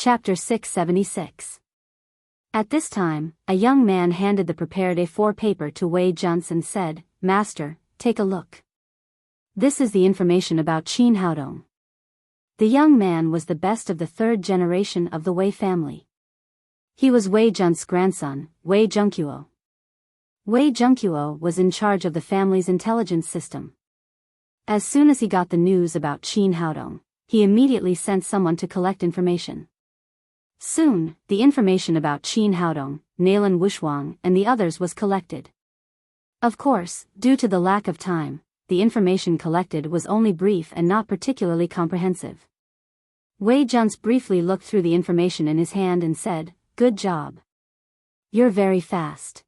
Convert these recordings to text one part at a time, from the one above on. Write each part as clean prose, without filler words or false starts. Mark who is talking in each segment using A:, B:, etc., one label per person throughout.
A: Chapter 676. At this time, a young man handed the prepared A4 paper to Wei Junce and said, "Master, take a look. This is the information about Qin Haodong." The young man was the best of the third generation of the Wei family. He was Wei Junce's grandson, Wei Junquo. Wei Junquo was in charge of the family's intelligence system. As soon as he got the news about Qin Haodong, he immediately sent someone to collect information. Soon, the information about Qin Haodong, Nalan Wushuang, and the others was collected. Of course, due to the lack of time, the information collected was only brief and not particularly comprehensive. Wei Junce briefly looked through the information in his hand and said, "Good job. You're very fast."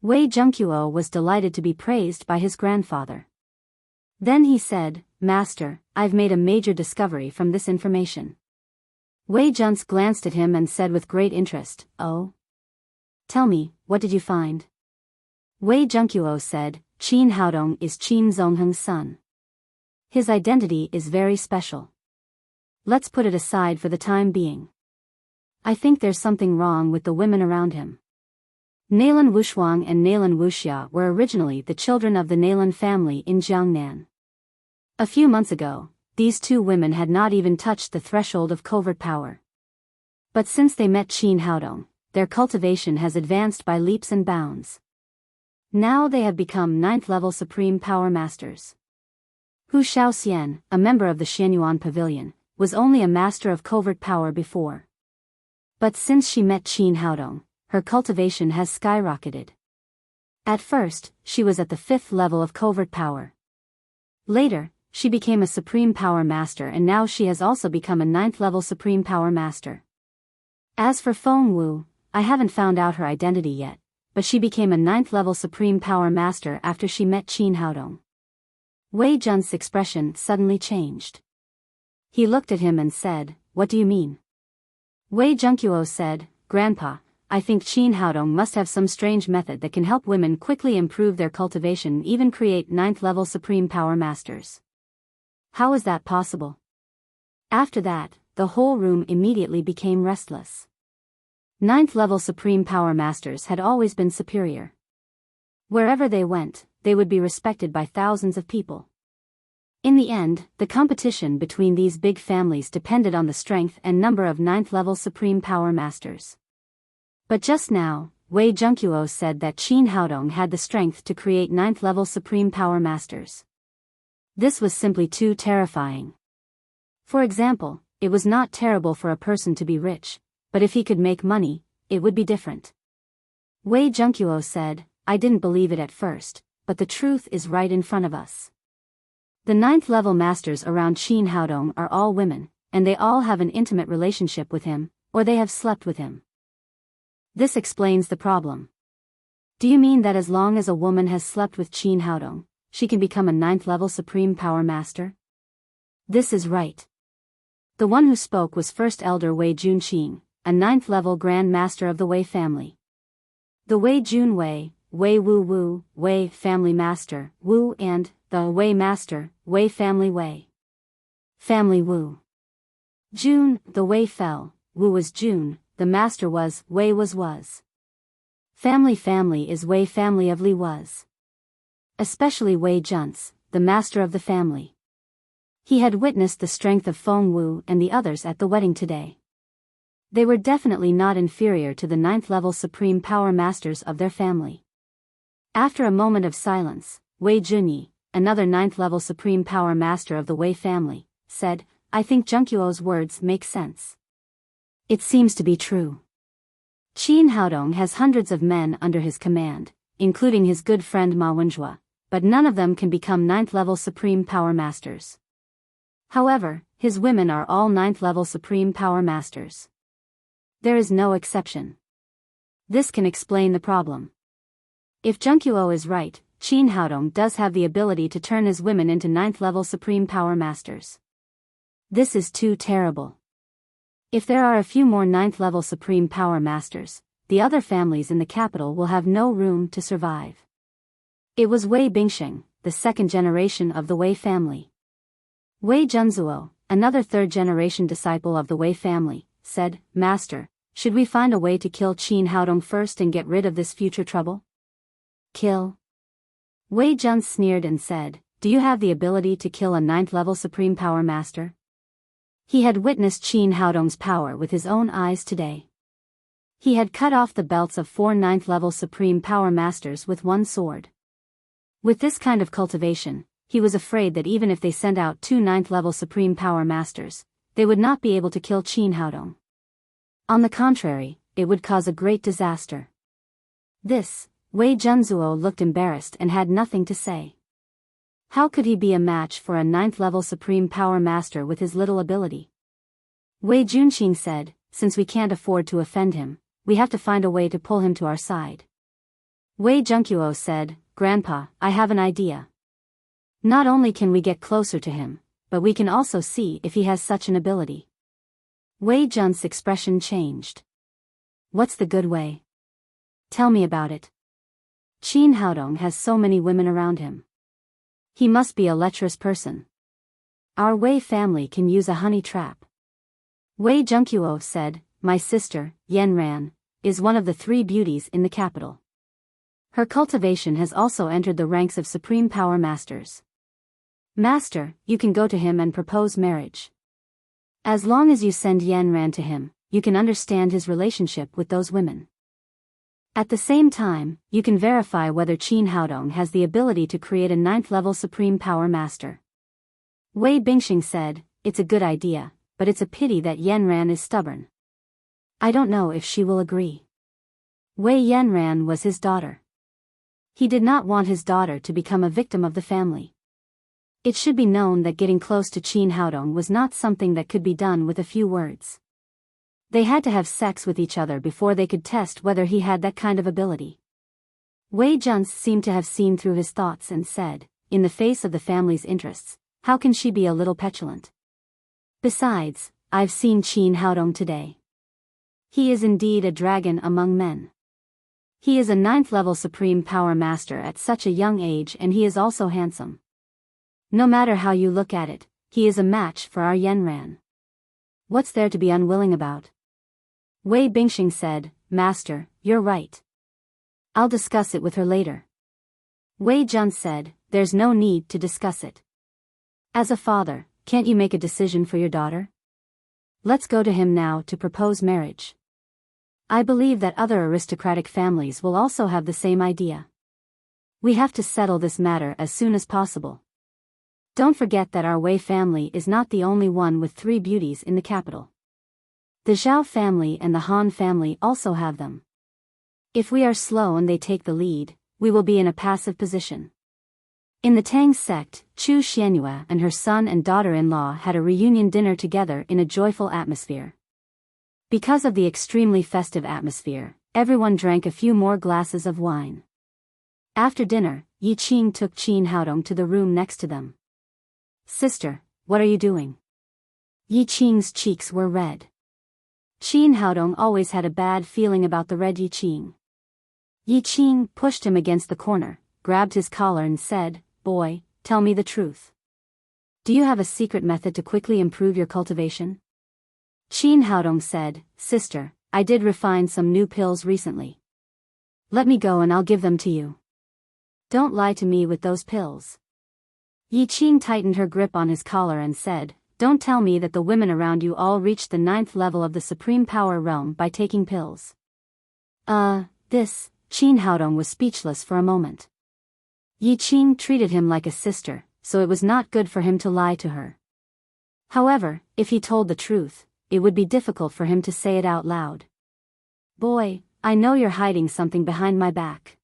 A: Wei Junquo was delighted to be praised by his grandfather. Then he said, "Master, I've made a major discovery from this information." Wei Junce glanced at him and said with great interest, "Oh? Tell me, what did you find?" Wei Junquo said, "Qin Haodong is Qin Zongheng's son. His identity is very special. Let's put it aside for the time being. I think there's something wrong with the women around him." Nalan Wushuang and Nalan Wuxia were originally the children of the Nalan family in Jiangnan. A few months ago, these two women had not even touched the threshold of covert power. But since they met Qin Haodong, their cultivation has advanced by leaps and bounds. Now they have become 9th-level Supreme Power Masters. Hu Shaoxian, a member of the Xianyuan Pavilion, was only a master of covert power before. But since she met Qin Haodong, her cultivation has skyrocketed. At first, she was at the 5th level of covert power. Later, she became a Supreme Power Master, and now she has also become a 9th-level Supreme Power Master. As for Feng Wu, I haven't found out her identity yet, but she became a 9th-level Supreme Power Master after she met Qin Haodong. Wei Junce's expression suddenly changed. He looked at him and said, "What do you mean?" Wei Junquo said, "Grandpa, I think Qin Haodong must have some strange method that can help women quickly improve their cultivation and even create 9th-level Supreme Power Masters. How is that possible?" After that, the whole room immediately became restless. 9th-level Supreme Power Masters had always been superior. Wherever they went, they would be respected by thousands of people. In the end, the competition between these big families depended on the strength and number of 9th-level Supreme Power Masters. But just now, Wei Junquo said that Qin Haodong had the strength to create 9th-level Supreme Power Masters. This was simply too terrifying. For example, it was not terrible for a person to be rich, but if he could make money, it would be different. Wei Junquo said, "I didn't believe it at first, but the truth is right in front of us. The 9th-level masters around Qin Haodong are all women, and they all have an intimate relationship with him, or they have slept with him. This explains the problem." "Do you mean that as long as a woman has slept with Qin Haodong, she can become a 9th-level Supreme Power Master?" "This is right." The one who spoke was First Elder Wei Junqing, a 9th-level Grand Master of the Wei family. The Wei Junwei, Wei Wu Wu, Wei Family Master, Wu, and the Wei Master, Wei Family Wei. Family Wu. Jun, the Wei fell, Wu was Jun, the Master was, Wei was. Family is Wei family of Li was. Especially Wei Junce, the master of the family. He had witnessed the strength of Feng Wu and the others at the wedding today. They were definitely not inferior to the 9th-level Supreme Power Masters of their family. After a moment of silence, Wei Junyi, another 9th-level Supreme Power Master of the Wei family, said, "I think Junquo's words make sense. It seems to be true. Qin Haodong has hundreds of men under his command, including his good friend Ma Wenjue, but none of them can become 9th-level Supreme Power Masters. However, his women are all 9th-level Supreme Power Masters. There is no exception. This can explain the problem. If Junquo is right, Qin Haodong does have the ability to turn his women into 9th-level Supreme Power Masters. This is too terrible. If there are a few more 9th-level Supreme Power Masters, the other families in the capital will have no room to survive." It was Wei Bingsheng, the second generation of the Wei family. Wei Junzuo, another third-generation disciple of the Wei family, said, Master, should we find a way to kill Qin Haodong first and get rid of this future trouble? Kill? Wei Jun sneered and said, do you have the ability to kill a 9th-level Supreme Power Master? He had witnessed Qin Haodong's power with his own eyes today. He had cut off the belts of 4 9th-level Supreme Power Masters with one sword. With this kind of cultivation, he was afraid that even if they sent out 2 9th-level Supreme Power Masters, they would not be able to kill Qin Haodong. On the contrary, it would cause a great disaster. Wei Junzuo looked embarrassed and had nothing to say. How could he be a match for a 9th-level Supreme Power Master with his little ability? Wei Junqing said, since we can't afford to offend him, we have to find a way to pull him to our side. Wei Junquo said, Grandpa, I have an idea. Not only can we get closer to him, but we can also see if he has such an ability. Wei Jun's expression changed. What's the good way? Tell me about it. Qin Haodong has so many women around him. He must be a lecherous person. Our Wei family can use a honey trap. Wei Junquo said, my sister, Yanran, is one of the 3 beauties in the capital. Her cultivation has also entered the ranks of Supreme Power Masters. Master, you can go to him and propose marriage. As long as you send Yanran to him, you can understand his relationship with those women. At the same time, you can verify whether Qin Haodong has the ability to create a 9th-level Supreme Power Master. Wei Bingxing said, it's a good idea, but it's a pity that Yanran is stubborn. I don't know if she will agree. Wei Yanran was his daughter. He did not want his daughter to become a victim of the family. It should be known that getting close to Qin Haodong was not something that could be done with a few words. They had to have sex with each other before they could test whether he had that kind of ability. Wei Jun seemed to have seen through his thoughts and said, in the face of the family's interests, how can she be a little petulant? Besides, I've seen Qin Haodong today. He is indeed a dragon among men. He is a 9th-level Supreme Power Master at such a young age, and he is also handsome. No matter how you look at it, he is a match for our Yanran. What's there to be unwilling about? Wei Bingxing said, Master, you're right. I'll discuss it with her later. Wei Jun said, there's no need to discuss it. As a father, can't you make a decision for your daughter? Let's go to him now to propose marriage. I believe that other aristocratic families will also have the same idea. We have to settle this matter as soon as possible. Don't forget that our Wei family is not the only one with 3 beauties in the capital. The Zhao family and the Han family also have them. If we are slow and they take the lead, we will be in a passive position. In the Tang sect, Chu Xianyue and her son and daughter-in-law had a reunion dinner together in a joyful atmosphere. Because of the extremely festive atmosphere, everyone drank a few more glasses of wine. After dinner, Yi Qing took Qin Haodong to the room next to them. Sister, what are you doing? Yi Qing's cheeks were red. Qin Haodong always had a bad feeling about the red Yi Qing. Yi Qing pushed him against the corner, grabbed his collar and said, Boy, tell me the truth. Do you have a secret method to quickly improve your cultivation? Qin Haodong said, Sister, I did refine some new pills recently. Let me go and I'll give them to you. Don't lie to me with those pills. Yi Qing tightened her grip on his collar and said, Don't tell me that the women around you all reached the 9th level of the Supreme Power Realm by taking pills. Qin Haodong was speechless for a moment. Yi Qing treated him like a sister, so it was not good for him to lie to her. However, if he told the truth, it would be difficult for him to say it out loud. Boy, I know you're hiding something behind my back.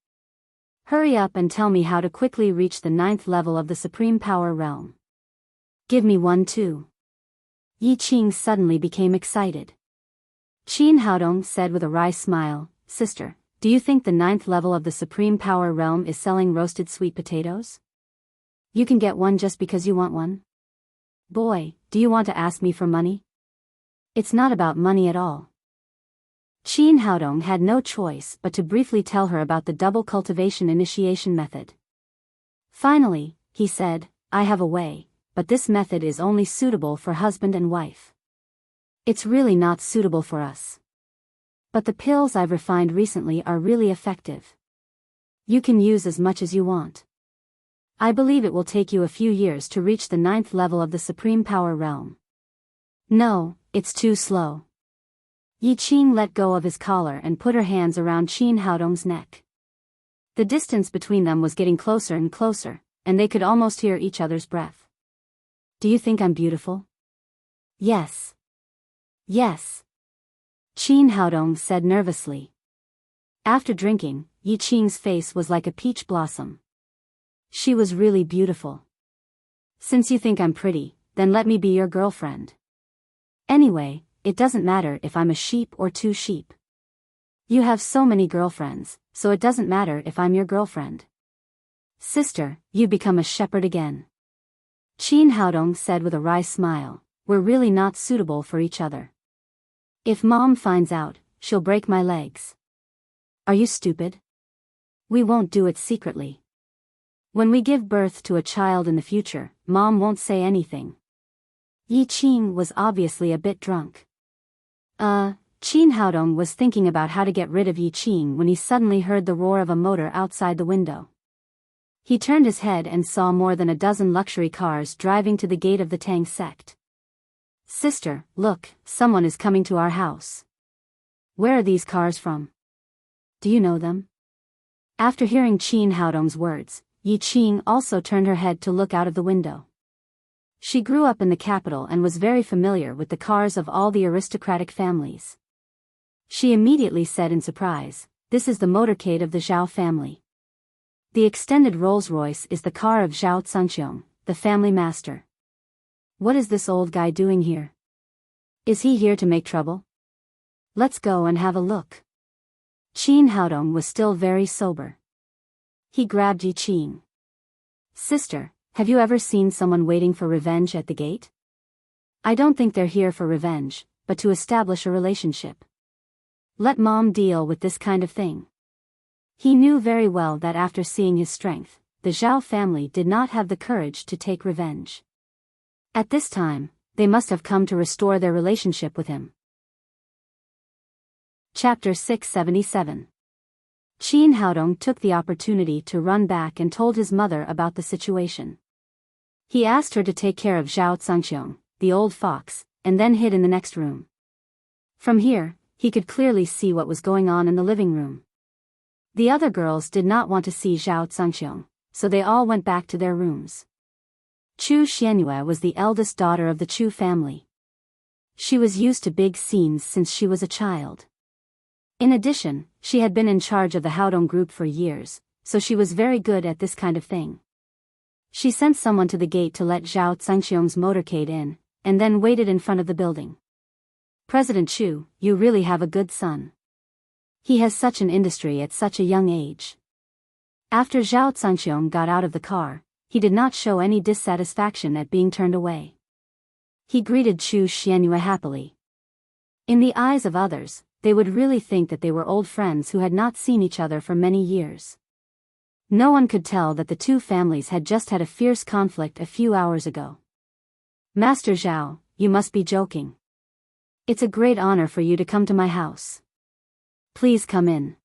A: Hurry up and tell me how to quickly reach the 9th level of the Supreme Power Realm. Give me one too. Yi Qing suddenly became excited. Qin Haodong said with a wry smile, Sister, do you think the 9th level of the Supreme Power Realm is selling roasted sweet potatoes? You can get one just because you want one? Boy, do you want to ask me for money? It's not about money at all. Qin Haodong had no choice but to briefly tell her about the double cultivation initiation method. Finally, he said, I have a way, but this method is only suitable for husband and wife. It's really not suitable for us. But the pills I've refined recently are really effective. You can use as much as you want. I believe it will take you a few years to reach the 9th level of the Supreme Power Realm. No, it's too slow. Yi Qing let go of his collar and put her hands around Qin Haodong's neck. The distance between them was getting closer and closer, and they could almost hear each other's breath. Do you think I'm beautiful? Yes. Yes. Qin Haodong said nervously. After drinking, Yi Qing's face was like a peach blossom. She was really beautiful. Since you think I'm pretty, then let me be your girlfriend. Anyway, it doesn't matter if I'm a sheep or 2 sheep. You have so many girlfriends, so it doesn't matter if I'm your girlfriend. Sister, you become a shepherd again. Qin Haodong said with a wry smile, we're really not suitable for each other. If Mom finds out, she'll break my legs. Are you stupid? We won't do it secretly. When we give birth to a child in the future, Mom won't say anything. Yi Qing was obviously a bit drunk. Qin Haodong was thinking about how to get rid of Yi Qing when he suddenly heard the roar of a motor outside the window. He turned his head and saw more than a dozen luxury cars driving to the gate of the Tang sect. Sister, look, someone is coming to our house. Where are these cars from? Do you know them? After hearing Qin Haodong's words, Yi Qing also turned her head to look out of the window. She grew up in the capital and was very familiar with the cars of all the aristocratic families. She immediately said in surprise, this is the motorcade of the Zhao family. The extended Rolls-Royce is the car of Zhao Cangqiong, the family master. What is this old guy doing here? Is he here to make trouble? Let's go and have a look. Qin Haodong was still very sober. He grabbed Yi Qing. Sister, have you ever seen someone waiting for revenge at the gate? I don't think they're here for revenge, but to establish a relationship. Let Mom deal with this kind of thing. He knew very well that after seeing his strength, the Zhao family did not have the courage to take revenge. At this time, they must have come to restore their relationship with him. Chapter 677. Qin Haodong took the opportunity to run back and told his mother about the situation. He asked her to take care of Zhao Cangqiong, the old fox, and then hid in the next room. From here, he could clearly see what was going on in the living room. The other girls did not want to see Zhao Cangqiong, so they all went back to their rooms. Chu Xianyue was the eldest daughter of the Chu family. She was used to big scenes since she was a child. In addition, she had been in charge of the Haodong group for years, so she was very good at this kind of thing. She sent someone to the gate to let Zhao Cangqiong's motorcade in, and then waited in front of the building. President Chu, you really have a good son. He has such an industry at such a young age. After Zhao Cangqiong got out of the car, he did not show any dissatisfaction at being turned away. He greeted Chu Xianyue happily. In the eyes of others, they would really think that they were old friends who had not seen each other for many years. No one could tell that the two families had just had a fierce conflict a few hours ago. Master Zhao, you must be joking. It's a great honor for you to come to my house. Please come in.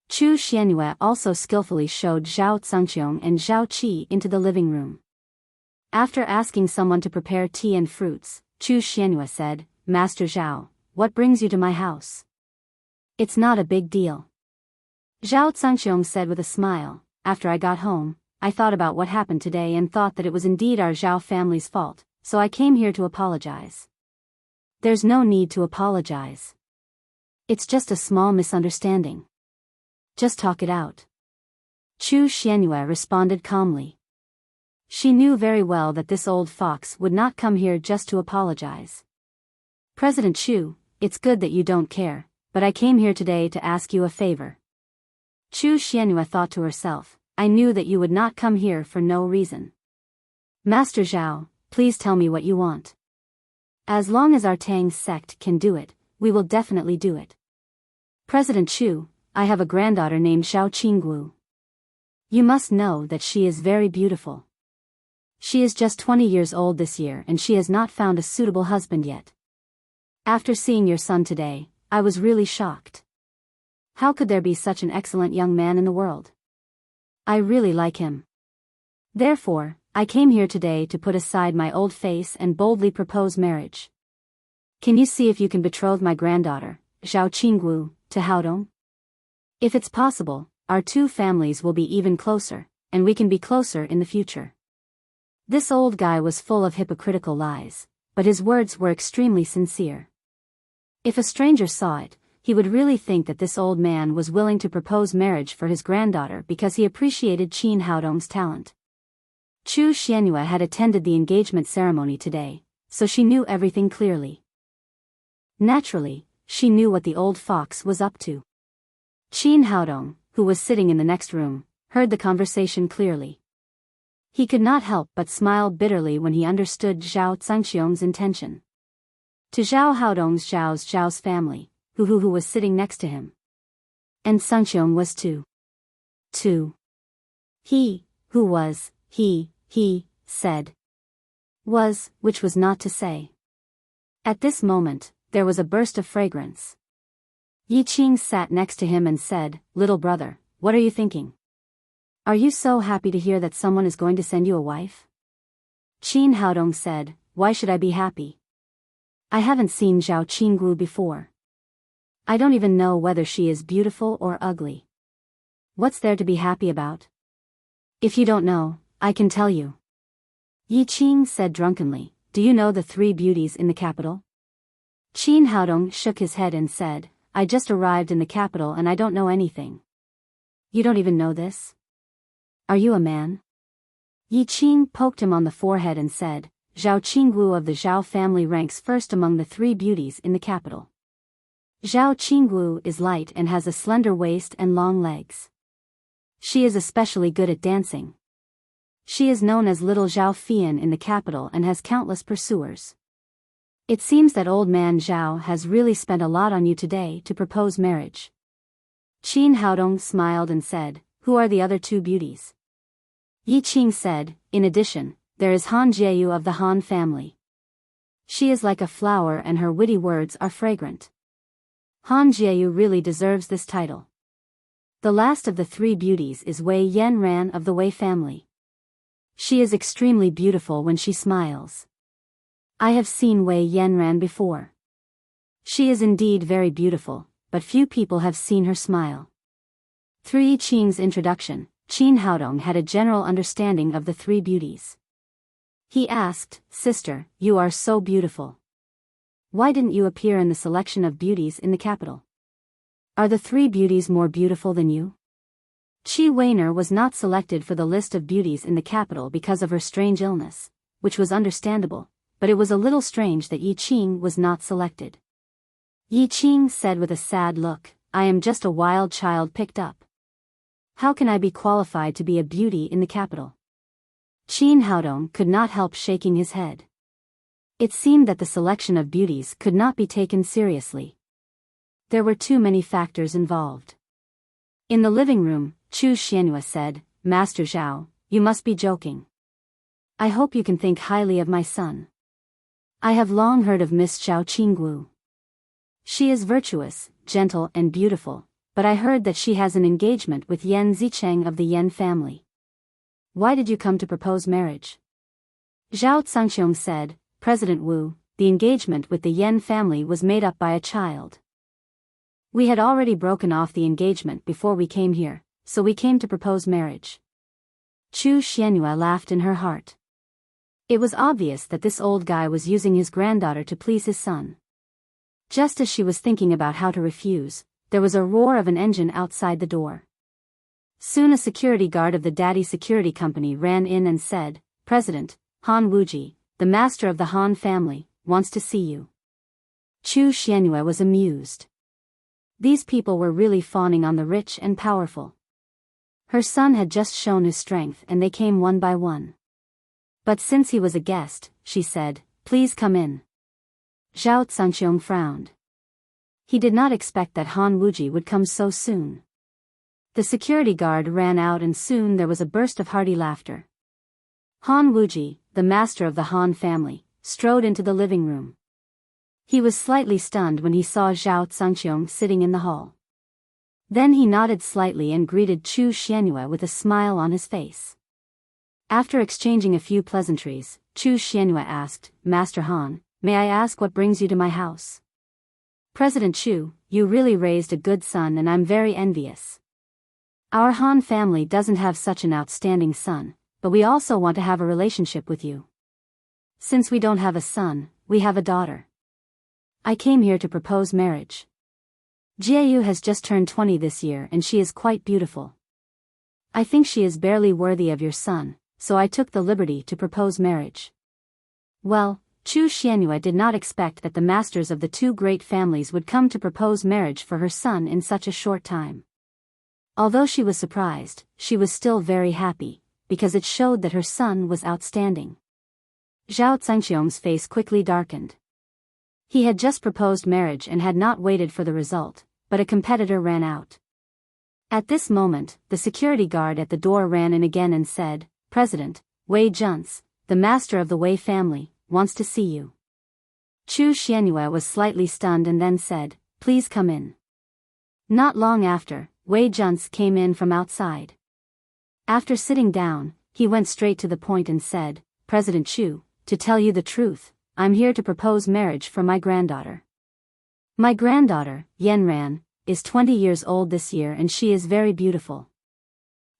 A: Chu Xianyue also skillfully showed Zhao Cangqiong and Zhao Qi into the living room. After asking someone to prepare tea and fruits, Chu Xianyue said, Master Zhao, what brings you to my house? It's not a big deal. Zhao Cangqiong said with a smile, after I got home, I thought about what happened today and thought that it was indeed our Zhao family's fault, so I came here to apologize. There's no need to apologize. It's just a small misunderstanding. Just talk it out. Chu Xianyue responded calmly. She knew very well that this old fox would not come here just to apologize. President Chu, it's good that you don't care, but I came here today to ask you a favor. Chu Xianyue thought to herself, I knew that you would not come here for no reason. Master Zhao, please tell me what you want. As long as our Tang sect can do it, we will definitely do it. President Chu, I have a granddaughter named Xiao Qinggu. You must know that she is very beautiful. She is just 20 years old this year and she has not found a suitable husband yet. After seeing your son today, I was really shocked. How could there be such an excellent young man in the world? I really like him. Therefore, I came here today to put aside my old face and boldly propose marriage. Can you see if you can betroth my granddaughter, Zhao Qinggu, to Haodong? If it's possible, our two families will be even closer, and we can be closer in the future. This old guy was full of hypocritical lies, but his words were extremely sincere. If a stranger saw it, he would really think that this old man was willing to propose marriage for his granddaughter because he appreciated Qin Haodong's talent. Chu Xianyue had attended the engagement ceremony today, so she knew everything clearly. Naturally, she knew what the old fox was up to. Qin Haodong, who was sitting in the next room, heard the conversation clearly. He could not help but smile bitterly when he understood Zhao Zhangxiong's intention. To Zhao Haodong's Zhao's family, who was sitting next to him. And Zhangxiong was too. He said. Was, which was not to say. At this moment, there was a burst of fragrance. Yi Qing sat next to him and said, "Little brother, what are you thinking? Are you so happy to hear that someone is going to send you a wife?" Qin Haodong said, "Why should I be happy? I haven't seen Zhao Qinggu before. I don't even know whether she is beautiful or ugly. What's there to be happy about? If you don't know, I can tell you." Yi Qing said drunkenly, "Do you know the three beauties in the capital?" Qin Haodong shook his head and said, "I just arrived in the capital and I don't know anything." "You don't even know this? Are you a man?" Yi Qing poked him on the forehead and said, "Zhao Qinggu of the Zhao family ranks first among the three beauties in the capital. Zhao Qinggu is light and has a slender waist and long legs. She is especially good at dancing. She is known as Little Zhao Fian in the capital and has countless pursuers. It seems that old man Zhao has really spent a lot on you today to propose marriage." Qin Haodong smiled and said, "Who are the other two beauties?" Yi Qing said, "In addition, there is Han Jieyu of the Han family. She is like a flower and her witty words are fragrant. Han Jieyu really deserves this title. The last of the three beauties is Wei Yanran of the Wei family. She is extremely beautiful when she smiles. I have seen Wei Yanran before. She is indeed very beautiful, but few people have seen her smile." Through Yi Qing's introduction, Qin Haodong had a general understanding of the three beauties. He asked, "Sister, you are so beautiful. Why didn't you appear in the selection of beauties in the capital? Are the three beauties more beautiful than you?" Qi Weiner was not selected for the list of beauties in the capital because of her strange illness, which was understandable, but it was a little strange that Yi Qing was not selected. Yi Qing said with a sad look, "I am just a wild child picked up. How can I be qualified to be a beauty in the capital?" Qin Haodong could not help shaking his head. It seemed that the selection of beauties could not be taken seriously. There were too many factors involved. In the living room, Chu Xianyue said, "Master Zhao, you must be joking. I hope you can think highly of my son. I have long heard of Miss Zhao Qinggu. She is virtuous, gentle and beautiful, but I heard that she has an engagement with Yan Zicheng of the Yan family. Why did you come to propose marriage?" Zhao Zhangxiong said, "President Wu, the engagement with the Yan family was made up by a child. We had already broken off the engagement before we came here, so we came to propose marriage." Chu Xianyue laughed in her heart. It was obvious that this old guy was using his granddaughter to please his son. Just as she was thinking about how to refuse, there was a roar of an engine outside the door. Soon a security guard of the Daddy Security Company ran in and said, "President, Han Wuji, the master of the Han family, wants to see you." Chu Xianyue was amused. These people were really fawning on the rich and powerful. Her son had just shown his strength and they came one by one. But since he was a guest, she said, "Please come in." Zhao Zhangxiong frowned. He did not expect that Han Wuji would come so soon. The security guard ran out and soon there was a burst of hearty laughter. Han Wuji, the master of the Han family, strode into the living room. He was slightly stunned when he saw Zhao Zhangqiong sitting in the hall. Then he nodded slightly and greeted Chu Xianyue with a smile on his face. After exchanging a few pleasantries, Chu Xianyue asked, Master Han, may I ask what brings you to my house? President Chu, you really raised a good son and I'm very envious. Our Han family doesn't have such an outstanding son, but we also want to have a relationship with you. Since we don't have a son, we have a daughter. I came here to propose marriage. Jiayu has just turned 20 this year and she is quite beautiful. I think she is barely worthy of your son, so I took the liberty to propose marriage. Well, Chu Xianyue did not expect that the masters of the two great families would come to propose marriage for her son in such a short time. Although she was surprised, she was still very happy, because it showed that her son was outstanding. Zhao Zhangqiong's face quickly darkened. He had just proposed marriage and had not waited for the result, but a competitor ran out. At this moment, the security guard at the door ran in again and said, President, Wei Junce, the master of the Wei family, wants to see you. Chu Xianyue was slightly stunned and then said, Please come in. Not long after, Wei Junce came in from outside. After sitting down, he went straight to the point and said, President Chu, to tell you the truth, I'm here to propose marriage for my granddaughter. My granddaughter, Yanran, is 20 years old this year and she is very beautiful.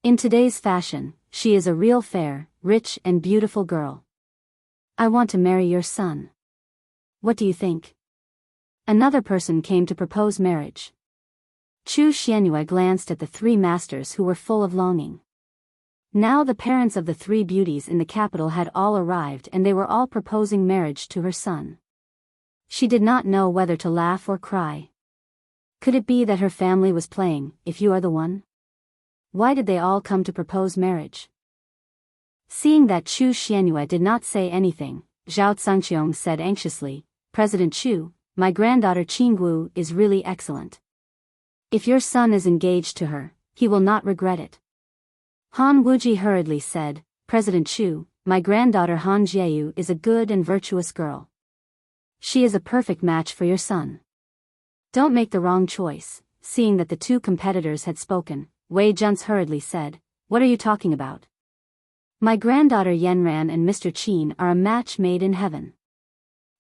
A: In today's fashion, she is a real fair, rich and beautiful girl. I want to marry your son. What do you think? Another person came to propose marriage. Chu Xianyue glanced at the three masters who were full of longing. Now the parents of the three beauties in the capital had all arrived and they were all proposing marriage to her son. She did not know whether to laugh or cry. Could it be that her family was playing, If You Are the One? Why did they all come to propose marriage? Seeing that Chu Xianyue did not say anything, Zhao Zhangqiong said anxiously, President Chu, my granddaughter Qinggu is really excellent. If your son is engaged to her, he will not regret it. Han Wuji hurriedly said, President Chu, my granddaughter Han Jiayu is a good and virtuous girl. She is a perfect match for your son. Don't make the wrong choice. Seeing that the two competitors had spoken, Wei Junce hurriedly said, What are you talking about? My granddaughter Yanran and Mr. Qin are a match made in heaven.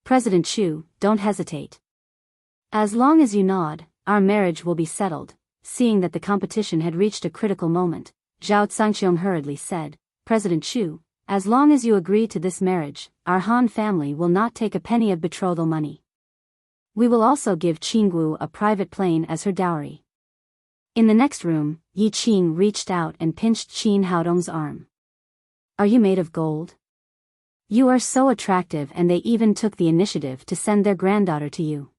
A: President Chu, don't hesitate. As long as you nod, our marriage will be settled. Seeing that the competition had reached a critical moment, Zhao Zhangqiong hurriedly said, President Chu, as long as you agree to this marriage, our Han family will not take a penny of betrothal money. We will also give Qinggu a private plane as her dowry. In the next room, Yi Qing reached out and pinched Qin Haodong's arm. Are you made of gold? You are so attractive and they even took the initiative to send their granddaughter to you.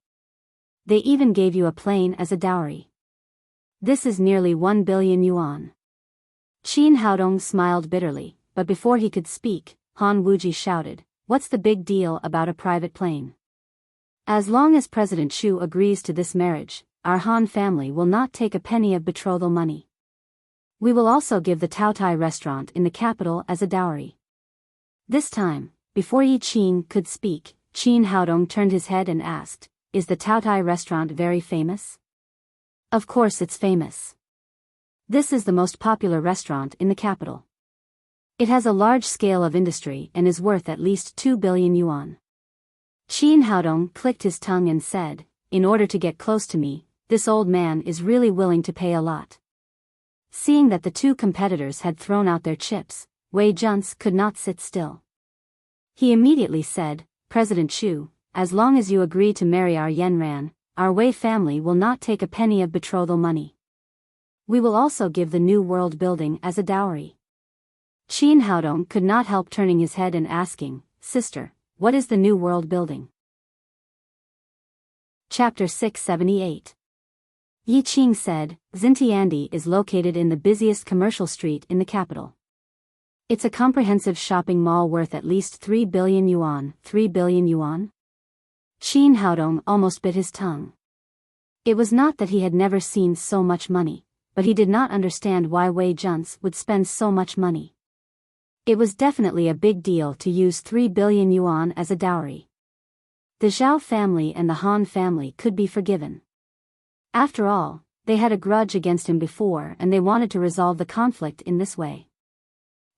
A: They even gave you a plane as a dowry. This is nearly 1 billion yuan. Qin Haodong smiled bitterly, but before he could speak, Han Wuji shouted, What's the big deal about a private plane? As long as President Chu agrees to this marriage, our Han family will not take a penny of betrothal money. We will also give the Taotai restaurant in the capital as a dowry. This time, before Yi Qing could speak, Qin Haodong turned his head and asked, Is the Taotai restaurant very famous? Of course it's famous. This is the most popular restaurant in the capital. It has a large scale of industry and is worth at least 2 billion yuan. Qin Haodong clicked his tongue and said, In order to get close to me, this old man is really willing to pay a lot. Seeing that the two competitors had thrown out their chips, Wei Junce could not sit still. He immediately said, President Chu, as long as you agree to marry our Yanran, our Wei family will not take a penny of betrothal money. We will also give the New World building as a dowry. Qin Haodong could not help turning his head and asking, Sister, what is the New World building? Chapter 678. Yi Qing said, Xintiandi is located in the busiest commercial street in the capital. It's a comprehensive shopping mall worth at least 3 billion yuan. 3 billion yuan? Qin Haodong almost bit his tongue. It was not that he had never seen so much money, but he did not understand why Wei Junce would spend so much money. It was definitely a big deal to use 3 billion yuan as a dowry. The Zhao family and the Han family could be forgiven. After all, they had a grudge against him before and they wanted to resolve the conflict in this way.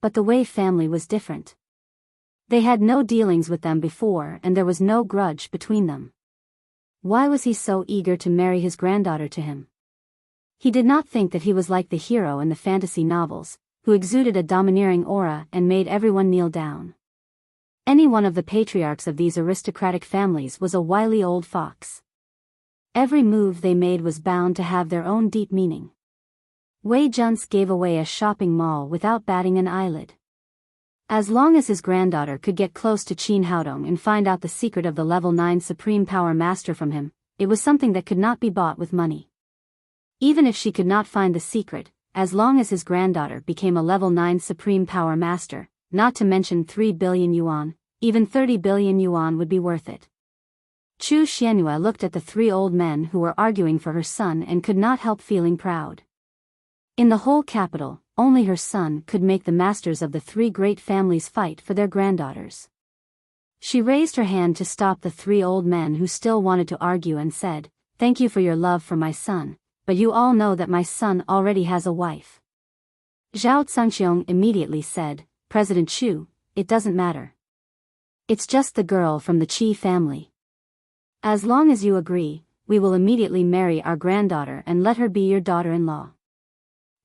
A: But the Wei family was different. They had no dealings with them before and there was no grudge between them. Why was he so eager to marry his granddaughter to him? He did not think that he was like the hero in the fantasy novels, who exuded a domineering aura and made everyone kneel down. Any one of the patriarchs of these aristocratic families was a wily old fox. Every move they made was bound to have their own deep meaning. Wei Junce gave away a shopping mall without batting an eyelid. As long as his granddaughter could get close to Qin Haodong and find out the secret of the level 9 Supreme Power Master from him, it was something that could not be bought with money. Even if she could not find the secret, as long as his granddaughter became a level 9 Supreme Power Master, not to mention 3 billion yuan, even 30 billion yuan would be worth it. Chu Xianyue looked at the three old men who were arguing for her son and could not help feeling proud. In the whole capital, only her son could make the masters of the three great families fight for their granddaughters. She raised her hand to stop the three old men who still wanted to argue and said, "Thank you for your love for my son, but you all know that my son already has a wife." Zhao Zhangxiong immediately said, "President Chu, it doesn't matter. It's just the girl from the Qi family. As long as you agree, we will immediately marry our granddaughter and let her be your daughter-in-law."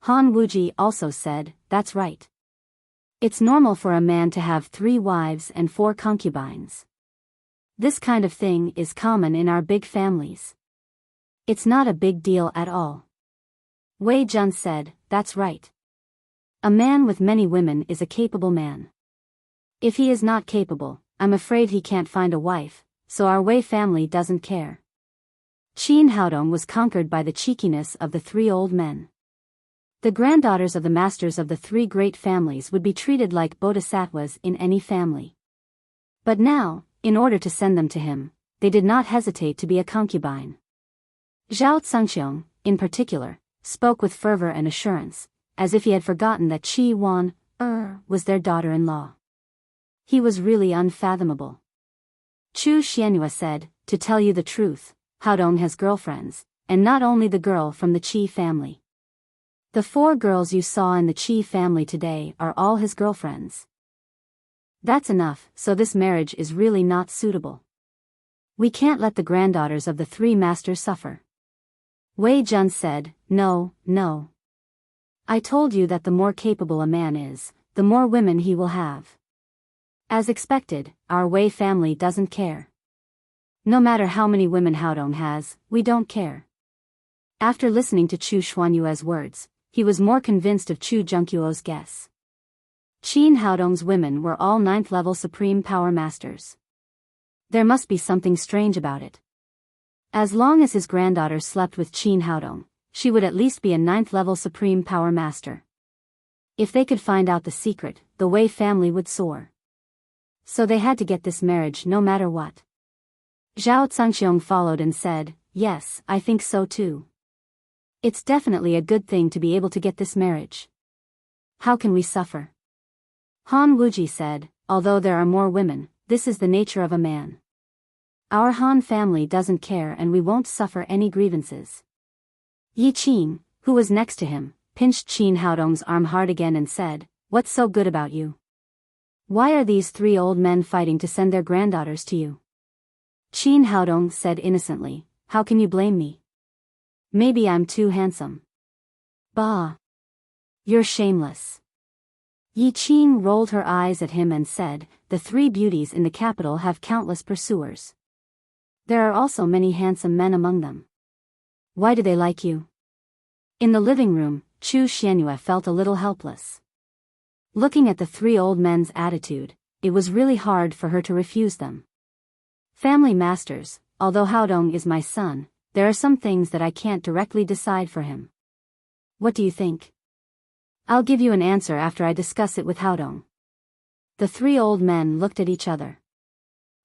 A: Han Wuji also said, "That's right. It's normal for a man to have 3 wives and 4 concubines. This kind of thing is common in our big families. It's not a big deal at all." Wei Jun said, "That's right. A man with many women is a capable man. If he is not capable, I'm afraid he can't find a wife, so our Wei family doesn't care." Qin Haodong was conquered by the cheekiness of the three old men. The granddaughters of the masters of the three great families would be treated like bodhisattvas in any family. But now, in order to send them to him, they did not hesitate to be a concubine. Zhao Zhangxiong, in particular, spoke with fervor and assurance, as if he had forgotten that Qi Wan was their daughter-in-law. He was really unfathomable. Chu Xianyue said, "To tell you the truth, Haodong has girlfriends, and not only the girl from the Qi family. The 4 girls you saw in the Qi family today are all his girlfriends. That's enough, so this marriage is really not suitable. We can't let the granddaughters of the 3 masters suffer." Wei Jun said, No. I told you that the more capable a man is, the more women he will have. As expected, our Wei family doesn't care. No matter how many women Haodong has, we don't care." After listening to Chu Xuanyue's words, he was more convinced of Chu Zhengqiuo's guess. Qin Haodong's women were all 9th level Supreme Power Masters. There must be something strange about it. As long as his granddaughter slept with Qin Haodong, she would at least be a 9th level Supreme Power Master. If they could find out the secret, the Wei family would soar. So they had to get this marriage no matter what. Zhao Zhangxiong followed and said, "Yes, I think so too. It's definitely a good thing to be able to get this marriage. How can we suffer?" Han Wuji said, "Although there are more women, this is the nature of a man. Our Han family doesn't care and we won't suffer any grievances." Yi Qin, who was next to him, pinched Qin Haodong's arm hard again and said, "What's so good about you? Why are these 3 old men fighting to send their granddaughters to you?" Qin Haodong said innocently, "How can you blame me? Maybe I'm too handsome." "Bah! You're shameless." Yi Qin rolled her eyes at him and said, "The 3 beauties in the capital have countless pursuers. There are also many handsome men among them. Why do they like you?" In the living room, Chu Xianyue felt a little helpless. Looking at the 3 old men's attitude, it was really hard for her to refuse them. "Family masters, although Haodong is my son, there are some things that I can't directly decide for him. What do you think? I'll give you an answer after I discuss it with Haodong." The 3 old men looked at each other.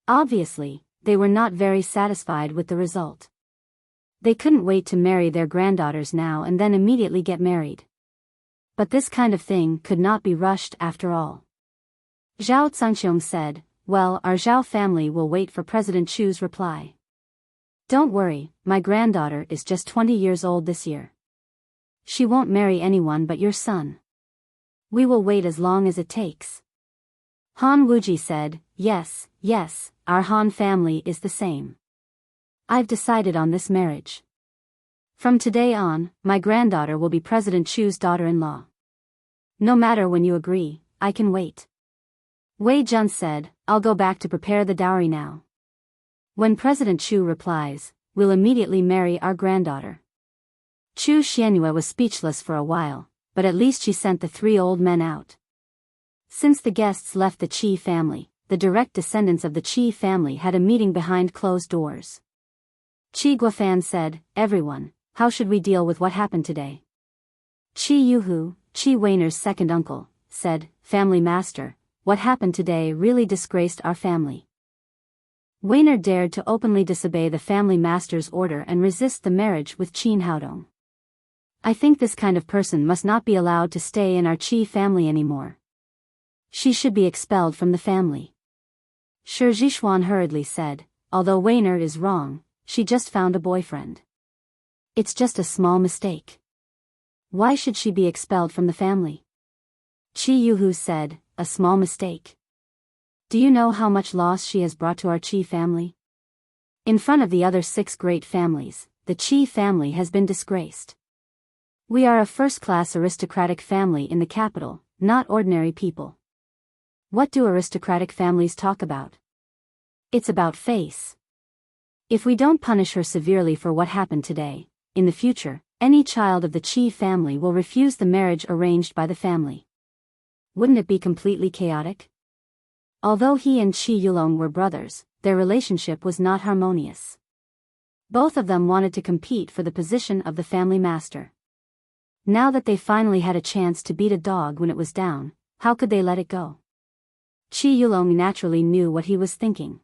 A: Obviously, they were not very satisfied with the result. They couldn't wait to marry their granddaughters now and then immediately get married. But this kind of thing could not be rushed after all. Zhao Zhangxiong said, Well, our Zhao family will wait for President Chu's reply. Don't worry, my granddaughter is just 20 years old this year. She won't marry anyone but your son. We will wait as long as it takes. Han Wuji said, yes, our Han family is the same. I've decided on this marriage. From today on, my granddaughter will be President Chu's daughter-in-law. No matter when you agree, I can wait. Wei Jun said, I'll go back to prepare the dowry now. When President Chu replies, we'll immediately marry our granddaughter. Chu Xianyue was speechless for a while, but at least she sent the 3 old men out. Since the guests left the Qi family, the direct descendants of the Qi family had a meeting behind closed doors. Qi Guofan said, everyone, how should we deal with what happened today? Qi Yuhu, Qi Weiner's second uncle, said, family master, what happened today really disgraced our family. Weiner dared to openly disobey the family master's order and resist the marriage with Qin Haodong. I think this kind of person must not be allowed to stay in our Qi family anymore. She should be expelled from the family. Shi Zhishuan hurriedly said, although Weiner is wrong, she just found a boyfriend. It's just a small mistake. Why should she be expelled from the family? Qi Yuhu said, a small mistake. Do you know how much loss she has brought to our Qi family? In front of the other 6 great families, the Qi family has been disgraced. We are a first-class aristocratic family in the capital, not ordinary people. What do aristocratic families talk about? It's about face. If we don't punish her severely for what happened today, in the future, any child of the Qi family will refuse the marriage arranged by the family. Wouldn't it be completely chaotic? Although he and Qi Yulong were brothers, their relationship was not harmonious. Both of them wanted to compete for the position of the family master. Now that they finally had a chance to beat a dog when it was down, how could they let it go? Qi Yulong naturally knew what he was thinking.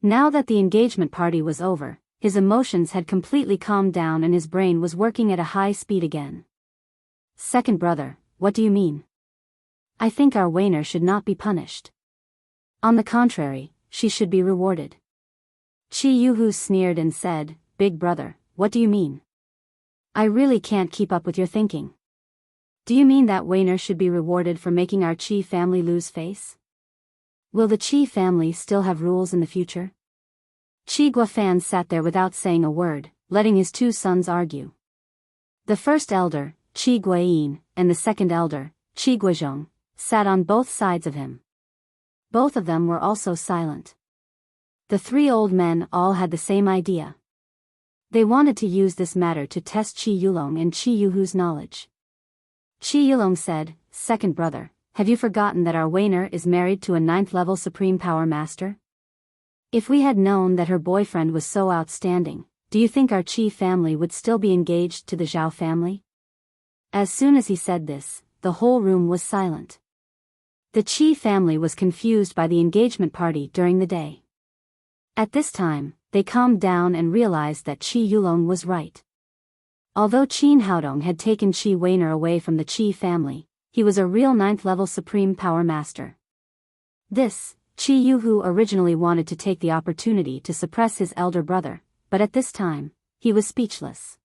A: Now that the engagement party was over, his emotions had completely calmed down and his brain was working at a high speed again. Second brother, what do you mean? I think our Weiner should not be punished. On the contrary, she should be rewarded. Qi Yuhu sneered and said, big brother, what do you mean? I really can't keep up with your thinking. Do you mean that Weiner should be rewarded for making our Qi family lose face? Will the Qi family still have rules in the future? Qi Guofan sat there without saying a word, letting his 2 sons argue. The first elder, Qi Guiyin, and the second elder, Qi Guizhong, sat on both sides of him. Both of them were also silent. The 3 old men all had the same idea. They wanted to use this matter to test Qi Yulong and Qi Yuhu's knowledge. Qi Yulong said, second brother, have you forgotten that our Weiner is married to a 9th-level Supreme Power Master? If we had known that her boyfriend was so outstanding, do you think our Qi family would still be engaged to the Zhao family? As soon as he said this, the whole room was silent. The Qi family was confused by the engagement party during the day. At this time, they calmed down and realized that Qi Yulong was right. Although Qin Haodong had taken Qi Weiner away from the Qi family, he was a real 9th-level Supreme Power Master. This, Qi Yuhu originally wanted to take the opportunity to suppress his elder brother, but at this time, he was speechless.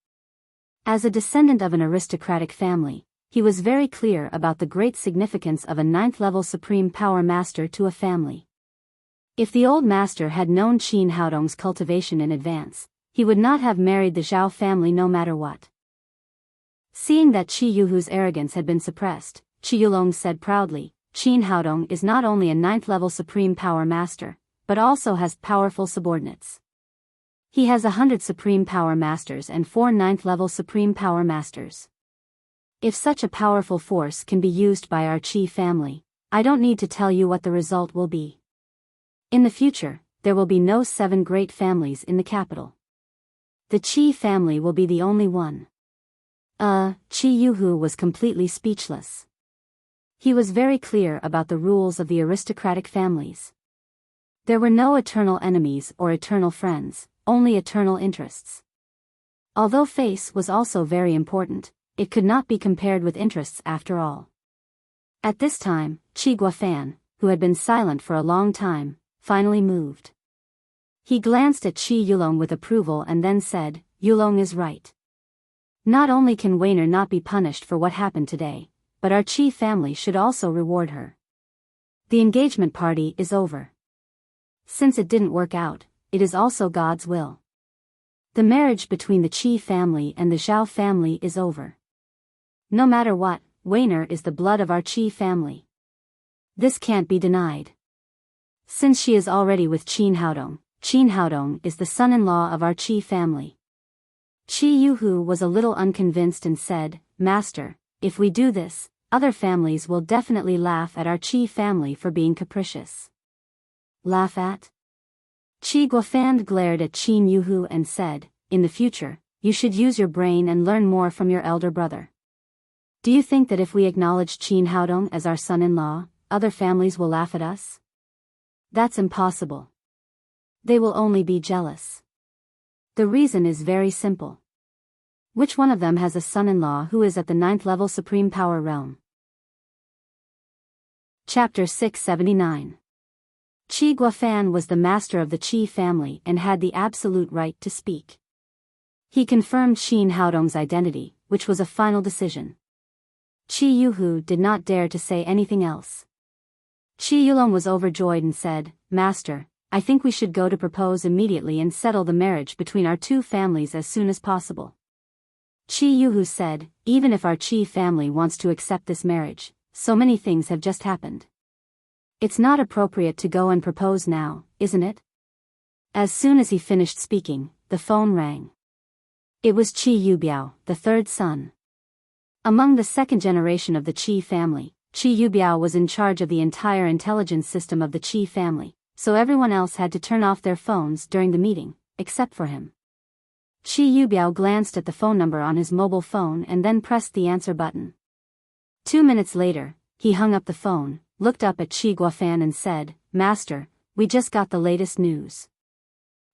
A: As a descendant of an aristocratic family, he was very clear about the great significance of a 9th-level Supreme Power Master to a family. If the old master had known Qin Haodong's cultivation in advance, he would not have married the Zhao family no matter what. Seeing that Qi Yuhu's arrogance had been suppressed, Qi Yulong said proudly, Qin Haodong is not only a 9th-level Supreme Power Master, but also has powerful subordinates. He has 100 Supreme Power Masters and 4 9th-level Supreme Power Masters. If such a powerful force can be used by our Qi family, I don't need to tell you what the result will be. In the future, there will be no 7 great families in the capital. The Qi family will be the only one. Qi Yuhu was completely speechless. He was very clear about the rules of the aristocratic families. There were no eternal enemies or eternal friends, only eternal interests. Although face was also very important, it could not be compared with interests after all. At this time, Qi Guofan, who had been silent for a long time, finally moved. He glanced at Qi Yulong with approval and then said, Yulong is right. Not only can Weiner not be punished for what happened today, but our Qi family should also reward her. The engagement party is over. Since it didn't work out, it is also God's will. The marriage between the Qi family and the Zhao family is over. No matter what, Weiner is the blood of our Qi family. This can't be denied. Since she is already with Qin Haodong is the son-in-law of our Qi family. Qi Yuhu was a little unconvinced and said, Master, if we do this, other families will definitely laugh at our Qi family for being capricious. Laugh at? Qi Guofan glared at Qin Yuhu and said, in the future, you should use your brain and learn more from your elder brother. Do you think that if we acknowledge Qin Haodong as our son-in-law, other families will laugh at us? That's impossible. They will only be jealous. The reason is very simple. Which one of them has a son-in-law who is at the 9th level supreme power realm? Chapter 679. Qi Guofan was the master of the Qi family and had the absolute right to speak. He confirmed Qin Haodong's identity, which was a final decision. Qi Yuhu did not dare to say anything else. Qi Yulong was overjoyed and said, Master, I think we should go to propose immediately and settle the marriage between our two families as soon as possible. Qi Yuhu said, even if our Qi family wants to accept this marriage, so many things have just happened. It's not appropriate to go and propose now, isn't it? As soon as he finished speaking, the phone rang. It was Qi Yubiao, the third son. Among the second generation of the Qi family, Qi Yubiao was in charge of the entire intelligence system of the Qi family, so everyone else had to turn off their phones during the meeting, except for him. Qi Yubiao glanced at the phone number on his mobile phone and then pressed the answer button. 2 minutes later, he hung up the phone, looked up at Qi Guofan and said, Master, we just got the latest news.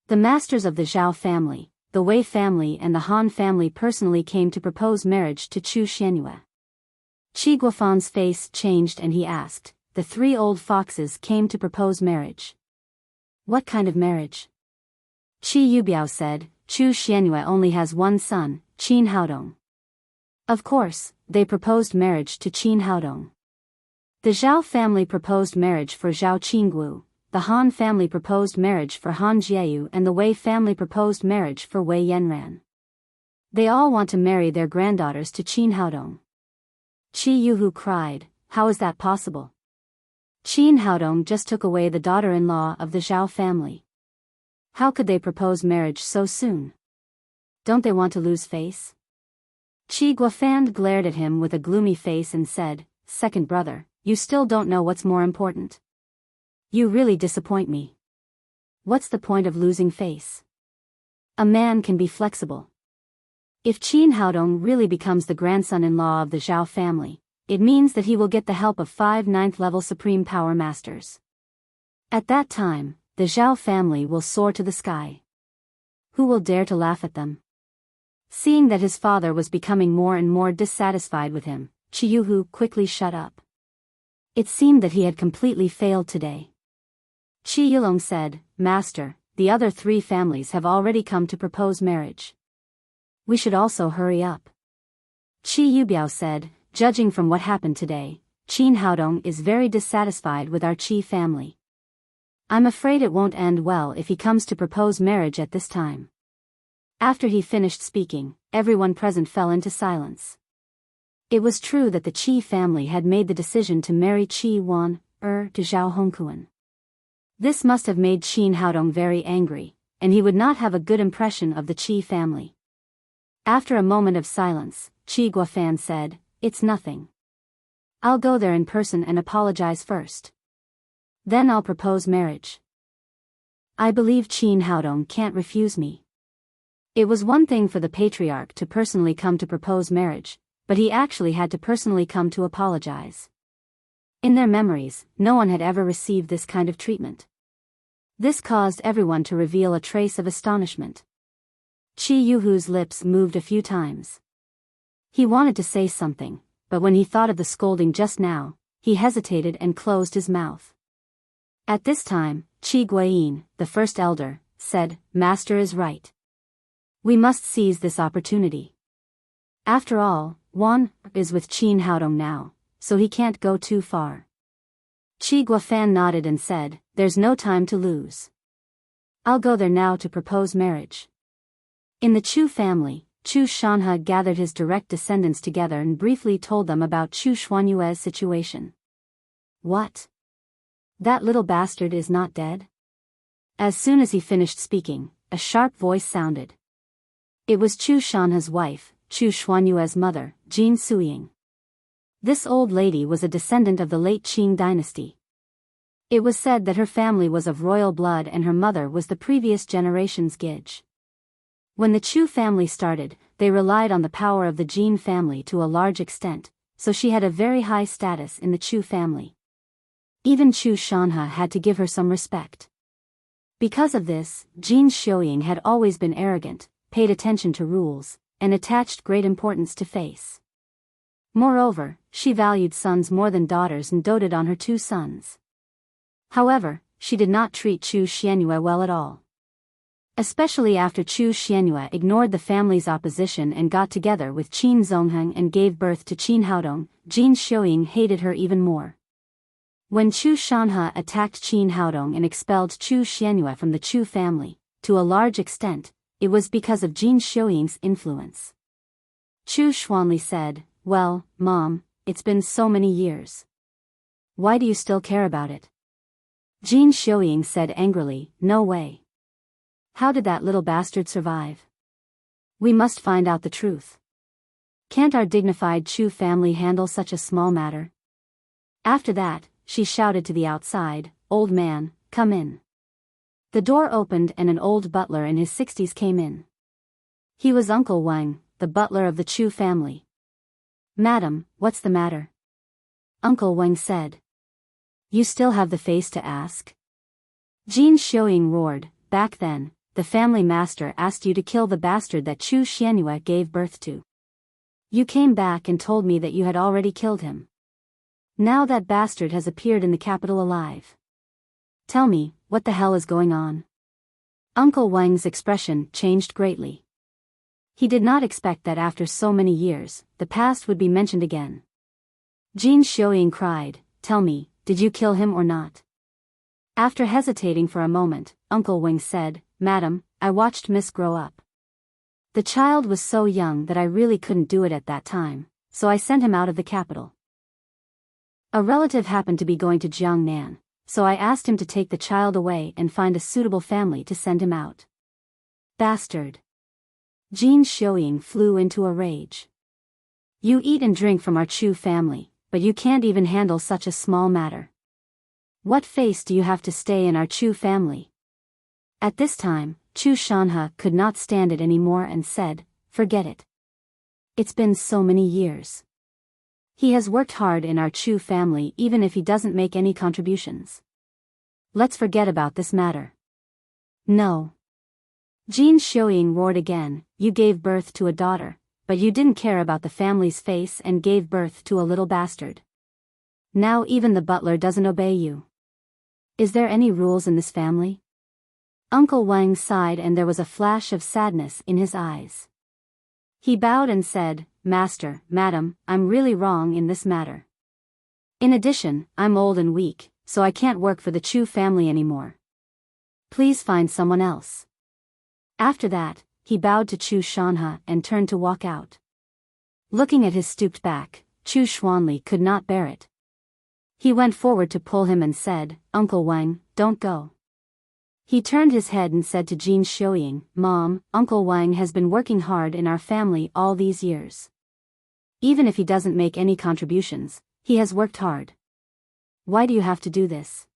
A: The masters of the Zhao family, the Wei family and the Han family personally came to propose marriage to Chu Xianyue. Qi Guofan's face changed and he asked, the 3 old foxes came to propose marriage. What kind of marriage? Qi Yubiao said, Chu Xianyue only has one son, Qin Haodong. Of course, they proposed marriage to Qin Haodong. The Zhao family proposed marriage for Zhao Qinggu, the Han family proposed marriage for Han Jiayu and the Wei family proposed marriage for Wei Yanran. They all want to marry their granddaughters to Qin Haodong. Qi Yuhu cried, how is that possible? Qin Haodong just took away the daughter-in-law of the Zhao family. How could they propose marriage so soon? Don't they want to lose face? Qi Guofan glared at him with a gloomy face and said, Second brother, you still don't know what's more important. You really disappoint me. What's the point of losing face? A man can be flexible. If Qin Haodong really becomes the grandson-in-law of the Zhao family, it means that he will get the help of 5 9th-level supreme power masters. At that time, the Zhao family will soar to the sky. Who will dare to laugh at them? Seeing that his father was becoming more and more dissatisfied with him, Qi Yuhu quickly shut up. It seemed that he had completely failed today. Qi Yulong said, Master, the other 3 families have already come to propose marriage. We should also hurry up. Qi Yubiao said, judging from what happened today, Qin Haodong is very dissatisfied with our Qi family. I'm afraid it won't end well if he comes to propose marriage at this time. After he finished speaking, everyone present fell into silence. It was true that the Qi family had made the decision to marry Qi Wan, to Zhao Hongkuan. This must have made Qin Haodong very angry, and he would not have a good impression of the Qi family. After a moment of silence, Qi Guofan said, It's nothing. I'll go there in person and apologize first. Then I'll propose marriage. I believe Qin Haodong can't refuse me. It was one thing for the patriarch to personally come to propose marriage, but he actually had to personally come to apologize. In their memories, no one had ever received this kind of treatment. This caused everyone to reveal a trace of astonishment. Qi Yuhu's lips moved a few times. He wanted to say something, but when he thought of the scolding just now, he hesitated and closed his mouth. At this time, Qi Guiyin, the first elder, said, Master is right. We must seize this opportunity. After all, Wan is with Qin Haodong now, so he can't go too far. Qi Guofan nodded and said, There's no time to lose. I'll go there now to propose marriage. In the Chu family, Chu Shanhe gathered his direct descendants together and briefly told them about Chu Xuanyue's situation. What? That little bastard is not dead? As soon as he finished speaking, a sharp voice sounded. It was Chu Shanhe's wife, Chu Xuanyue's mother, Jin Suying. This old lady was a descendant of the late Qing dynasty. It was said that her family was of royal blood and her mother was the previous generation's Gij. When the Chu family started, they relied on the power of the Jin family to a large extent, so she had a very high status in the Chu family. Even Chu Shanhe had to give her some respect. Because of this, Jin Xiuying had always been arrogant, paid attention to rules, and attached great importance to face. Moreover, she valued sons more than daughters and doted on her 2 sons. However, she did not treat Chu Xianyue well at all. Especially after Chu Xianyue ignored the family's opposition and got together with Qin Zongheng and gave birth to Qin Haodong, Jin Xiuying hated her even more. When Chu Shanhe attacked Qin Haodong and expelled Chu Xianyue from the Chu family, to a large extent, it was because of Jin Xiuying's influence. Chu Xuanli said, Well, Mom, it's been so many years. Why do you still care about it? Jin Xiuying said angrily, No way. How did that little bastard survive? We must find out the truth. Can't our dignified Chu family handle such a small matter? After that, she shouted to the outside, Old man, come in. The door opened and an old butler in his 60s came in. He was Uncle Wang, the butler of the Chu family. Madam, what's the matter? Uncle Wang said. You still have the face to ask? Jin Xiuying roared, Back then, the family master asked you to kill the bastard that Chu Xianyue gave birth to. You came back and told me that you had already killed him. Now that bastard has appeared in the capital alive. Tell me, what the hell is going on? Uncle Wang's expression changed greatly. He did not expect that after so many years, the past would be mentioned again. Jin Xiuying cried, Tell me, did you kill him or not? After hesitating for a moment, Uncle Wang said, Madam, I watched Miss grow up. The child was so young that I really couldn't do it at that time, so I sent him out of the capital. A relative happened to be going to Jiangnan, so I asked him to take the child away and find a suitable family to send him out. Bastard. Jin Xiuying flew into a rage. You eat and drink from our Chu family, but you can't even handle such a small matter. What face do you have to stay in our Chu family? At this time, Chu Shanhe could not stand it anymore and said, Forget it. It's been so many years. He has worked hard in our Chu family even if he doesn't make any contributions. Let's forget about this matter. No. Jin Xiuying roared again, You gave birth to a daughter, but you didn't care about the family's face and gave birth to a little bastard. Now even the butler doesn't obey you. Is there any rules in this family? Uncle Wang sighed and there was a flash of sadness in his eyes. He bowed and said, Master, Madam, I'm really wrong in this matter. In addition, I'm old and weak, so I can't work for the Chu family anymore. Please find someone else. After that, he bowed to Chu Shanhe and turned to walk out. Looking at his stooped back, Chu Xuanli could not bear it. He went forward to pull him and said, Uncle Wang, don't go. He turned his head and said to Jin Xiuying, Mom, Uncle Wang has been working hard in our family all these years. Even if he doesn't make any contributions, he has worked hard. Why do you have to do this?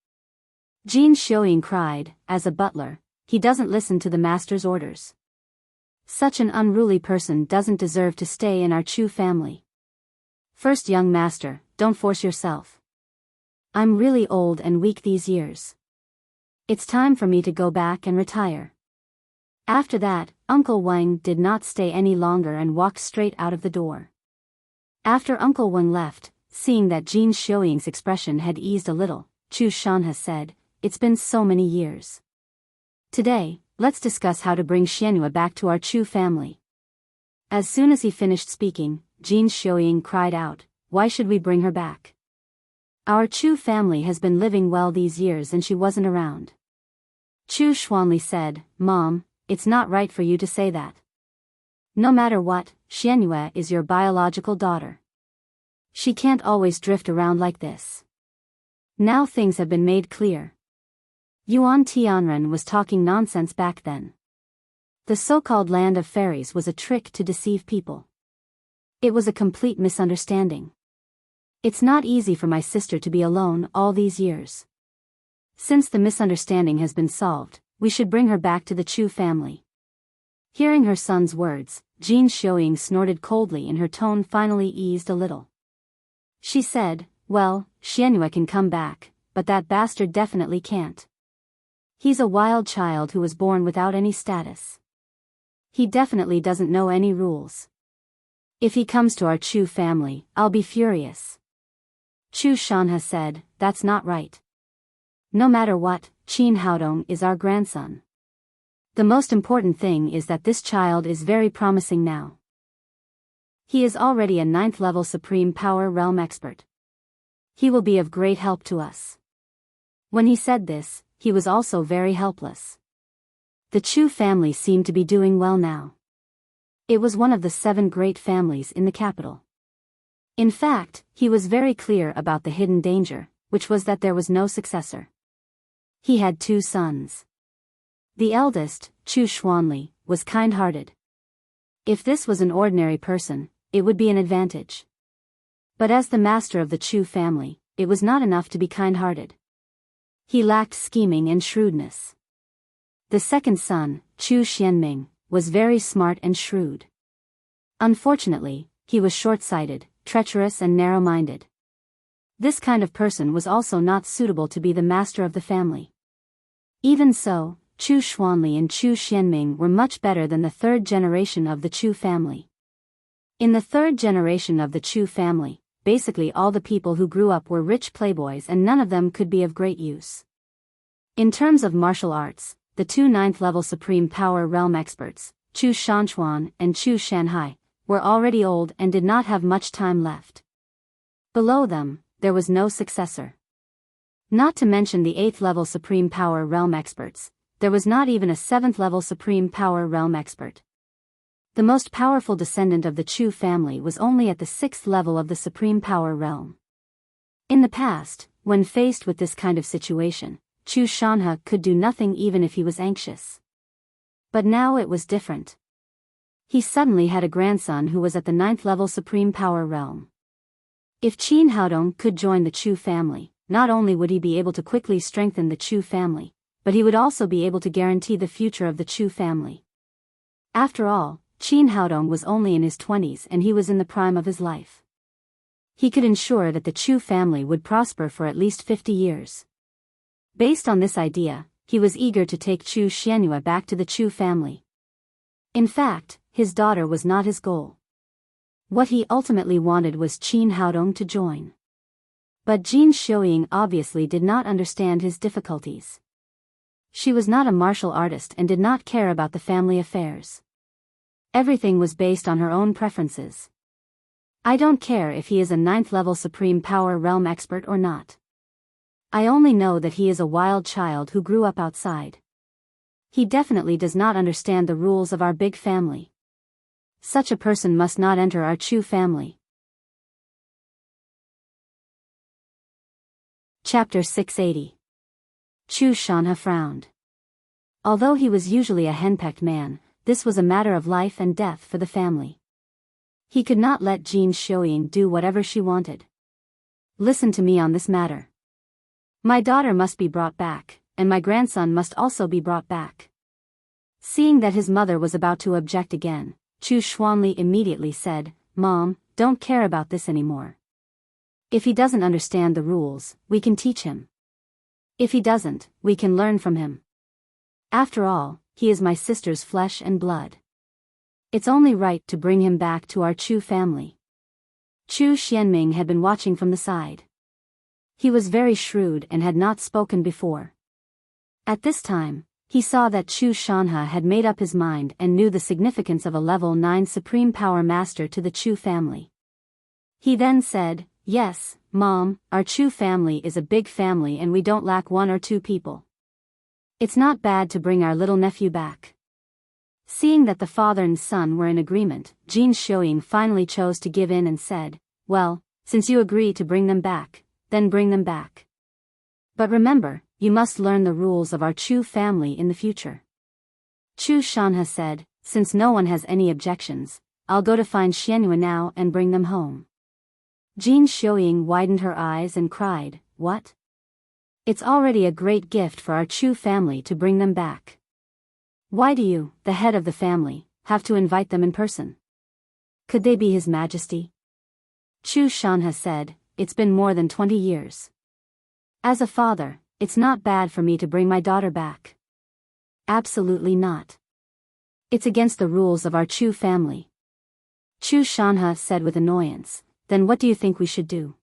A: Jin Xiuying cried, as a butler, he doesn't listen to the master's orders. Such an unruly person doesn't deserve to stay in our Chu family. First, young master, don't force yourself. I'm really old and weak these years. It's time for me to go back and retire. After that, Uncle Wang did not stay any longer and walked straight out of the door. After Uncle Wang left, seeing that Jin Xiuying's expression had eased a little, Chu Shanhe said, "It's been so many years. Today, let's discuss how to bring Xianyue back to our Chu family." As soon as he finished speaking, Jin Xiuying cried out, "Why should we bring her back? Our Chu family has been living well these years and she wasn't around." Chu Xuanli said, "Mom, it's not right for you to say that. No matter what, Xianyue is your biological daughter. She can't always drift around like this. Now things have been made clear. Yuan Tianren was talking nonsense back then. The so-called land of fairies was a trick to deceive people. It was a complete misunderstanding. It's not easy for my sister to be alone all these years. Since the misunderstanding has been solved, we should bring her back to the Chu family." Hearing her son's words, Jin Xiuying snorted coldly and her tone finally eased a little. She said, "Well, Xianyue can come back, but that bastard definitely can't. He's a wild child who was born without any status. He definitely doesn't know any rules. If he comes to our Chu family, I'll be furious." Chu Shanhe said, "That's not right. No matter what, Qin Haodong is our grandson. The most important thing is that this child is very promising now. He is already a 9th level Supreme Power Realm expert. He will be of great help to us." When he said this, he was also very helpless. The Chu family seemed to be doing well now. It was one of the 7 great families in the capital. In fact, he was very clear about the hidden danger, which was that there was no successor. He had 2 sons. The eldest, Chu Xuanli, was kind-hearted. If this was an ordinary person, it would be an advantage. But as the master of the Chu family, it was not enough to be kind-hearted. He lacked scheming and shrewdness. The second son, Chu Xianming, was very smart and shrewd. Unfortunately, he was short-sighted, treacherous and narrow-minded. This kind of person was also not suitable to be the master of the family. Even so, Chu Xuanli and Chu Xianming were much better than the 3rd generation of the Chu family. In the 3rd generation of the Chu family, basically all the people who grew up were rich playboys and none of them could be of great use. In terms of martial arts, the 2 9th level Supreme Power Realm experts, Chu Shanchuan and Chu Shanhai, were already old and did not have much time left. Below them, there was no successor. Not to mention the 8th level Supreme Power Realm experts, there was not even a 7th level Supreme Power Realm expert. The most powerful descendant of the Chu family was only at the 6th level of the Supreme Power Realm. In the past, when faced with this kind of situation, Chu Shanhe could do nothing even if he was anxious. But now it was different. He suddenly had a grandson who was at the 9th level Supreme Power Realm. If Qin Haodong could join the Chu family, not only would he be able to quickly strengthen the Chu family, but he would also be able to guarantee the future of the Chu family. After all, Qin Haodong was only in his 20s and he was in the prime of his life. He could ensure that the Chu family would prosper for at least 50 years. Based on this idea, he was eager to take Chu Xianyue back to the Chu family. In fact, his daughter was not his goal. What he ultimately wanted was Qin Haodong to join. But Jin Xiuying obviously did not understand his difficulties. She was not a martial artist and did not care about the family affairs. Everything was based on her own preferences. "I don't care if he is a 9th level Supreme Power Realm expert or not. I only know that he is a wild child who grew up outside. He definitely does not understand the rules of our big family. Such a person must not enter our Chu family." Chapter 680. Chu Shanhe frowned. Although he was usually a henpecked man, this was a matter of life and death for the family. He could not let Jin Xiuying do whatever she wanted. "Listen to me on this matter. My daughter must be brought back, and my grandson must also be brought back." Seeing that his mother was about to object again, Chu Xuanli immediately said, "Mom, don't care about this anymore. If he doesn't understand the rules, we can teach him. If he doesn't, we can learn from him. After all, he is my sister's flesh and blood. It's only right to bring him back to our Chu family." Chu Xianming had been watching from the side. He was very shrewd and had not spoken before. At this time, he saw that Chu Shanhe had made up his mind and knew the significance of a level 9 supreme power master to the Chu family. He then said, "Yes, Mom, our Chu family is a big family and we don't lack 1 or 2 people. It's not bad to bring our little nephew back." Seeing that the father and son were in agreement, Jin Xiuying finally chose to give in and said, "Well, since you agree to bring them back, then bring them back. But remember, you must learn the rules of our Chu family in the future." Chu Shanhe said, "Since no one has any objections, I'll go to find Xianyue now and bring them home." Jin Xiuying widened her eyes and cried, "What? It's already a great gift for our Chu family to bring them back. Why do you, the head of the family, have to invite them in person? Could they be His Majesty?" Chu Shanhe said, "It's been more than 20 years. As a father, it's not bad for me to bring my daughter back." "Absolutely not. It's against the rules of our Chu family." Chu Shanhe said with annoyance, "Then what do you think we should do?"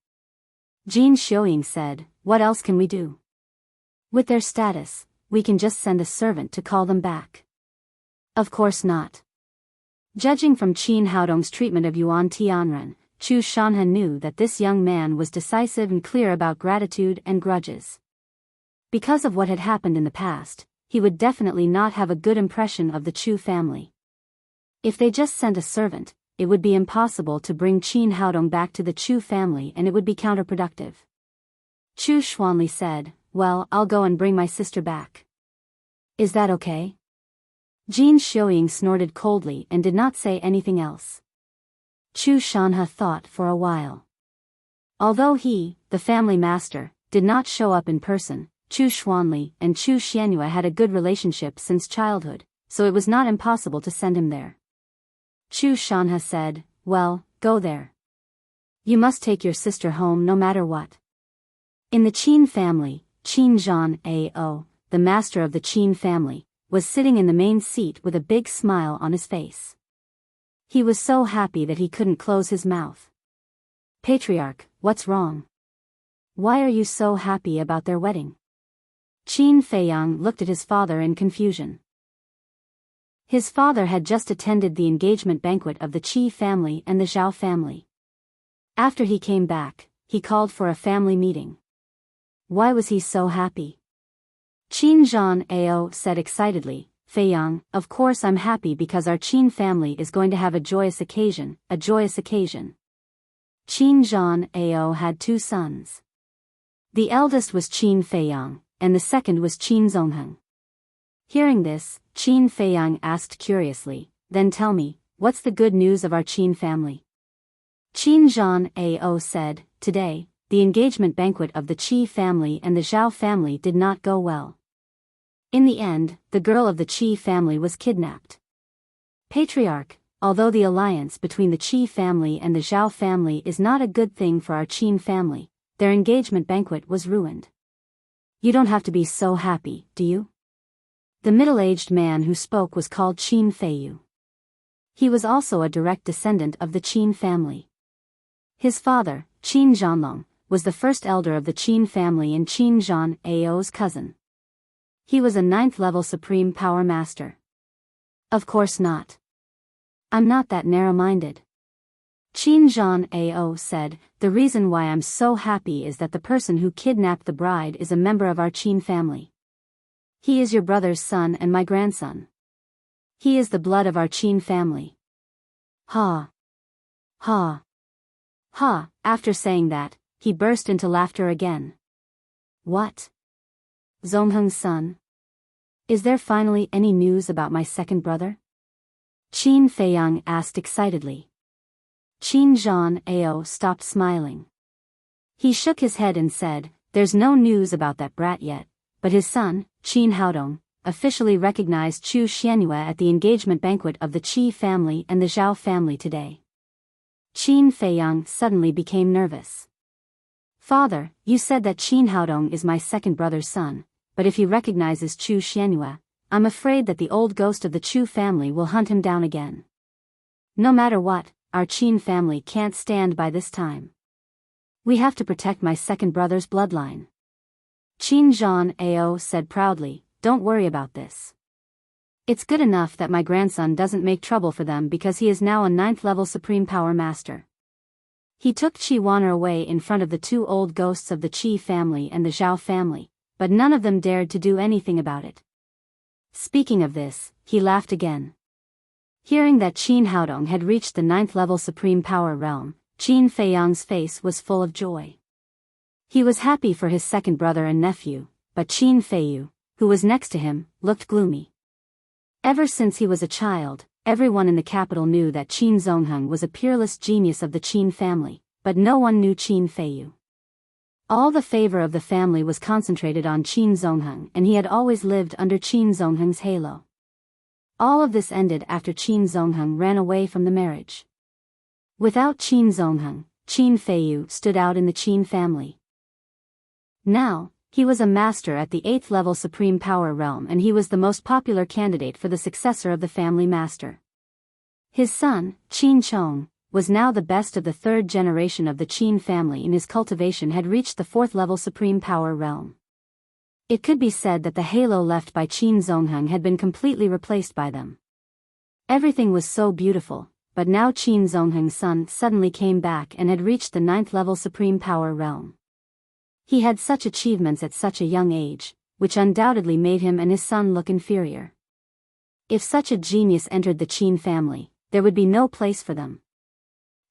A: Jin Xiuying said, "What else can we do? With their status, we can just send a servant to call them back." "Of course not." Judging from Qin Haodong's treatment of Yuan Tianren, Chu Shanhe knew that this young man was decisive and clear about gratitude and grudges. Because of what had happened in the past, he would definitely not have a good impression of the Chu family. If they just sent a servant, it would be impossible to bring Qin Haodong back to the Chu family and it would be counterproductive. Chu Xuanli said, "Well, I'll go and bring my sister back. Is that okay?" Jin Xiuying snorted coldly and did not say anything else. Chu Shanhe thought for a while. Although he, the family master, did not show up in person, Chu Xuanli and Chu Xianyue had a good relationship since childhood, so it was not impossible to send him there. Chu Shanhe said, "Well, go there. You must take your sister home no matter what." In the Qin family, Qin Zhan Ao, the master of the Qin family, was sitting in the main seat with a big smile on his face. He was so happy that he couldn't close his mouth. "Patriarch, what's wrong? Why are you so happy about their wedding?" Qin Feiyang looked at his father in confusion. His father had just attended the engagement banquet of the Qi family and the Zhao family. After he came back, he called for a family meeting. Why was he so happy? Qin Zhan Ao said excitedly, "Feiyang, of course I'm happy because our Qin family is going to have a joyous occasion, a joyous occasion." Qin Zhan Ao had 2 sons. The eldest was Qin Feiyang, and the second was Qin Zongheng. Hearing this, Qin Feiyang asked curiously, "Then tell me, what's the good news of our Qin family?" Qin Zhan Ao said, "Today, the engagement banquet of the Qi family and the Zhao family did not go well. In the end, the girl of the Qi family was kidnapped. Patriarch, although the alliance between the Qi family and the Zhao family is not a good thing for our Qin family, their engagement banquet was ruined. You don't have to be so happy, do you?" The middle-aged man who spoke was called Qin Feiyu. He was also a direct descendant of the Qin family. His father, Qin Zhanlong, was the first elder of the Qin family and Qin Zhan Ao's cousin. He was a 9th-level supreme power master. "Of course not. I'm not that narrow-minded." Qin Zhan Ao said, "The reason why I'm so happy is that the person who kidnapped the bride is a member of our Qin family. He is your brother's son and my grandson. He is the blood of our Qin family." Ha! Ha! Ha! After saying that, he burst into laughter again. "What? Zongheng's son? Is there finally any news about my second brother?" Qin Feiyang asked excitedly. Qin Zhan Ao stopped smiling. He shook his head and said, "There's no news about that brat yet, but his son, Qin Haodong, officially recognized Chu Xianyue at the engagement banquet of the Qi family and the Zhao family today." Qin Feiyang suddenly became nervous. "Father, you said that Qin Haodong is my second brother's son, but if he recognizes Chu Xianyue, I'm afraid that the old ghost of the Chu family will hunt him down again. No matter what, our Qin family can't stand by this time. We have to protect my second brother's bloodline. Qin Zhan Ao said proudly, don't worry about this. It's good enough that my grandson doesn't make trouble for them because he is now a 9th level Supreme Power Master. He took Qi Wan'er away in front of the 2 old ghosts of the Qi family and the Zhao family, but none of them dared to do anything about it. Speaking of this, he laughed again. Hearing that Qin Haodong had reached the 9th level Supreme Power realm, Qin Feiyang's face was full of joy. He was happy for his second brother and nephew, but Qin Feiyu, who was next to him, looked gloomy. Ever since he was a child, everyone in the capital knew that Qin Zongheng was a peerless genius of the Qin family, but no one knew Qin Feiyu. All the favor of the family was concentrated on Qin Zongheng, and he had always lived under Qin Zongheng's halo. All of this ended after Qin Zongheng ran away from the marriage. Without Qin Zongheng, Qin Feiyu stood out in the Qin family. Now, he was a master at the 8th level Supreme Power realm, and he was the most popular candidate for the successor of the family master. His son, Qin Chong, was now the best of the 3rd generation of the Qin family, and his cultivation had reached the 4th level Supreme Power realm. It could be said that the halo left by Qin Zongheng had been completely replaced by them. Everything was so beautiful, but now Qin Zongheng's son suddenly came back and had reached the 9th level Supreme Power realm. He had such achievements at such a young age, which undoubtedly made him and his son look inferior. If such a genius entered the Qin family, there would be no place for them.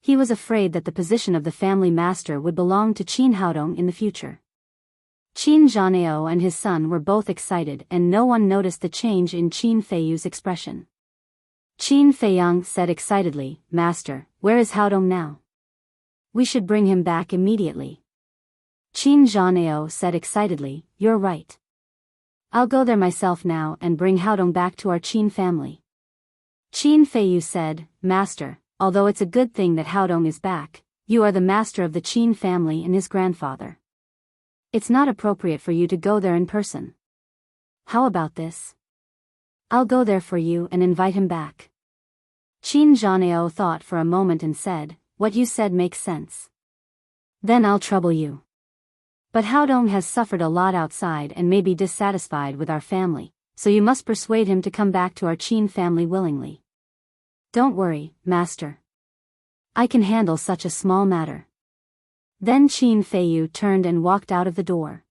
A: He was afraid that the position of the family master would belong to Qin Haodong in the future. Qin Zhanao and his son were both excited, and no one noticed the change in Qin Feiyu's expression. Qin Feiyang said excitedly, Master, where is Haodong now? We should bring him back immediately. Qin Zhanao said excitedly, You're right. I'll go there myself now and bring Haodong back to our Qin family. Qin Feiyu said, Master, although it's a good thing that Haodong is back, you are the master of the Qin family and his grandfather. It's not appropriate for you to go there in person. How about this? I'll go there for you and invite him back. Qin Zhanao thought for a moment and said, What you said makes sense. Then I'll trouble you. But Haodong has suffered a lot outside and may be dissatisfied with our family, so you must persuade him to come back to our Qin family willingly. Don't worry, Master. I can handle such a small matter. Then Qin Feiyu turned and walked out of the door.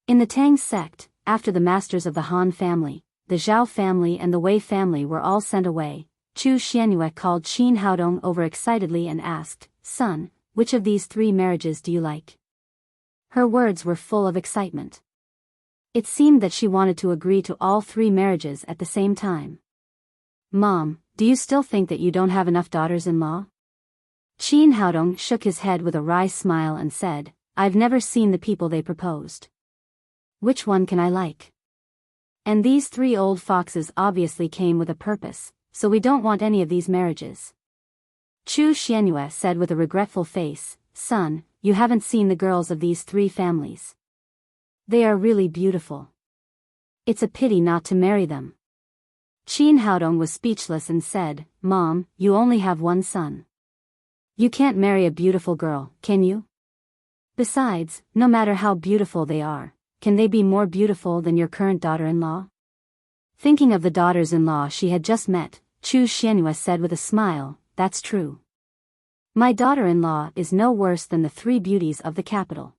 A: In the Tang sect, after the masters of the Han family, the Zhao family and the Wei family were all sent away, Chu Xianyue called Qin Haodong over excitedly and asked, Son, which of these 3 marriages do you like? Her words were full of excitement. It seemed that she wanted to agree to all 3 marriages at the same time. Mom, do you still think that you don't have enough daughters-in-law? Qin Haodong shook his head with a wry smile and said, I've never seen the people they proposed. Which one can I like? And these 3 old foxes obviously came with a purpose, so we don't want any of these marriages. Chu Xianyue said with a regretful face, Son, you haven't seen the girls of these 3 families. They are really beautiful. It's a pity not to marry them. Qin Haodong was speechless and said, Mom, you only have one son. You can't marry a beautiful girl, can you? Besides, no matter how beautiful they are, can they be more beautiful than your current daughter-in-law? Thinking of the daughters-in-law she had just met, Chu Xianyue said with a smile, That's true. My daughter-in-law is no worse than the 3 beauties of the capital.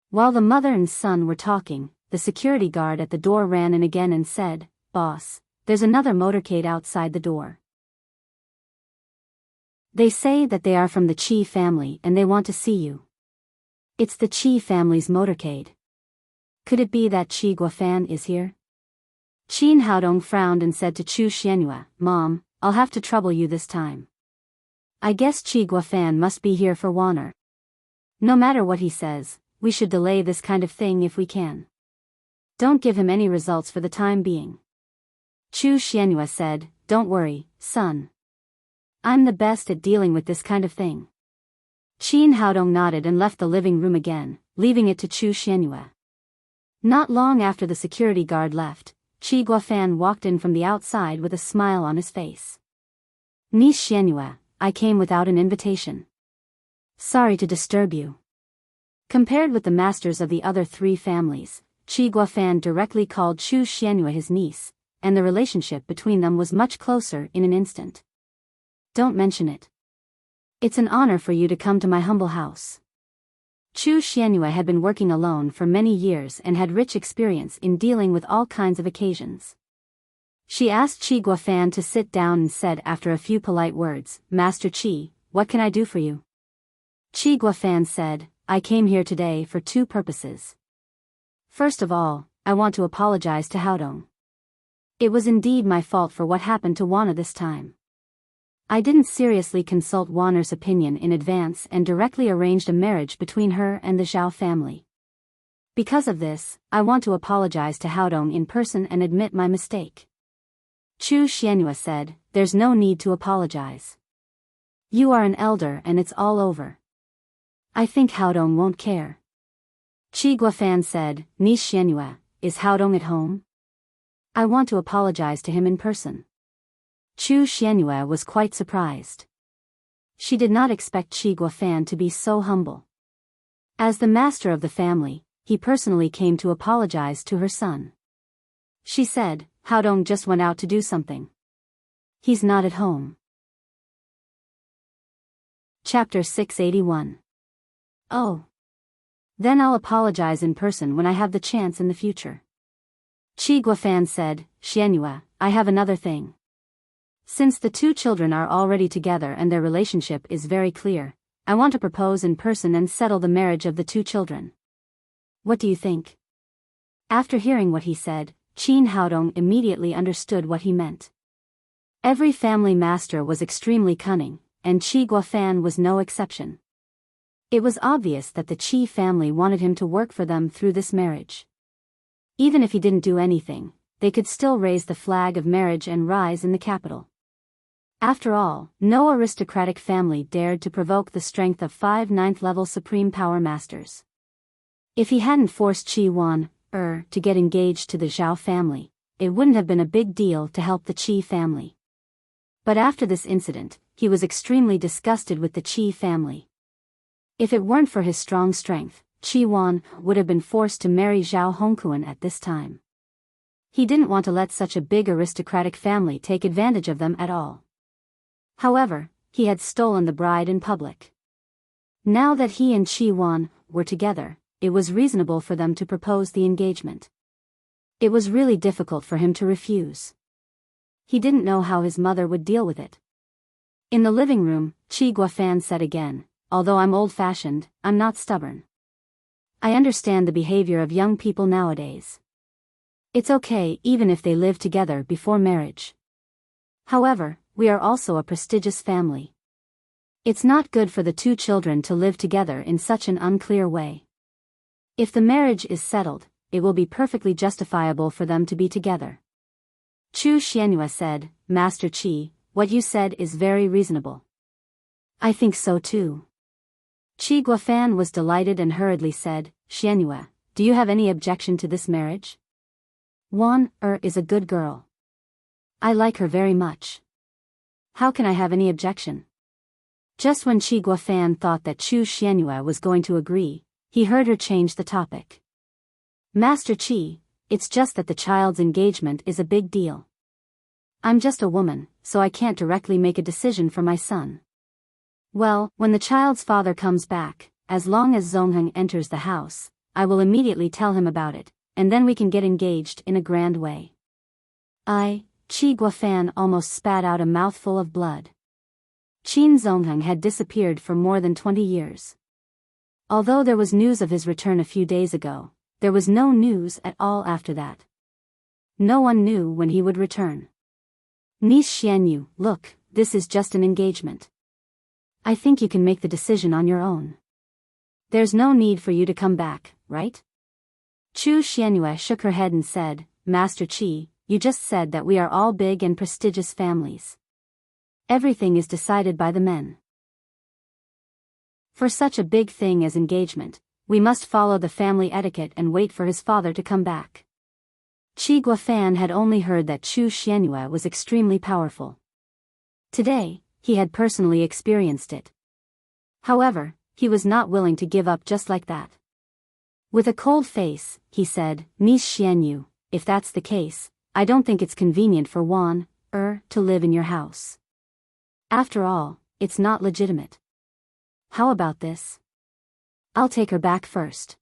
A: While the mother and son were talking, the security guard at the door ran in again and said, Boss, there's another motorcade outside the door. They say that they are from the Qi family and they want to see you. It's the Qi family's motorcade. Could it be that Qi Guofan is here? Qin Haodong frowned and said to Chu Xianyue, Mom, I'll have to trouble you this time. I guess Qi Guofan must be here for Wan'er. No matter what he says, we should delay this kind of thing if we can. Don't give him any results for the time being. Chu Xianyue said, Don't worry, son. I'm the best at dealing with this kind of thing. Qin Haodong nodded and left the living room again, leaving it to Chu Xianyue. Not long after the security guard left, Qi Guofan walked in from the outside with a smile on his face. Niece Xianyue, I came without an invitation. Sorry to disturb you. Compared with the masters of the other three families, Qi Guofan directly called Chu Xianyue his niece, and the relationship between them was much closer in an instant. Don't mention it. It's an honor for you to come to my humble house. Chu Xianyue had been working alone for many years and had rich experience in dealing with all kinds of occasions. She asked Qi Guofan to sit down and said after a few polite words, Master Qi, what can I do for you? Qi Guofan said, I came here today for two purposes. First of all, I want to apologize to Haodong. It was indeed my fault for what happened to Wana this time. I didn't seriously consult Wanner's opinion in advance and directly arranged a marriage between her and the Zhao family. Because of this, I want to apologize to Haodong in person and admit my mistake. Chu Xianyue said, there's no need to apologize. You are an elder and it's all over. I think Haodong won't care. Qi Guofan said, Niece Xianyue, is Haodong at home? I want to apologize to him in person. Chu Xianyue was quite surprised. She did not expect Qi Guofan to be so humble. As the master of the family, he personally came to apologize to her son. She said, Haodong just went out to do something. He's not at home. Chapter 681. Oh. Then I'll apologize in person when I have the chance in the future. Qi Guofan said, Xianyue, I have another thing. Since the two children are already together and their relationship is very clear, I want to propose in person and settle the marriage of the two children. What do you think? After hearing what he said, Qin Haodong immediately understood what he meant. Every family master was extremely cunning, and Qi Guofan was no exception. It was obvious that the Qi family wanted him to work for them through this marriage. Even if he didn't do anything, they could still raise the flag of marriage and rise in the capital. After all, no aristocratic family dared to provoke the strength of 5 ninth-level supreme power masters. If he hadn't forced Qi Wan, to get engaged to the Zhao family, it wouldn't have been a big deal to help the Qi family. But after this incident, he was extremely disgusted with the Qi family. If it weren't for his strong strength, Qi Wan would have been forced to marry Zhao Hongquan at this time. He didn't want to let such a big aristocratic family take advantage of them at all. However, he had stolen the bride in public. Now that he and Qi Wan were together, it was reasonable for them to propose the engagement. It was really difficult for him to refuse. He didn't know how his mother would deal with it. In the living room, Qi Guofan said again, although I'm old-fashioned, I'm not stubborn. I understand the behavior of young people nowadays. It's okay even if they live together before marriage. However, we are also a prestigious family. It's not good for the two children to live together in such an unclear way. If the marriage is settled, it will be perfectly justifiable for them to be together. Chu Xianyue said, Master Qi, what you said is very reasonable. I think so too. Qi Guofan was delighted and hurriedly said, Xianyue, do you have any objection to this marriage? Wan is a good girl. I like her very much. How can I have any objection? Just when Qi Guofan thought that Chu Xianyue was going to agree, he heard her change the topic. Master Qi, it's just that the child's engagement is a big deal. I'm just a woman, so I can't directly make a decision for my son. Well, when the child's father comes back, as long as Zongheng enters the house, I will immediately tell him about it, and then we can get engaged in a grand way. Qi Guofan almost spat out a mouthful of blood. Qin Zongheng had disappeared for more than 20 years. Although there was news of his return a few days ago, there was no news at all after that. No one knew when he would return. Niece Xianyue, look, this is just an engagement. I think you can make the decision on your own. There's no need for you to come back, right? Chu Xianyue shook her head and said, Master Qi, you just said that we are all big and prestigious families. Everything is decided by the men. For such a big thing as engagement, we must follow the family etiquette and wait for his father to come back. Qi Guofan had only heard that Chu Xianyue was extremely powerful. Today, he had personally experienced it. However, he was not willing to give up just like that. With a cold face, he said, Miss Xianyu, if that's the case, I don't think it's convenient for Wan, to live in your house. After all, it's not legitimate. How about this? I'll take her back first.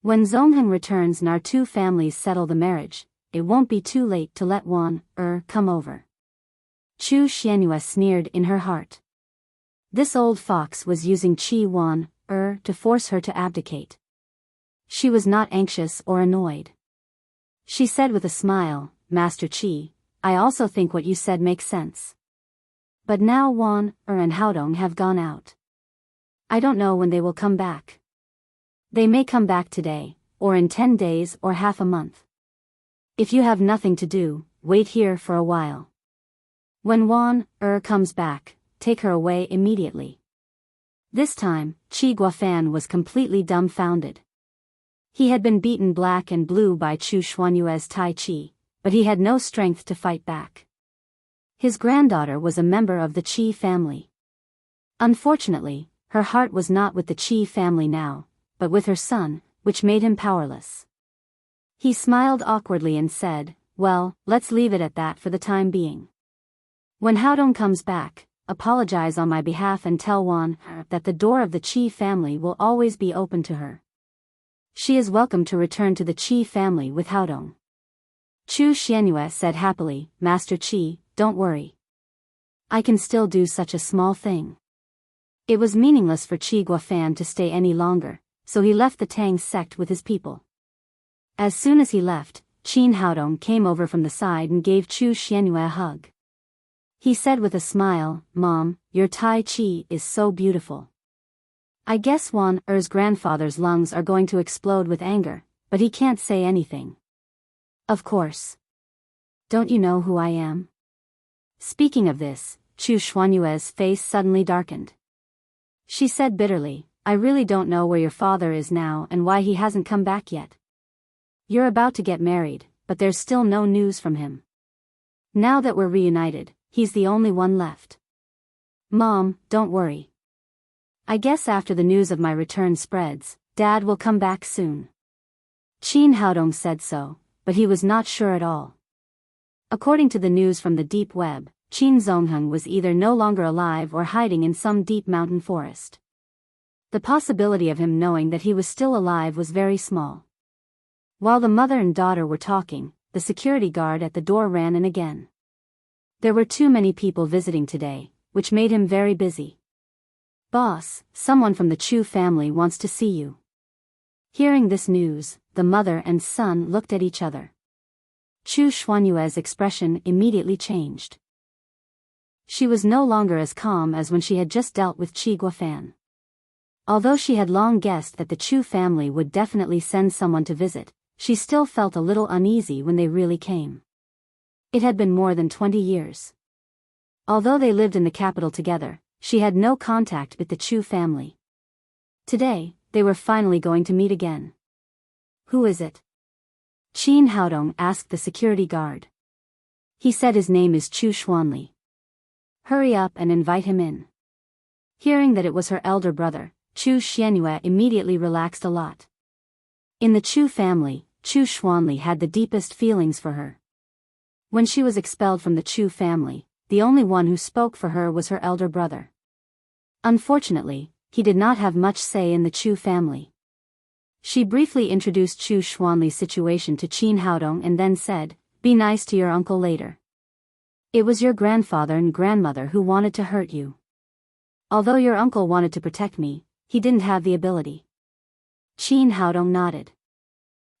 A: When Zongheng returns and our two families settle the marriage, it won't be too late to let Wan, come over. Chu Xianyue sneered in her heart. This old fox was using Qi Wan, to force her to abdicate. She was not anxious or annoyed. She said with a smile, Master Qi, I also think what you said makes sense. But now Wan, and Haodong have gone out. I don't know when they will come back. They may come back today, or in 10 days or half a month. If you have nothing to do, wait here for a while. When Wan, comes back, take her away immediately. This time, Qi Guofan was completely dumbfounded. He had been beaten black and blue by Chu Xuanyue's Tai Chi, but he had no strength to fight back. His granddaughter was a member of the Qi family. Unfortunately, her heart was not with the Qi family now, but with her son, which made him powerless. He smiled awkwardly and said, well, let's leave it at that for the time being. When Haodong comes back, apologize on my behalf and tell Wan that the door of the Qi family will always be open to her. She is welcome to return to the Qi family with Haodong. Chu Xianyue said happily, Master Qi, don't worry. I can still do such a small thing. It was meaningless for Qi Guofan to stay any longer, so he left the Tang sect with his people. As soon as he left, Qin Haodong came over from the side and gave Chu Xianyue a hug. He said with a smile, Mom, your Tai Chi is so beautiful. I guess Wan Er's grandfather's lungs are going to explode with anger, but he can't say anything. Of course. Don't you know who I am? Speaking of this, Chu Xuanyue's face suddenly darkened. She said bitterly, I really don't know where your father is now and why he hasn't come back yet. You're about to get married, but there's still no news from him. Now that we're reunited, he's the only one left. Mom, don't worry. I guess after the news of my return spreads, Dad will come back soon. Qin Haodong said so, but he was not sure at all. According to the news from the deep web, Qin Zongheng was either no longer alive or hiding in some deep mountain forest. The possibility of him knowing that he was still alive was very small. While the mother and daughter were talking, the security guard at the door ran in again. There were too many people visiting today, which made him very busy. Boss, someone from the Chu family wants to see you. Hearing this news, the mother and son looked at each other. Chu Xuanyue's expression immediately changed. She was no longer as calm as when she had just dealt with Qi Guofan. Although she had long guessed that the Chu family would definitely send someone to visit, she still felt a little uneasy when they really came. It had been more than 20 years. Although they lived in the capital together, she had no contact with the Chu family. Today, they were finally going to meet again. Who is it? Qin Haodong asked the security guard. He said his name is Chu Xuanli. Hurry up and invite him in. Hearing that it was her elder brother, Chu Xianyue immediately relaxed a lot. In the Chu family, Chu Xuanli had the deepest feelings for her. When she was expelled from the Chu family, the only one who spoke for her was her elder brother. Unfortunately, he did not have much say in the Chu family. She briefly introduced Chu Xuanli's situation to Qin Haodong and then said, be nice to your uncle later. It was your grandfather and grandmother who wanted to hurt you. Although your uncle wanted to protect me, he didn't have the ability. Qin Haodong nodded.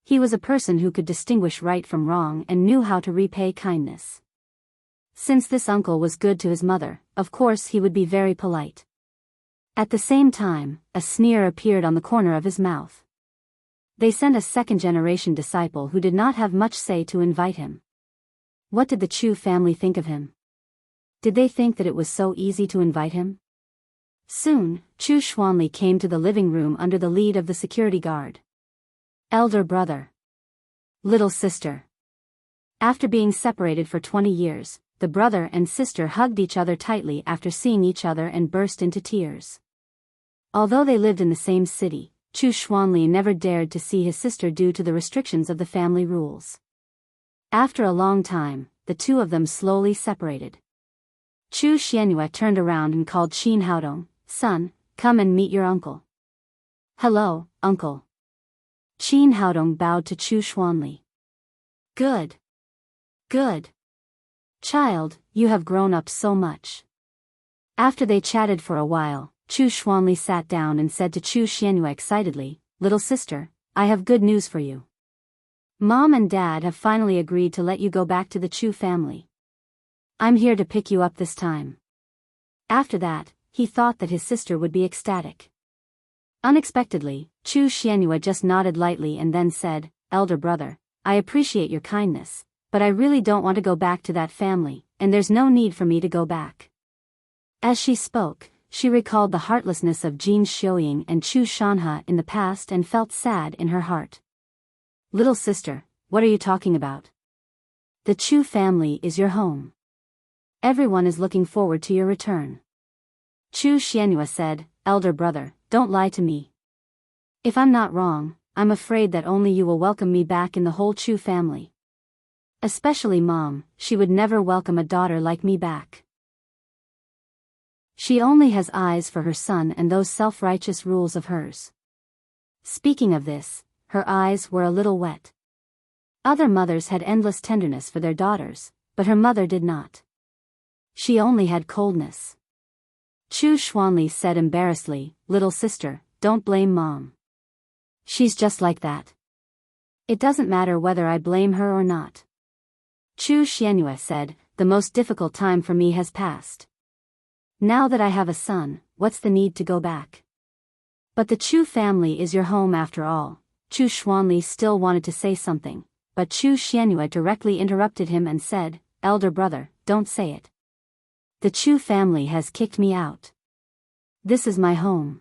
A: He was a person who could distinguish right from wrong and knew how to repay kindness. Since this uncle was good to his mother, of course he would be very polite. At the same time, a sneer appeared on the corner of his mouth. They sent a second-generation disciple who did not have much say to invite him. What did the Chu family think of him? Did they think that it was so easy to invite him? Soon, Chu Xuanli came to the living room under the lead of the security guard. Elder brother. Little sister. After being separated for 20 years, the brother and sister hugged each other tightly after seeing each other and burst into tears. Although they lived in the same city, Chu Xuanli never dared to see his sister due to the restrictions of the family rules. After a long time, the two of them slowly separated. Chu Xianyue turned around and called Qin Haodong, "Son, come and meet your uncle." "Hello, uncle." Qin Haodong bowed to Chu Xuanli. Good. Good. Child, you have grown up so much." After they chatted for a while, Chu Xuanli sat down and said to Chu Xianyue excitedly, "Little sister, I have good news for you. Mom and Dad have finally agreed to let you go back to the Chu family. I'm here to pick you up this time." After that, he thought that his sister would be ecstatic. Unexpectedly, Chu Xianyue just nodded lightly and then said, "Elder brother, I appreciate your kindness, but I really don't want to go back to that family, and there's no need for me to go back." As she spoke, she recalled the heartlessness of Jin Xiuying and Chu Shanhe in the past and felt sad in her heart. "Little sister, what are you talking about? The Chu family is your home. Everyone is looking forward to your return." Chu Xianyue said, "Elder brother, don't lie to me. If I'm not wrong, I'm afraid that only you will welcome me back in the whole Chu family. Especially Mom, she would never welcome a daughter like me back. She only has eyes for her son and those self-righteous rules of hers." Speaking of this, her eyes were a little wet. Other mothers had endless tenderness for their daughters, but her mother did not. She only had coldness. Chu Xuanli said embarrassedly, "Little sister, don't blame Mom. She's just like that. It doesn't matter whether I blame her or not." Chu Xianyue said, "The most difficult time for me has passed. Now that I have a son, what's the need to go back? But the Chu family is your home after all." Chu Xuanli still wanted to say something, but Chu Xianyue directly interrupted him and said, "Elder brother, don't say it. The Chu family has kicked me out. This is my home.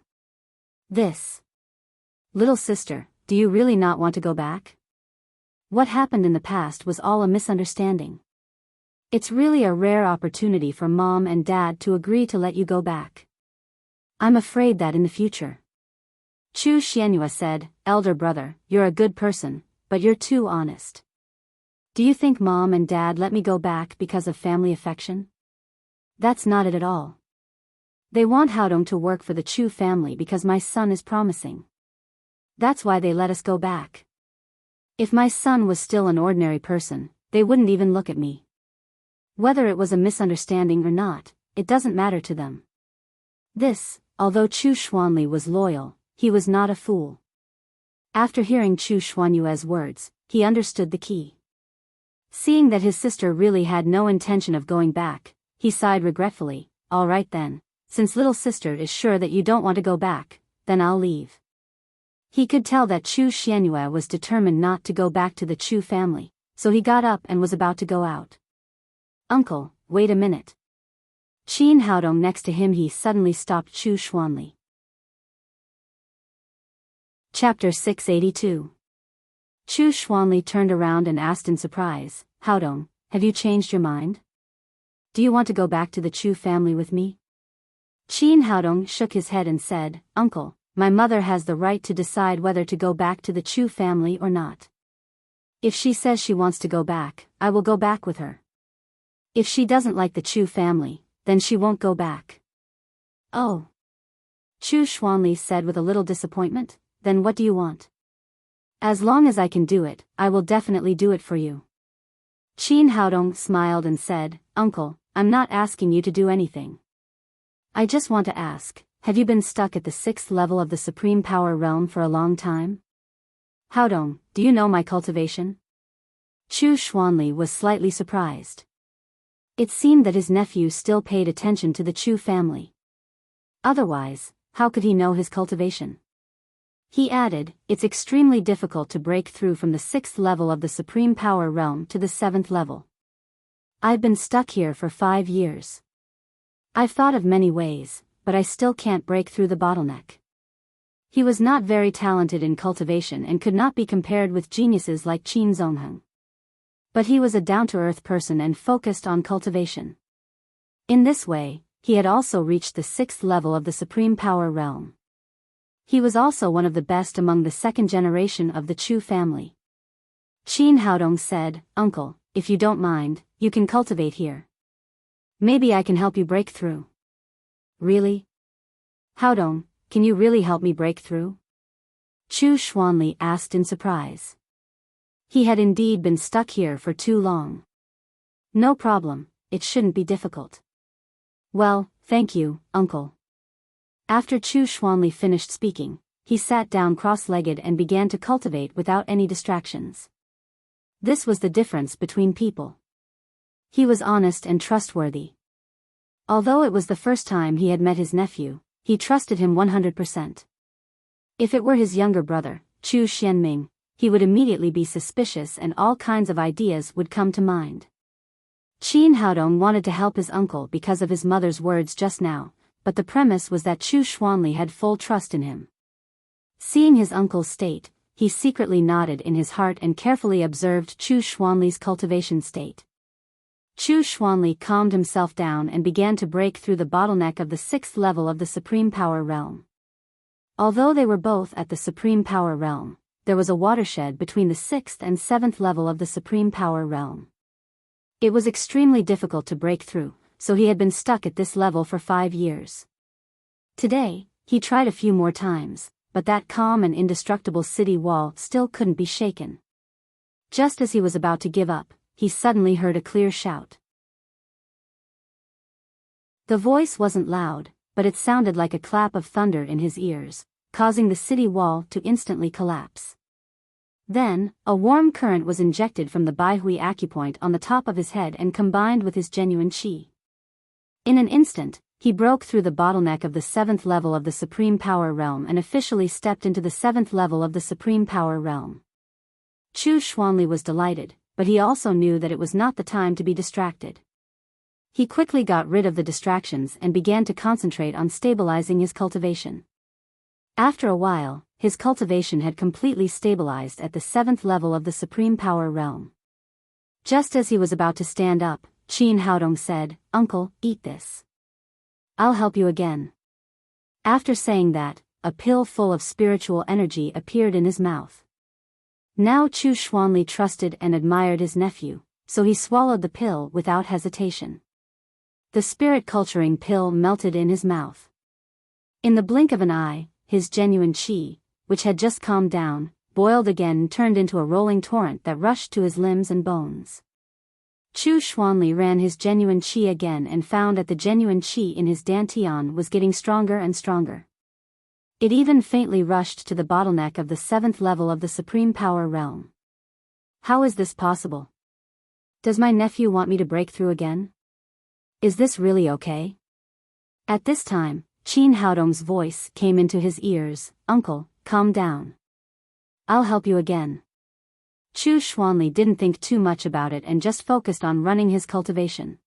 A: This. Little sister, do you really not want to go back? What happened in the past was all a misunderstanding. It's really a rare opportunity for Mom and Dad to agree to let you go back. I'm afraid that in the future." Chu Xianyue said, "Elder brother, you're a good person, but you're too honest. Do you think Mom and Dad let me go back because of family affection? That's not it at all. They want Haodong to work for the Chu family because my son is promising. That's why they let us go back. If my son was still an ordinary person, they wouldn't even look at me. Whether it was a misunderstanding or not, it doesn't matter to them." This, although Chu Xuanli was loyal, he was not a fool. After hearing Chu Xuanyue's words, he understood the key. Seeing that his sister really had no intention of going back, he sighed regretfully. "All right then, since little sister is sure that you don't want to go back, then I'll leave." He could tell that Chu Xianyue was determined not to go back to the Chu family, so he got up and was about to go out. "Uncle, wait a minute." Qin Haodong next to him, he suddenly stopped Chu Xuanli. Chapter 682. Chu Xuanli turned around and asked in surprise, "Haodong, have you changed your mind? Do you want to go back to the Chu family with me?" Qin Haodong shook his head and said, "Uncle, my mother has the right to decide whether to go back to the Chu family or not. If she says she wants to go back, I will go back with her. If she doesn't like the Chu family, then she won't go back." "Oh," Chu Xuanli said with a little disappointment, "then what do you want?" "As long as I can do it, I will definitely do it for you." Qin Haodong smiled and said, "Uncle, I'm not asking you to do anything. I just want to ask, have you been stuck at the 6th level of the Supreme Power Realm for a long time? Haodong, do you know my cultivation?" Chu Xuanli was slightly surprised. It seemed that his nephew still paid attention to the Chu family. Otherwise, how could he know his cultivation? He added, "It's extremely difficult to break through from the 6th level of the Supreme Power Realm to the 7th level. I've been stuck here for 5 years. I've thought of many ways, but I still can't break through the bottleneck." He was not very talented in cultivation and could not be compared with geniuses like Qin Zongheng. But he was a down-to-earth person and focused on cultivation. In this way, he had also reached the 6th level of the Supreme Power Realm. He was also one of the best among the second generation of the Chu family. Qin Haodong said, "Uncle, if you don't mind, you can cultivate here. Maybe I can help you break through." "Really? Haodong, can you really help me break through?" Chu Xuanli asked in surprise. He had indeed been stuck here for too long. "No problem, it shouldn't be difficult." "Well, thank you, uncle." After Chu Xuanli finished speaking, he sat down cross-legged and began to cultivate without any distractions. This was the difference between people. He was honest and trustworthy. Although it was the first time he had met his nephew, he trusted him 100%. If it were his younger brother, Chu Xianming, he would immediately be suspicious and all kinds of ideas would come to mind. Qin Haodong wanted to help his uncle because of his mother's words just now, but the premise was that Chu Xuanli had full trust in him. Seeing his uncle's state, he secretly nodded in his heart and carefully observed Chu Xuanli's cultivation state. Chu Xuanli calmed himself down and began to break through the bottleneck of the 6th level of the Supreme Power Realm. Although they were both at the Supreme Power Realm, there was a watershed between the 6th and 7th level of the Supreme Power Realm. It was extremely difficult to break through, so he had been stuck at this level for 5 years. Today, he tried a few more times, but that calm and indestructible city wall still couldn't be shaken. Just as he was about to give up, he suddenly heard a clear shout. The voice wasn't loud, but it sounded like a clap of thunder in his ears, causing the city wall to instantly collapse. Then, a warm current was injected from the Baihui acupoint on the top of his head and combined with his genuine qi. In an instant, he broke through the bottleneck of the 7th level of the Supreme Power Realm and officially stepped into the 7th level of the Supreme Power Realm. Chu Xuanli was delighted, but he also knew that it was not the time to be distracted. He quickly got rid of the distractions and began to concentrate on stabilizing his cultivation. After a while, his cultivation had completely stabilized at the 7th level of the Supreme Power Realm. Just as he was about to stand up, Qin Haodong said, "Uncle, eat this. I'll help you again." After saying that, a pill full of spiritual energy appeared in his mouth. Now Chu Xuanli trusted and admired his nephew, so he swallowed the pill without hesitation. The spirit culturing pill melted in his mouth. In the blink of an eye, his genuine qi, which had just calmed down, boiled again and turned into a rolling torrent that rushed to his limbs and bones. Chu Xuanli ran his genuine qi again and found that the genuine qi in his dantian was getting stronger and stronger. It even faintly rushed to the bottleneck of the 7th level of the Supreme Power Realm. How is this possible? Does my nephew want me to break through again? Is this really okay? At this time, Qin Haodong's voice came into his ears, "Uncle, calm down. I'll help you again." Chu Xuanli didn't think too much about it and just focused on running his cultivation.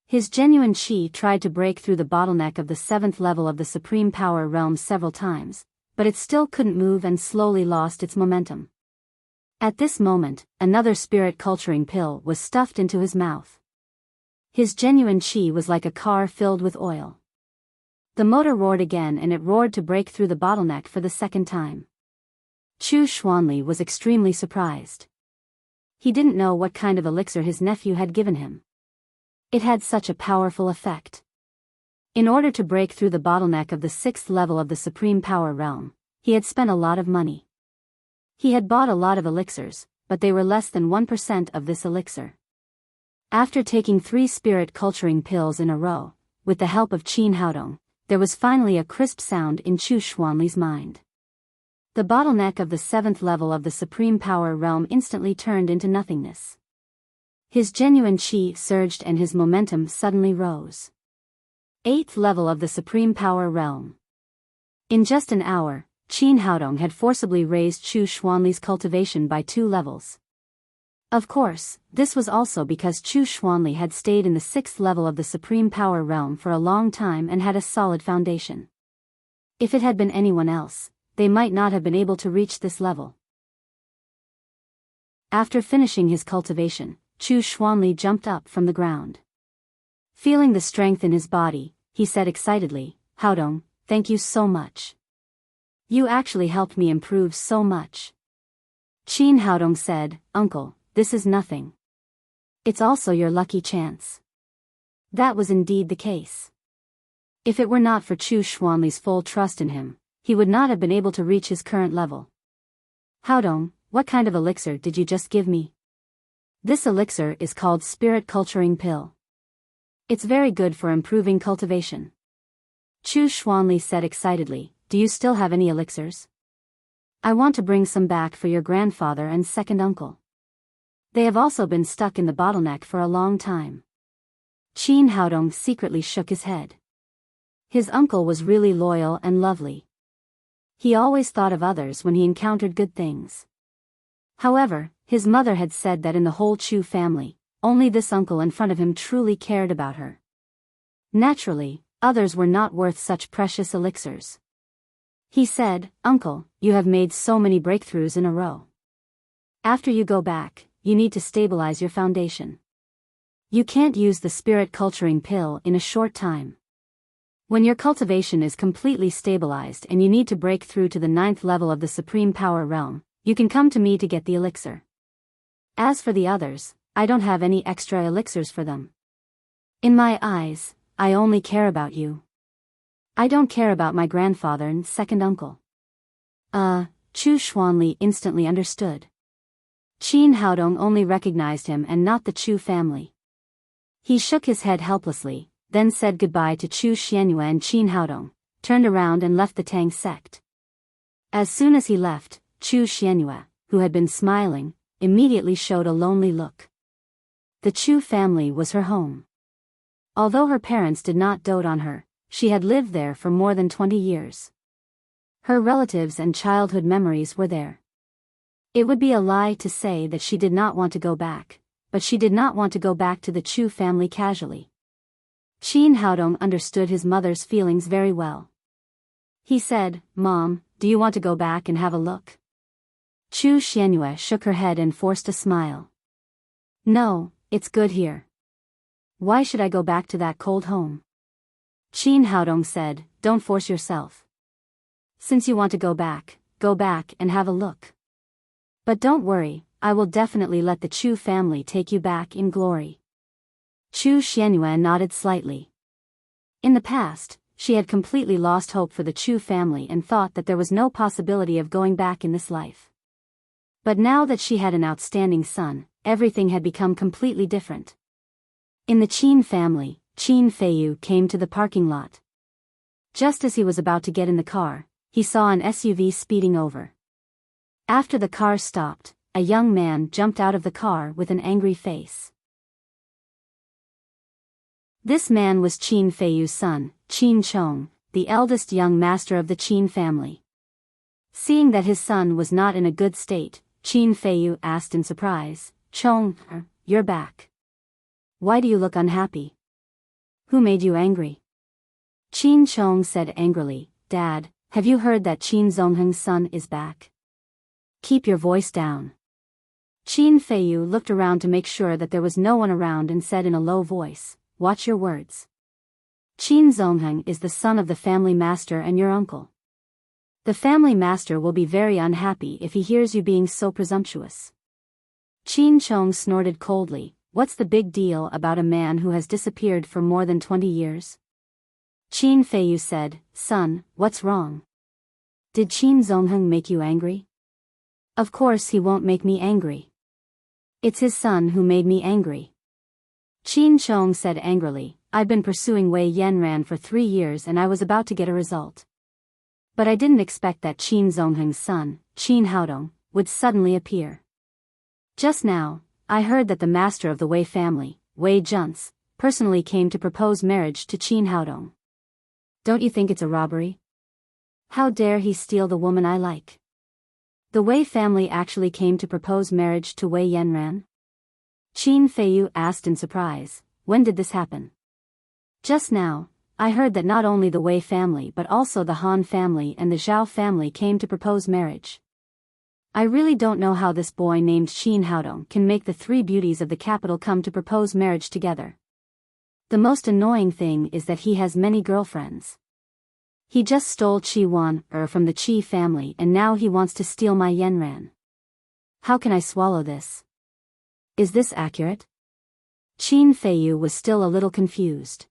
A: His genuine qi tried to break through the bottleneck of the 7th level of the Supreme Power Realm several times, but it still couldn't move and slowly lost its momentum. At this moment, another spirit culturing pill was stuffed into his mouth. His genuine qi was like a car filled with oil. The motor roared again and it roared to break through the bottleneck for the second time. Chu Xuanli was extremely surprised. He didn't know what kind of elixir his nephew had given him. It had such a powerful effect. In order to break through the bottleneck of the 6th level of the Supreme Power Realm, he had spent a lot of money. He had bought a lot of elixirs, but they were less than 1% of this elixir. After taking 3 spirit culturing pills in a row, with the help of Qin Haodong, there was finally a crisp sound in Chu Xuanli's mind. The bottleneck of the 7th level of the Supreme Power Realm instantly turned into nothingness. His genuine qi surged and his momentum suddenly rose. 8th level of the Supreme Power Realm. In just an hour, Qin Haodong had forcibly raised Chu Xuanli's cultivation by 2 levels. Of course, this was also because Chu Xuanli had stayed in the 6th level of the Supreme Power Realm for a long time and had a solid foundation. If it had been anyone else, they might not have been able to reach this level. After finishing his cultivation, Chu Xuanli jumped up from the ground. Feeling the strength in his body, he said excitedly, Haodong, thank you so much. You actually helped me improve so much. Qin Haodong said, Uncle, this is nothing. It's also your lucky chance. That was indeed the case. If it were not for Chu Xuanli's full trust in him, he would not have been able to reach his current level. Haodong, what kind of elixir did you just give me? This elixir is called Spirit Culturing Pill. It's very good for improving cultivation. Chu Xuanli said excitedly, do you still have any elixirs? I want to bring some back for your grandfather and second uncle. They have also been stuck in the bottleneck for a long time. Qin Haodong secretly shook his head. His uncle was really loyal and lovely. He always thought of others when he encountered good things. However, his mother had said that in the whole Chu family, only this uncle in front of him truly cared about her. Naturally, others were not worth such precious elixirs. He said, Uncle, you have made so many breakthroughs in a row. After you go back, you need to stabilize your foundation. You can't use the spirit culturing pill in a short time. When your cultivation is completely stabilized and you need to break through to the 9th level of the Supreme Power Realm, you can come to me to get the elixir. As for the others, I don't have any extra elixirs for them. In my eyes, I only care about you. I don't care about my grandfather and second uncle. Chu Xuanli instantly understood. Qin Haodong only recognized him and not the Chu family. He shook his head helplessly, then said goodbye to Chu Xianyue and Qin Haodong, turned around and left the Tang sect. As soon as he left, Chu Xianyue, who had been smiling, immediately showed a lonely look. The Chu family was her home. Although her parents did not dote on her, she had lived there for more than 20 years. Her relatives and childhood memories were there. It would be a lie to say that she did not want to go back, but she did not want to go back to the Chu family casually. Qin Haodong understood his mother's feelings very well. He said, Mom, do you want to go back and have a look? Chu Xianyue shook her head and forced a smile. No, it's good here. Why should I go back to that cold home? Qin Haodong said, don't force yourself. Since you want to go back and have a look. But don't worry, I will definitely let the Chu family take you back in glory. Chu Xianyue nodded slightly. In the past, she had completely lost hope for the Chu family and thought that there was no possibility of going back in this life. But now that she had an outstanding son, everything had become completely different. In the Qin family, Qin Feiyu came to the parking lot. Just as he was about to get in the car, he saw an SUV speeding over. After the car stopped, a young man jumped out of the car with an angry face. This man was Qin Feiyu's son, Qin Chong, the eldest young master of the Qin family. Seeing that his son was not in a good state, Qin Feiyu asked in surprise, Chong, you're back. Why do you look unhappy? Who made you angry? Qin Chong said angrily, Dad, have you heard that Qin Zongheng's son is back? Keep your voice down. Qin Feiyu looked around to make sure that there was no one around and said in a low voice, Watch your words. Qin Zongheng is the son of the family master and your uncle. The family master will be very unhappy if he hears you being so presumptuous. Qin Chong snorted coldly, what's the big deal about a man who has disappeared for more than 20 years? Qin Feiyu said, Son, what's wrong? Did Qin Zongheng make you angry? Of course he won't make me angry. It's his son who made me angry. Qin Chong said angrily, I've been pursuing Wei Yanran for 3 years and I was about to get a result. But I didn't expect that Qin Zongheng's son, Qin Haodong, would suddenly appear. Just now, I heard that the master of the Wei family, Wei Junce, personally came to propose marriage to Qin Haodong. Don't you think it's a robbery? How dare he steal the woman I like? The Wei family actually came to propose marriage to Wei Yanran? Qin Feiyu asked in surprise, when did this happen? Just now, I heard that not only the Wei family but also the Han family and the Zhao family came to propose marriage. I really don't know how this boy named Qin Haodong can make the three beauties of the capital come to propose marriage together. The most annoying thing is that he has many girlfriends. He just stole Qi Wan from the Qi family and now he wants to steal my Yanran. How can I swallow this? Is this accurate? Qin Feiyu was still a little confused.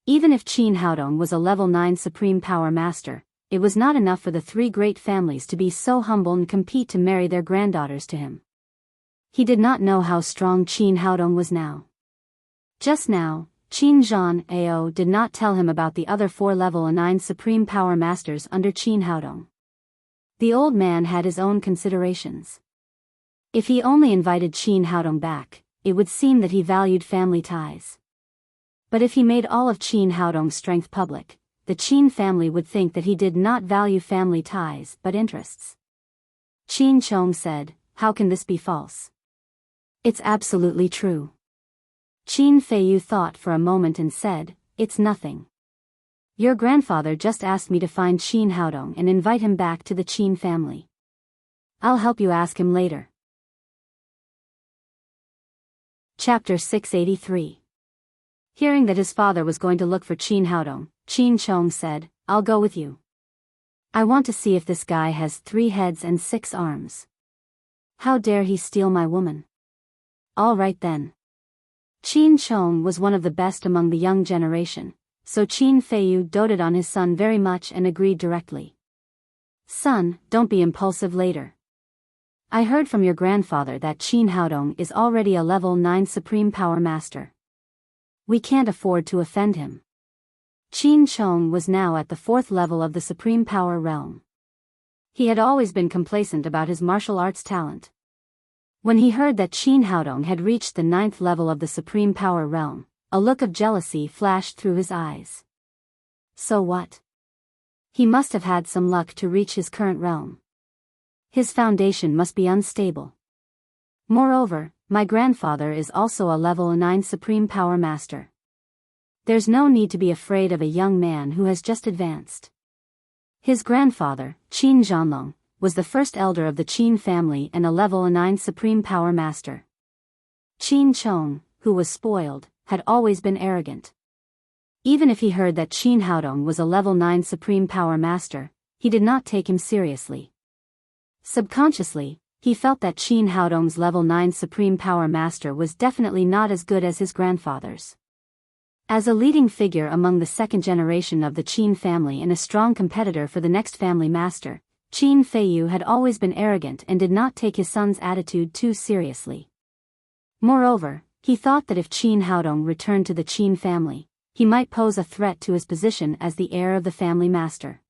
A: Even if Qin Haodong was a level 9 supreme power master, it was not enough for the three great families to be so humble and compete to marry their granddaughters to him. He did not know how strong Qin Haodong was now. Just now, Qin Zhan Ao did not tell him about the other 4 level 9 supreme power masters under Qin Haodong. The old man had his own considerations. If he only invited Qin Haodong back, it would seem that he valued family ties. But if he made all of Qin Haodong's strength public, the Qin family would think that he did not value family ties but interests. Qin Chong said, "How can this be false? It's absolutely true." Qin Feiyu thought for a moment and said, "It's nothing. Your grandfather just asked me to find Qin Haodong and invite him back to the Qin family. I'll help you ask him later." Chapter 683. Hearing that his father was going to look for Qin Haodong, Qin Chong said, "I'll go with you. I want to see if this guy has 3 heads and 6 arms. How dare he steal my woman? All right then." Qin Chong was one of the best among the young generation, so Qin Feiyu doted on his son very much and agreed directly. "Son, don't be impulsive later. I heard from your grandfather that Qin Haodong is already a level 9 supreme power master. We can't afford to offend him." Qin Chong was now at the 4th level of the supreme power realm. He had always been complacent about his martial arts talent. When he heard that Qin Haodong had reached the 9th level of the supreme power realm, a look of jealousy flashed through his eyes. So what? He must have had some luck to reach his current realm. His foundation must be unstable. Moreover, my grandfather is also a level 9 supreme power master. There's no need to be afraid of a young man who has just advanced. His grandfather, Qin Zhanlong, was the first elder of the Qin family and a level 9 supreme power master. Qin Chong, who was spoiled, had always been arrogant. Even if he heard that Qin Haodong was a level 9 supreme power master, he did not take him seriously. Subconsciously, he felt that Qin Haodong's level 9 supreme power master was definitely not as good as his grandfather's. As a leading figure among the second generation of the Qin family and a strong competitor for the next family master, Qin Feiyu had always been arrogant and did not take his son's attitude too seriously. Moreover, he thought that if Qin Haodong returned to the Qin family, he might pose a threat to his position as the heir of the family master.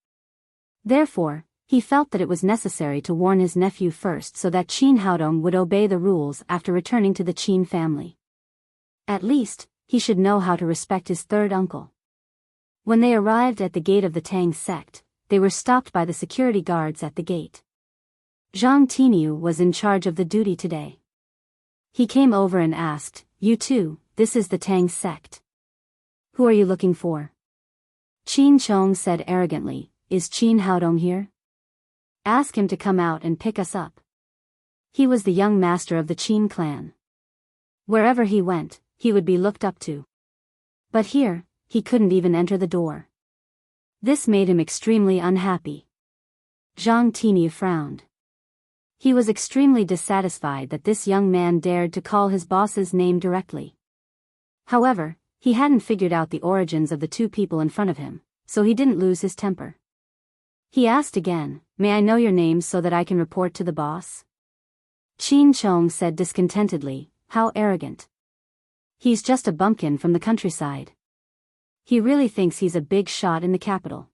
A: Therefore, he felt that it was necessary to warn his nephew first so that Qin Haodong would obey the rules after returning to the Qin family. At least, he should know how to respect his third uncle. When they arrived at the gate of the Tang sect, they were stopped by the security guards at the gate. Zhang Tiniu was in charge of the duty today. He came over and asked, "You too, this is the Tang sect. Who are you looking for?" Qin Chong said arrogantly, "Is Qin Haodong here? Ask him to come out and pick us up." He was the young master of the Qin clan. Wherever he went, he would be looked up to. But here, he couldn't even enter the door. This made him extremely unhappy. Zhang Tiniu frowned. He was extremely dissatisfied that this young man dared to call his boss's name directly. However, he hadn't figured out the origins of the two people in front of him, so he didn't lose his temper. He asked again, "May I know your names so that I can report to the boss?" Qin Chong said discontentedly, "How arrogant. He's just a bumpkin from the countryside. He really thinks he's a big shot in the capital."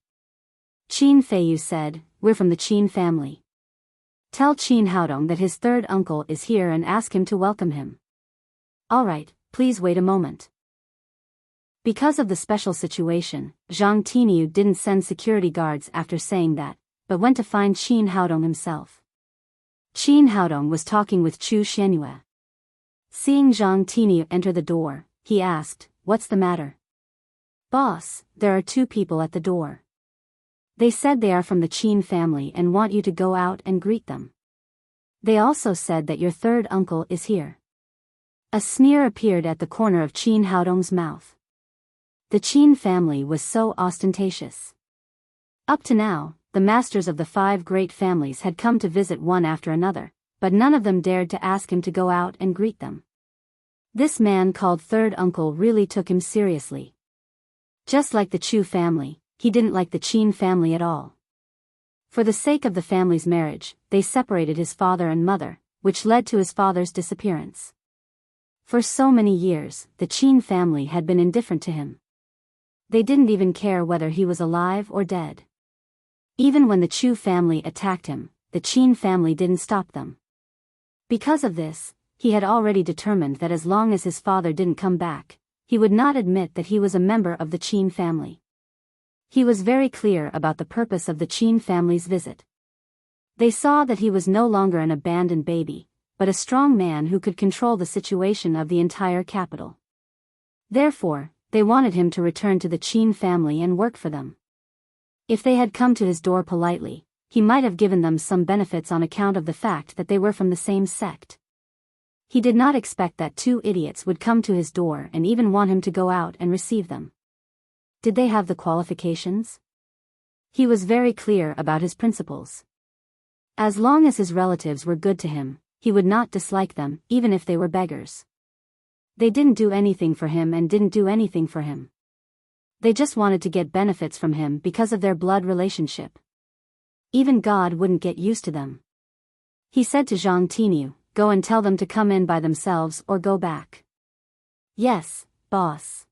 A: Qin Feiyu said, "We're from the Qin family. Tell Qin Haodong that his third uncle is here and ask him to welcome him." "All right, please wait a moment." Because of the special situation, Zhang Tiniu didn't send security guards after saying that, but went to find Qin Haodong himself. Qin Haodong was talking with Chu Xianyue. Seeing Zhang Tiniu enter the door, he asked, "What's the matter?" "Boss, there are 2 people at the door. They said they are from the Qin family and want you to go out and greet them." They also said that your third uncle is here. A sneer appeared at the corner of Qin Haodong's mouth. The Qin family was so ostentatious. Up to now, the masters of the 5 great families had come to visit one after another, but none of them dared to ask him to go out and greet them. This man called third uncle really took him seriously. Just like the Chu family, he didn't like the Qin family at all. For the sake of the family's marriage, they separated his father and mother, which led to his father's disappearance. For so many years, the Qin family had been indifferent to him. They didn't even care whether he was alive or dead. Even when the Chu family attacked him, the Qin family didn't stop them. Because of this, he had already determined that as long as his father didn't come back, he would not admit that he was a member of the Qin family. He was very clear about the purpose of the Qin family's visit. They saw that he was no longer an abandoned baby, but a strong man who could control the situation of the entire capital. Therefore, they wanted him to return to the Qin family and work for them. If they had come to his door politely, he might have given them some benefits on account of the fact that they were from the same sect. He did not expect that 2 idiots would come to his door and even want him to go out and receive them. Did they have the qualifications? He was very clear about his principles. As long as his relatives were good to him, he would not dislike them, even if they were beggars. They didn't do anything for him and didn't do anything for him. They just wanted to get benefits from him because of their blood relationship. Even God wouldn't get used to them. He said to Zhang Tinu, "Go and tell them to come in by themselves or go back." "Yes, boss."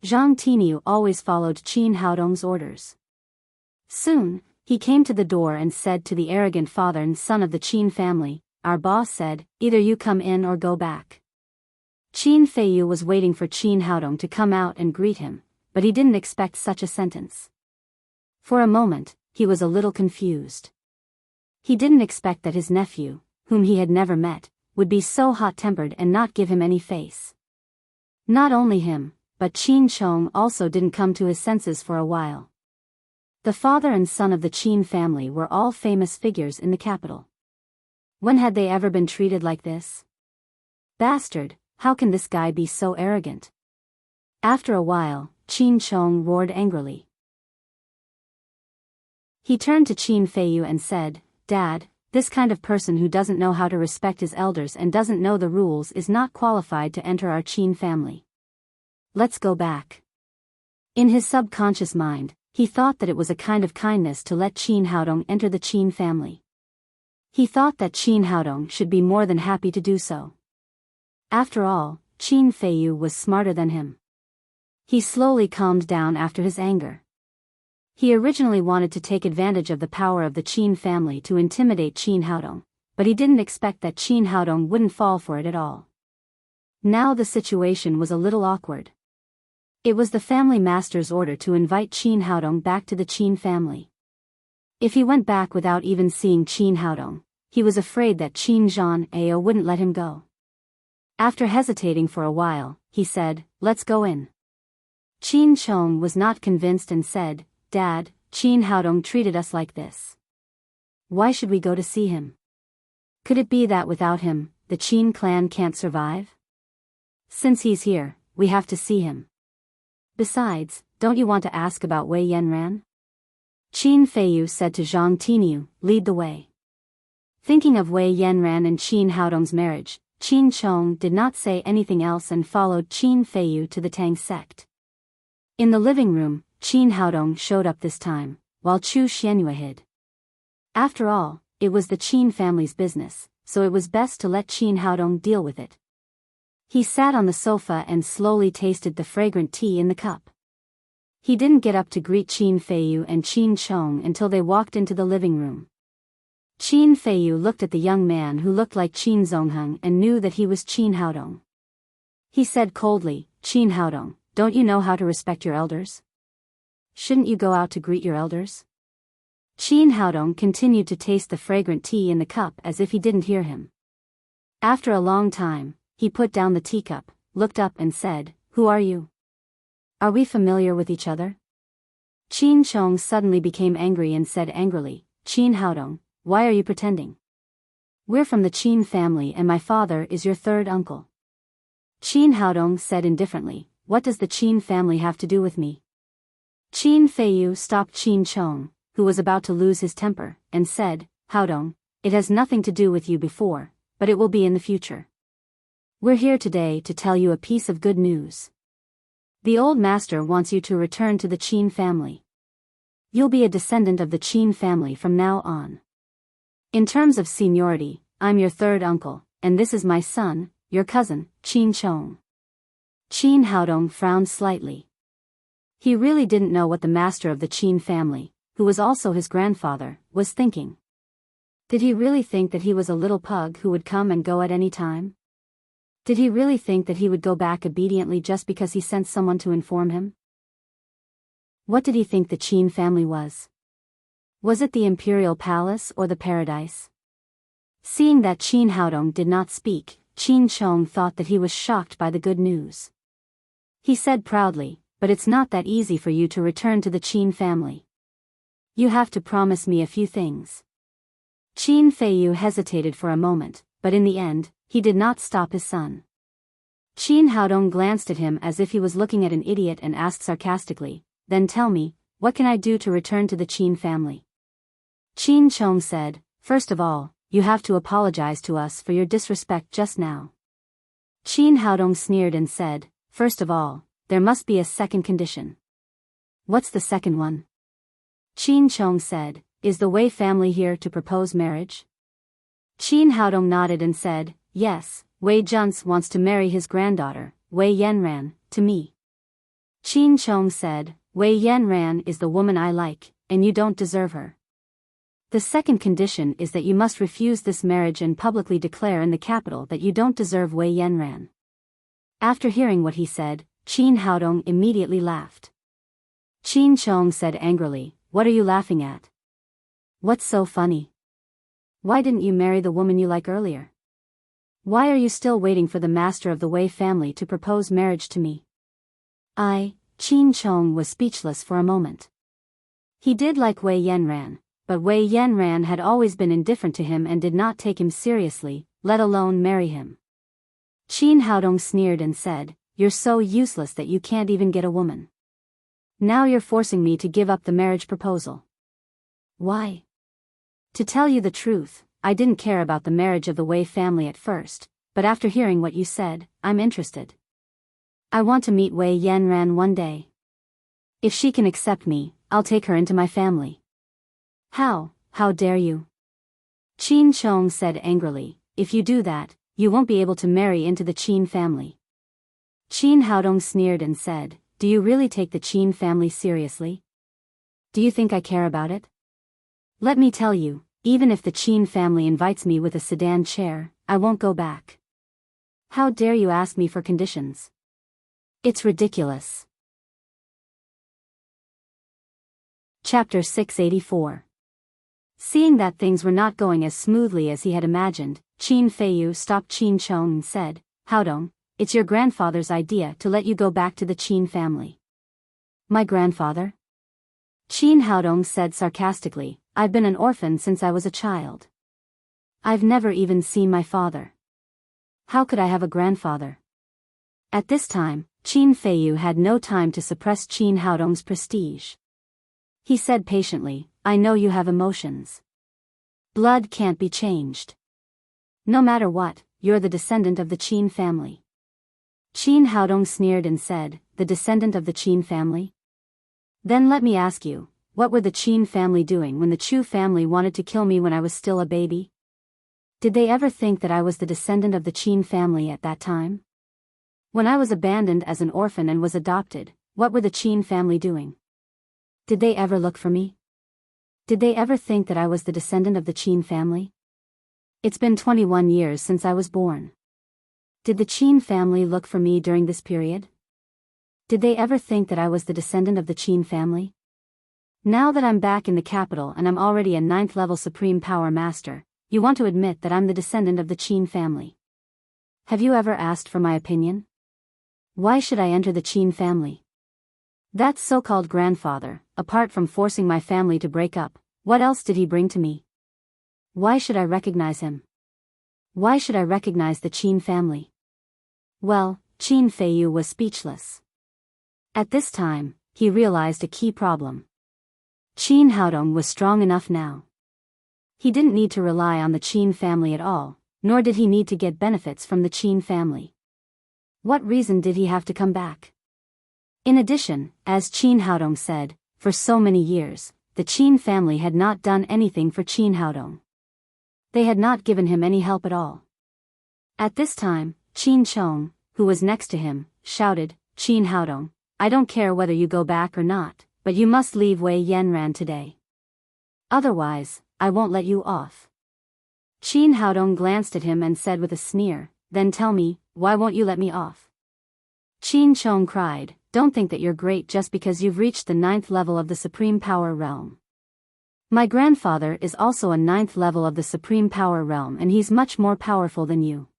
A: Zhang Tinu always followed Qin Haodong's orders. Soon, he came to the door and said to the arrogant father and son of the Qin family, "Our boss said, either you come in or go back." Qin Feiyu was waiting for Qin Haodong to come out and greet him, but he didn't expect such a sentence. For a moment, he was a little confused. He didn't expect that his nephew, whom he had never met, would be so hot-tempered and not give him any face. Not only him, but Qin Chong also didn't come to his senses for a while. The father and son of the Qin family were all famous figures in the capital. When had they ever been treated like this? Bastard, how can this guy be so arrogant? After a while, Qin Chong roared angrily. He turned to Qin Feiyu and said, "Dad, this kind of person who doesn't know how to respect his elders and doesn't know the rules is not qualified to enter our Qin family. Let's go back." In his subconscious mind, he thought that it was a kind of kindness to let Qin Haodong enter the Qin family. He thought that Qin Haodong should be more than happy to do so. After all, Qin Feiyu was smarter than him. He slowly calmed down after his anger. He originally wanted to take advantage of the power of the Qin family to intimidate Qin Haodong, but he didn't expect that Qin Haodong wouldn't fall for it at all. Now the situation was a little awkward. It was the family master's order to invite Qin Haodong back to the Qin family. If he went back without even seeing Qin Haodong, he was afraid that Qin Zhan Ao wouldn't let him go. After hesitating for a while, he said, "Let's go in." Qin Chong was not convinced and said, "Dad, Qin Haodong treated us like this. Why should we go to see him? Could it be that without him, the Qin clan can't survive? Since he's here, we have to see him. Besides, don't you want to ask about Wei Yanran?" Qin Feiyu said to Zhang Tinu, "Lead the way." Thinking of Wei Yanran and Qin Haodong's marriage, Qin Chong did not say anything else and followed Qin Feiyu to the Tang sect. In the living room, Qin Haodong showed up this time, while Chu Xianyue hid. After all, it was the Qin family's business, so it was best to let Qin Haodong deal with it. He sat on the sofa and slowly tasted the fragrant tea in the cup. He didn't get up to greet Qin Feiyu and Qin Chong until they walked into the living room. Qin Feiyu looked at the young man who looked like Qin Zongheng and knew that he was Qin Haodong. He said coldly, "Qin Haodong, don't you know how to respect your elders? Shouldn't you go out to greet your elders?" Qin Haodong continued to taste the fragrant tea in the cup as if he didn't hear him. After a long time, he put down the teacup, looked up and said, "Who are you? Are we familiar with each other?" Qin Chong suddenly became angry and said angrily, "Qin Haodong, why are you pretending? We're from the Qin family and my father is your third uncle. Qin Haodong said indifferently, what does the Qin family have to do with me? Qin Feiyu stopped Qin Chong, who was about to lose his temper, and said, Haodong, it has nothing to do with you before, but it will be in the future. We're here today to tell you a piece of good news. The old master wants you to return to the Qin family. You'll be a descendant of the Qin family from now on. In terms of seniority, I'm your third uncle, and this is my son, your cousin, Qin Chong. Qin Haodong frowned slightly. He really didn't know what the master of the Qin family, who was also his grandfather, was thinking. Did he really think that he was a little pug who would come and go at any time? Did he really think that he would go back obediently just because he sent someone to inform him? What did he think the Qin family was? Was it the imperial palace or the paradise? Seeing that Qin Haodong did not speak, Qin Chong thought that he was shocked by the good news. He said proudly, but it's not that easy for you to return to the Qin family. You have to promise me a few things. Qin Feiyu hesitated for a moment, but in the end, he did not stop his son. Qin Haodong glanced at him as if he was looking at an idiot and asked sarcastically, then tell me, what can I do to return to the Qin family? Qin Chong said, first of all, you have to apologize to us for your disrespect just now. Qin Haodong sneered and said, first of all, there must be a second condition. What's the second one? Qin Chong said, is the Wei family here to propose marriage? Qin Haodong nodded and said, yes, Wei Junce wants to marry his granddaughter, Wei Yanran, to me. Qin Chong said, Wei Yanran is the woman I like, and you don't deserve her. The second condition is that you must refuse this marriage and publicly declare in the capital that you don't deserve Wei Yanran. After hearing what he said, Qin Haodong immediately laughed. Qin Chong said angrily, what are you laughing at? What's so funny? Why didn't you marry the woman you like earlier? Why are you still waiting for the master of the Wei family to propose marriage to me? Qin Chong was speechless for a moment. He did like Wei Yanran, but Wei Yanran had always been indifferent to him and did not take him seriously, let alone marry him. Qin Haodong sneered and said, you're so useless that you can't even get a woman. Now you're forcing me to give up the marriage proposal. Why? To tell you the truth, I didn't care about the marriage of the Wei family at first, but after hearing what you said, I'm interested. I want to meet Wei Yanran one day. If she can accept me, I'll take her into my family. How dare you? Qin Chong said angrily, if you do that, you won't be able to marry into the Qin family. Qin Haodong sneered and said, do you really take the Qin family seriously? Do you think I care about it? Let me tell you, even if the Qin family invites me with a sedan chair, I won't go back. How dare you ask me for conditions? It's ridiculous. Chapter 684. Seeing that things were not going as smoothly as he had imagined, Qin Feiyu stopped Qin Chong and said, Haodong, it's your grandfather's idea to let you go back to the Qin family. My grandfather? Qin Haodong said sarcastically, I've been an orphan since I was a child. I've never even seen my father. How could I have a grandfather? At this time, Qin Feiyu had no time to suppress Qin Haodong's prestige. He said patiently, I know you have emotions. Blood can't be changed. No matter what, you're the descendant of the Qin family. Qin Haodong sneered and said, the descendant of the Qin family? Then let me ask you, what were the Qin family doing when the Chu family wanted to kill me when I was still a baby? Did they ever think that I was the descendant of the Qin family at that time? When I was abandoned as an orphan and was adopted, what were the Qin family doing? Did they ever look for me? Did they ever think that I was the descendant of the Qin family? It's been 21 years since I was born. Did the Qin family look for me during this period? Did they ever think that I was the descendant of the Qin family? Now that I'm back in the capital and I'm already a 9th level Supreme Power Master, you want to admit that I'm the descendant of the Qin family. Have you ever asked for my opinion? Why should I enter the Qin family? That so-called grandfather, apart from forcing my family to break up, what else did he bring to me? Why should I recognize him? Why should I recognize the Qin family? Well, Qin Feiyu was speechless. At this time, he realized a key problem. Qin Haodong was strong enough now. He didn't need to rely on the Qin family at all, nor did he need to get benefits from the Qin family. What reason did he have to come back? In addition, as Qin Haodong said, for so many years, the Qin family had not done anything for Qin Haodong. They had not given him any help at all. At this time, Qin Chong, who was next to him, shouted, "Qin Haodong, I don't care whether you go back or not, but you must leave Wei Yanran today. Otherwise, I won't let you off." Qin Haodong glanced at him and said with a sneer, "Then tell me, why won't you let me off?" Qin Chong cried, "Don't think that you're great just because you've reached the 9th level of the Supreme Power Realm. My grandfather is also a 9th level of the Supreme Power Realm and he's much more powerful than you.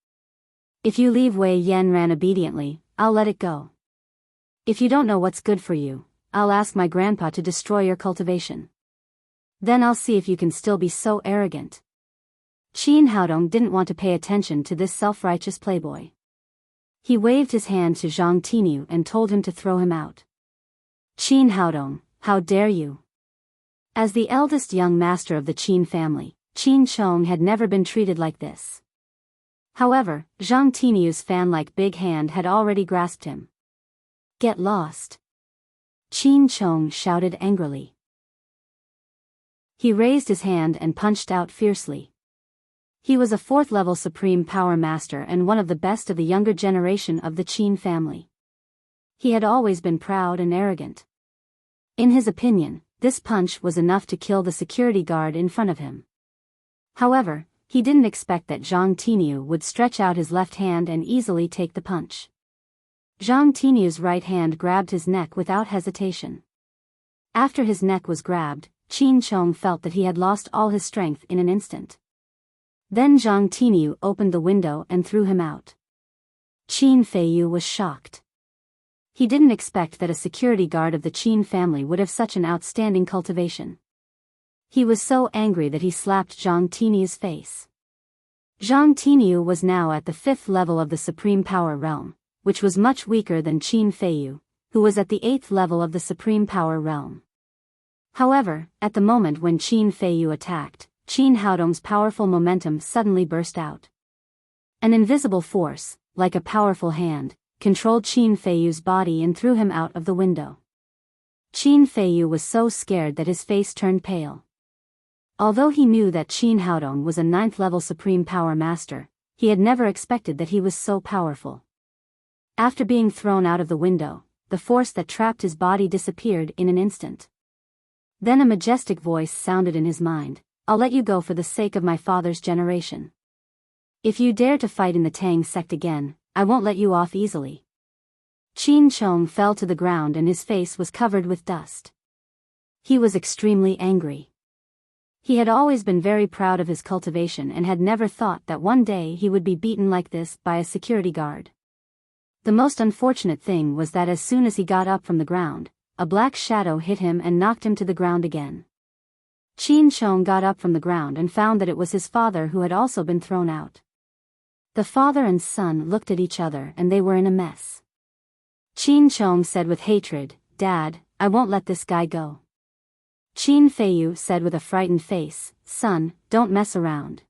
A: If you leave Wei Yanran obediently, I'll let it go. If you don't know what's good for you, I'll ask my grandpa to destroy your cultivation. Then I'll see if you can still be so arrogant." Qin Haodong didn't want to pay attention to this self-righteous playboy. He waved his hand to Zhang Tinu and told him to throw him out. "Qin Haodong, how dare you!" As the eldest young master of the Qin family, Qin Chong had never been treated like this. However, Zhang Tinu's fan-like big hand had already grasped him. "Get lost!" Qin Chong shouted angrily. He raised his hand and punched out fiercely. He was a 4th-level Supreme Power Master and one of the best of the younger generation of the Qin family. He had always been proud and arrogant. In his opinion, this punch was enough to kill the security guard in front of him. However, he didn't expect that Zhang Tinu would stretch out his left hand and easily take the punch. Zhang Tinu's right hand grabbed his neck without hesitation. After his neck was grabbed, Qin Chong felt that he had lost all his strength in an instant. Then Zhang Tinu opened the window and threw him out. Qin Feiyu was shocked. He didn't expect that a security guard of the Qin family would have such an outstanding cultivation. He was so angry that he slapped Zhang Tinu's face. Zhang Tinu was now at the 5th level of the Supreme Power Realm, which was much weaker than Qin Feiyu, who was at the 8th level of the Supreme Power Realm. However, at the moment when Qin Feiyu attacked, Qin Haodong's powerful momentum suddenly burst out. An invisible force, like a powerful hand, controlled Qin Feiyu's body and threw him out of the window. Qin Feiyu was so scared that his face turned pale. Although he knew that Qin Haodong was a 9th-level Supreme Power Master, he had never expected that he was so powerful. After being thrown out of the window, the force that trapped his body disappeared in an instant. Then a majestic voice sounded in his mind, "I'll let you go for the sake of my father's generation. If you dare to fight in the Tang sect again, I won't let you off easily." Qin Chong fell to the ground and his face was covered with dust. He was extremely angry. He had always been very proud of his cultivation and had never thought that one day he would be beaten like this by a security guard. The most unfortunate thing was that as soon as he got up from the ground, a black shadow hit him and knocked him to the ground again. Qin Chong got up from the ground and found that it was his father who had also been thrown out. The father and son looked at each other and they were in a mess. Qin Chong said with hatred, "Dad, I won't let this guy go." Qin Feiyu said with a frightened face, "Son, don't mess around.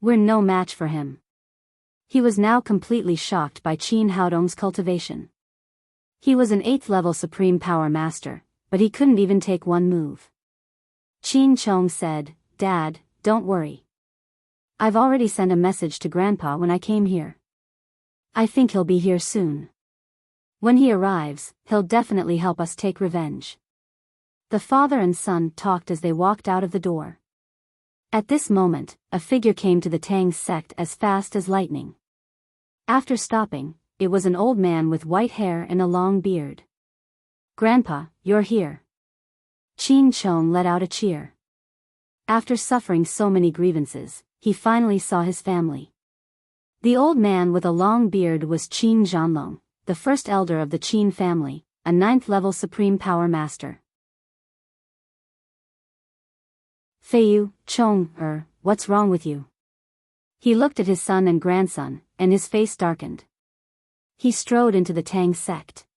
A: We're no match for him." He was now completely shocked by Qin Haodong's cultivation. He was an 8th-level Supreme Power Master, but he couldn't even take one move. Qin Chong said, "Dad, don't worry. I've already sent a message to Grandpa when I came here. I think he'll be here soon. When he arrives, he'll definitely help us take revenge." The father and son talked as they walked out of the door. At this moment, a figure came to the Tang sect as fast as lightning. After stopping, it was an old man with white hair and a long beard. "Grandpa, you're here." Qin Chong let out a cheer. After suffering so many grievances, he finally saw his family. The old man with a long beard was Qin Zhanlong, the first elder of the Qin family, a 9th-level Supreme Power Master. "Feiyu, Chong, what's wrong with you?" He looked at his son and grandson, and his face darkened. He strode into the Tang sect.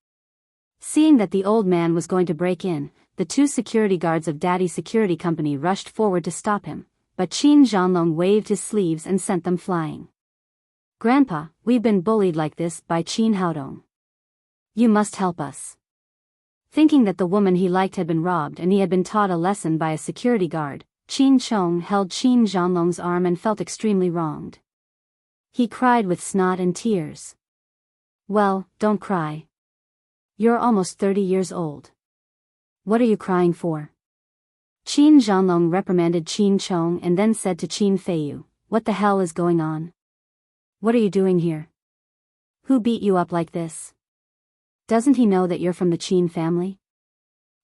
A: Seeing that the old man was going to break in, the two security guards of Daddy's security company rushed forward to stop him, but Qin Zhanlong waved his sleeves and sent them flying. "Grandpa, we've been bullied like this by Qin Haodong. You must help us." Thinking that the woman he liked had been robbed and he had been taught a lesson by a security guard, Qin Chong held Qin Zhanlong's arm and felt extremely wronged. He cried with snot and tears. "Well, don't cry. You're almost 30 years old. What are you crying for?" Qin Zhanlong reprimanded Qin Chong and then said to Qin Feiyu, "What the hell is going on? What are you doing here? Who beat you up like this? Doesn't he know that you're from the Qin family?"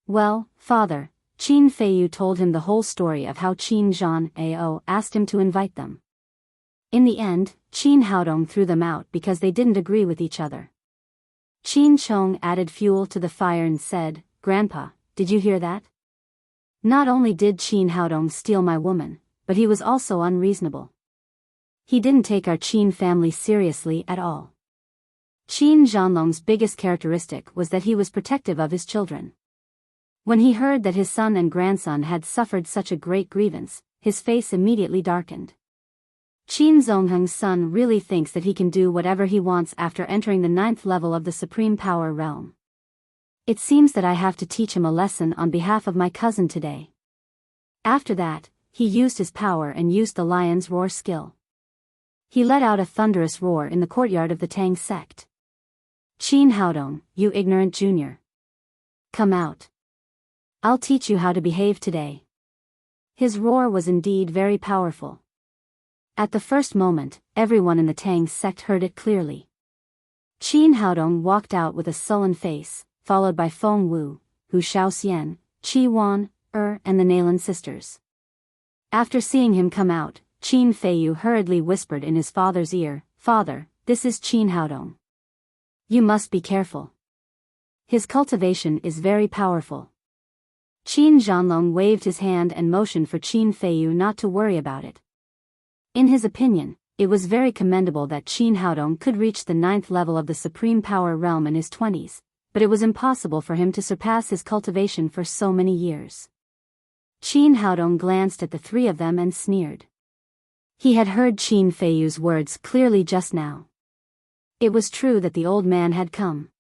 A: "Well, father," Qin Feiyu told him the whole story of how Qin Zhanao asked him to invite them. In the end, Qin Haodong threw them out because they didn't agree with each other. Qin Chong added fuel to the fire and said, "Grandpa, did you hear that? Not only did Qin Haodong steal my woman, but he was also unreasonable. He didn't take our Qin family seriously at all." Qin Zhanlong's biggest characteristic was that he was protective of his children. When he heard that his son and grandson had suffered such a great grievance, his face immediately darkened. Qin Zongheng's son really thinks that he can do whatever he wants after entering the 9th level of the Supreme Power Realm. It seems that I have to teach him a lesson on behalf of my cousin today. After that, he used his power and used the lion's roar skill. He let out a thunderous roar in the courtyard of the Tang sect. "Qin Haodong, you ignorant junior. Come out. I'll teach you how to behave today." His roar was indeed very powerful. At the first moment, everyone in the Tang sect heard it clearly. Qin Haodong walked out with a sullen face, followed by Feng Wu, Hu Shaoxian, Qi Wan, and the Nalan sisters. After seeing him come out, Qin Feiyu hurriedly whispered in his father's ear, "Father, this is Qin Haodong. You must be careful. His cultivation is very powerful." Qin Zhanlong waved his hand and motioned for Qin Feiyu not to worry about it. In his opinion, it was very commendable that Qin Haodong could reach the 9th level of the Supreme Power Realm in his 20s, but it was impossible for him to surpass his cultivation for so many years. Qin Haodong glanced at the three of them and sneered. He had heard Qin Feiyu's words clearly just now. It was true that the old man had come.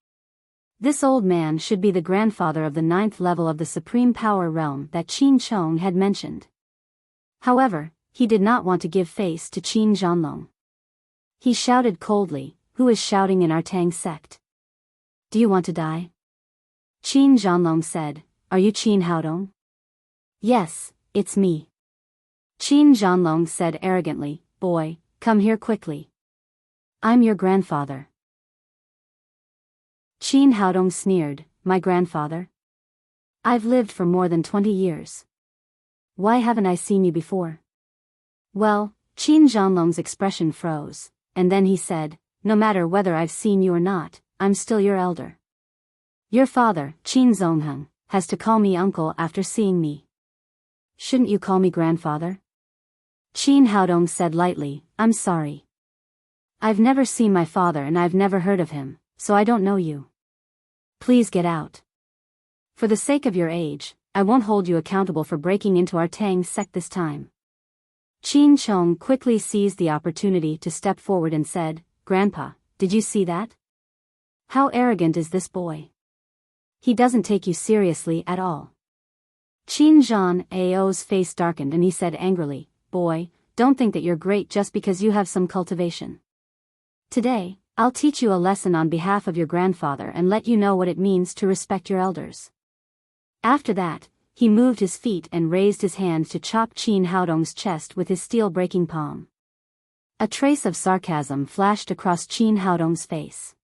A: This old man should be the grandfather of the 9th level of the Supreme Power Realm that Qin Chong had mentioned. However, he did not want to give face to Qin Zhanlong. He shouted coldly, "Who is shouting in our Tang sect? Do you want to die?" Qin Zhanlong said, "Are you Qin Haodong?" "Yes, it's me." Qin Zhanlong said arrogantly, "Boy, come here quickly. I'm your grandfather." Qin Haodong sneered, "My grandfather? I've lived for more than 20 years. Why haven't I seen you before?" Well, Qin Zhanlong's expression froze, and then he said, "No matter whether I've seen you or not, I'm still your elder. Your father, Qin Zongheng, has to call me uncle after seeing me. Shouldn't you call me grandfather?" Qin Haodong said lightly, "I'm sorry. I've never seen my father and I've never heard of him, so I don't know you. Please get out. For the sake of your age, I won't hold you accountable for breaking into our Tang sect this time." Qin Chong quickly seized the opportunity to step forward and said, "Grandpa, did you see that? How arrogant is this boy? He doesn't take you seriously at all." Qin Zhan's face darkened and he said angrily, "Boy, don't think that you're great just because you have some cultivation. Today, I'll teach you a lesson on behalf of your grandfather and let you know what it means to respect your elders." After that, he moved his feet and raised his hand to chop Qin Haodong's chest with his steel-breaking palm. A trace of sarcasm flashed across Qin Haodong's face.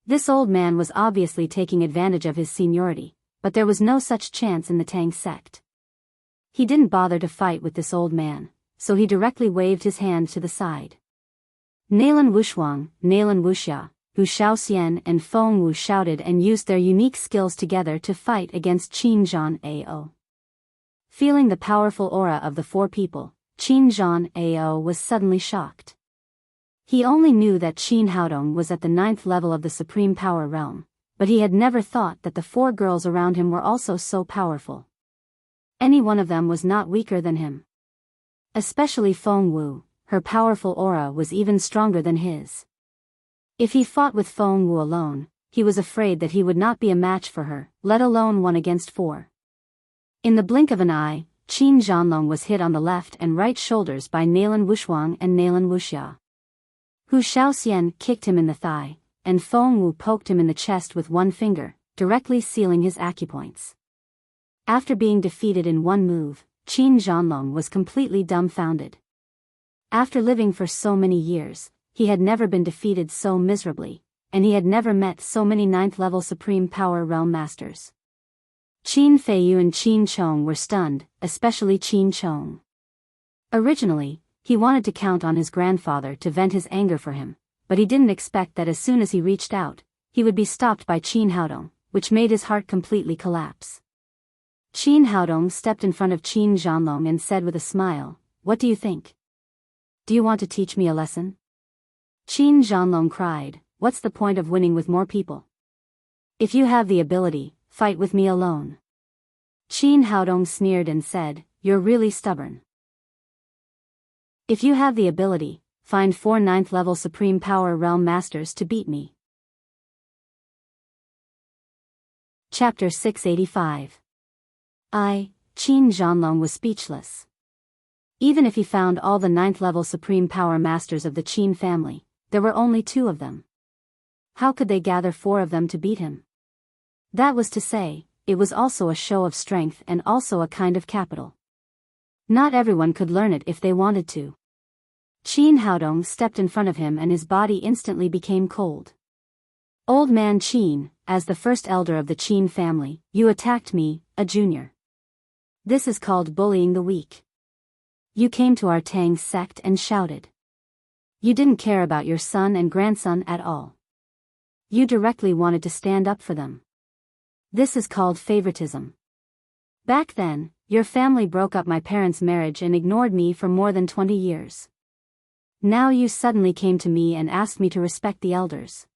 A: This old man was obviously taking advantage of his seniority, but there was no such chance in the Tang sect. He didn't bother to fight with this old man, so he directly waved his hand to the side. Nalan Wushuang, Nalan Wuxia, Hu Shaoxian and Feng Wu shouted and used their unique skills together to fight against Qin Zhanao. Feeling the powerful aura of the four people, Qin Zhan was suddenly shocked. He only knew that Qin Haodong was at the 9th level of the Supreme Power Realm, but he had never thought that the 4 girls around him were also so powerful. Any one of them was not weaker than him. Especially Feng Wu, her powerful aura was even stronger than his. If he fought with Feng Wu alone, he was afraid that he would not be a match for her, let alone 1 against 4. In the blink of an eye, Qin Zhanlong was hit on the left and right shoulders by Nalan Wushuang and Nalan Wuxia. Hu Shaoxian kicked him in the thigh, and Feng Wu poked him in the chest with 1 finger, directly sealing his acupoints. After being defeated in 1 move, Qin Zhanlong was completely dumbfounded. After living for so many years, he had never been defeated so miserably, and he had never met so many 9th-level Supreme Power Realm Masters. Qin Feiyu and Qin Chong were stunned, especially Qin Chong. Originally, he wanted to count on his grandfather to vent his anger for him, but he didn't expect that as soon as he reached out, he would be stopped by Qin Haodong, which made his heart completely collapse. Qin Haodong stepped in front of Qin Zhanlong and said with a smile, "What do you think? Do you want to teach me a lesson?" Qin Zhanlong cried, "What's the point of winning with more people? If you have the ability, fight with me alone." Qin Haodong sneered and said, "You're really stubborn. If you have the ability, find 4 9th-level Supreme Power Realm Masters to beat me." Chapter 685. Qin Zhanlong was speechless. Even if he found all the 9th-level Supreme Power Masters of the Qin family, there were only 2 of them. How could they gather 4 of them to beat him? That was to say, it was also a show of strength and also a kind of capital. Not everyone could learn it if they wanted to. Qin Haodong stepped in front of him and his body instantly became cold. "Old man Qin, as the first elder of the Qin family, you attacked me, a junior. This is called bullying the weak. You came to our Tang sect and shouted. You didn't care about your son and grandson at all. You directly wanted to stand up for them. This is called favoritism. Back then, your family broke up my parents' marriage and ignored me for more than 20 years. Now you suddenly came to me and asked me to respect the elders.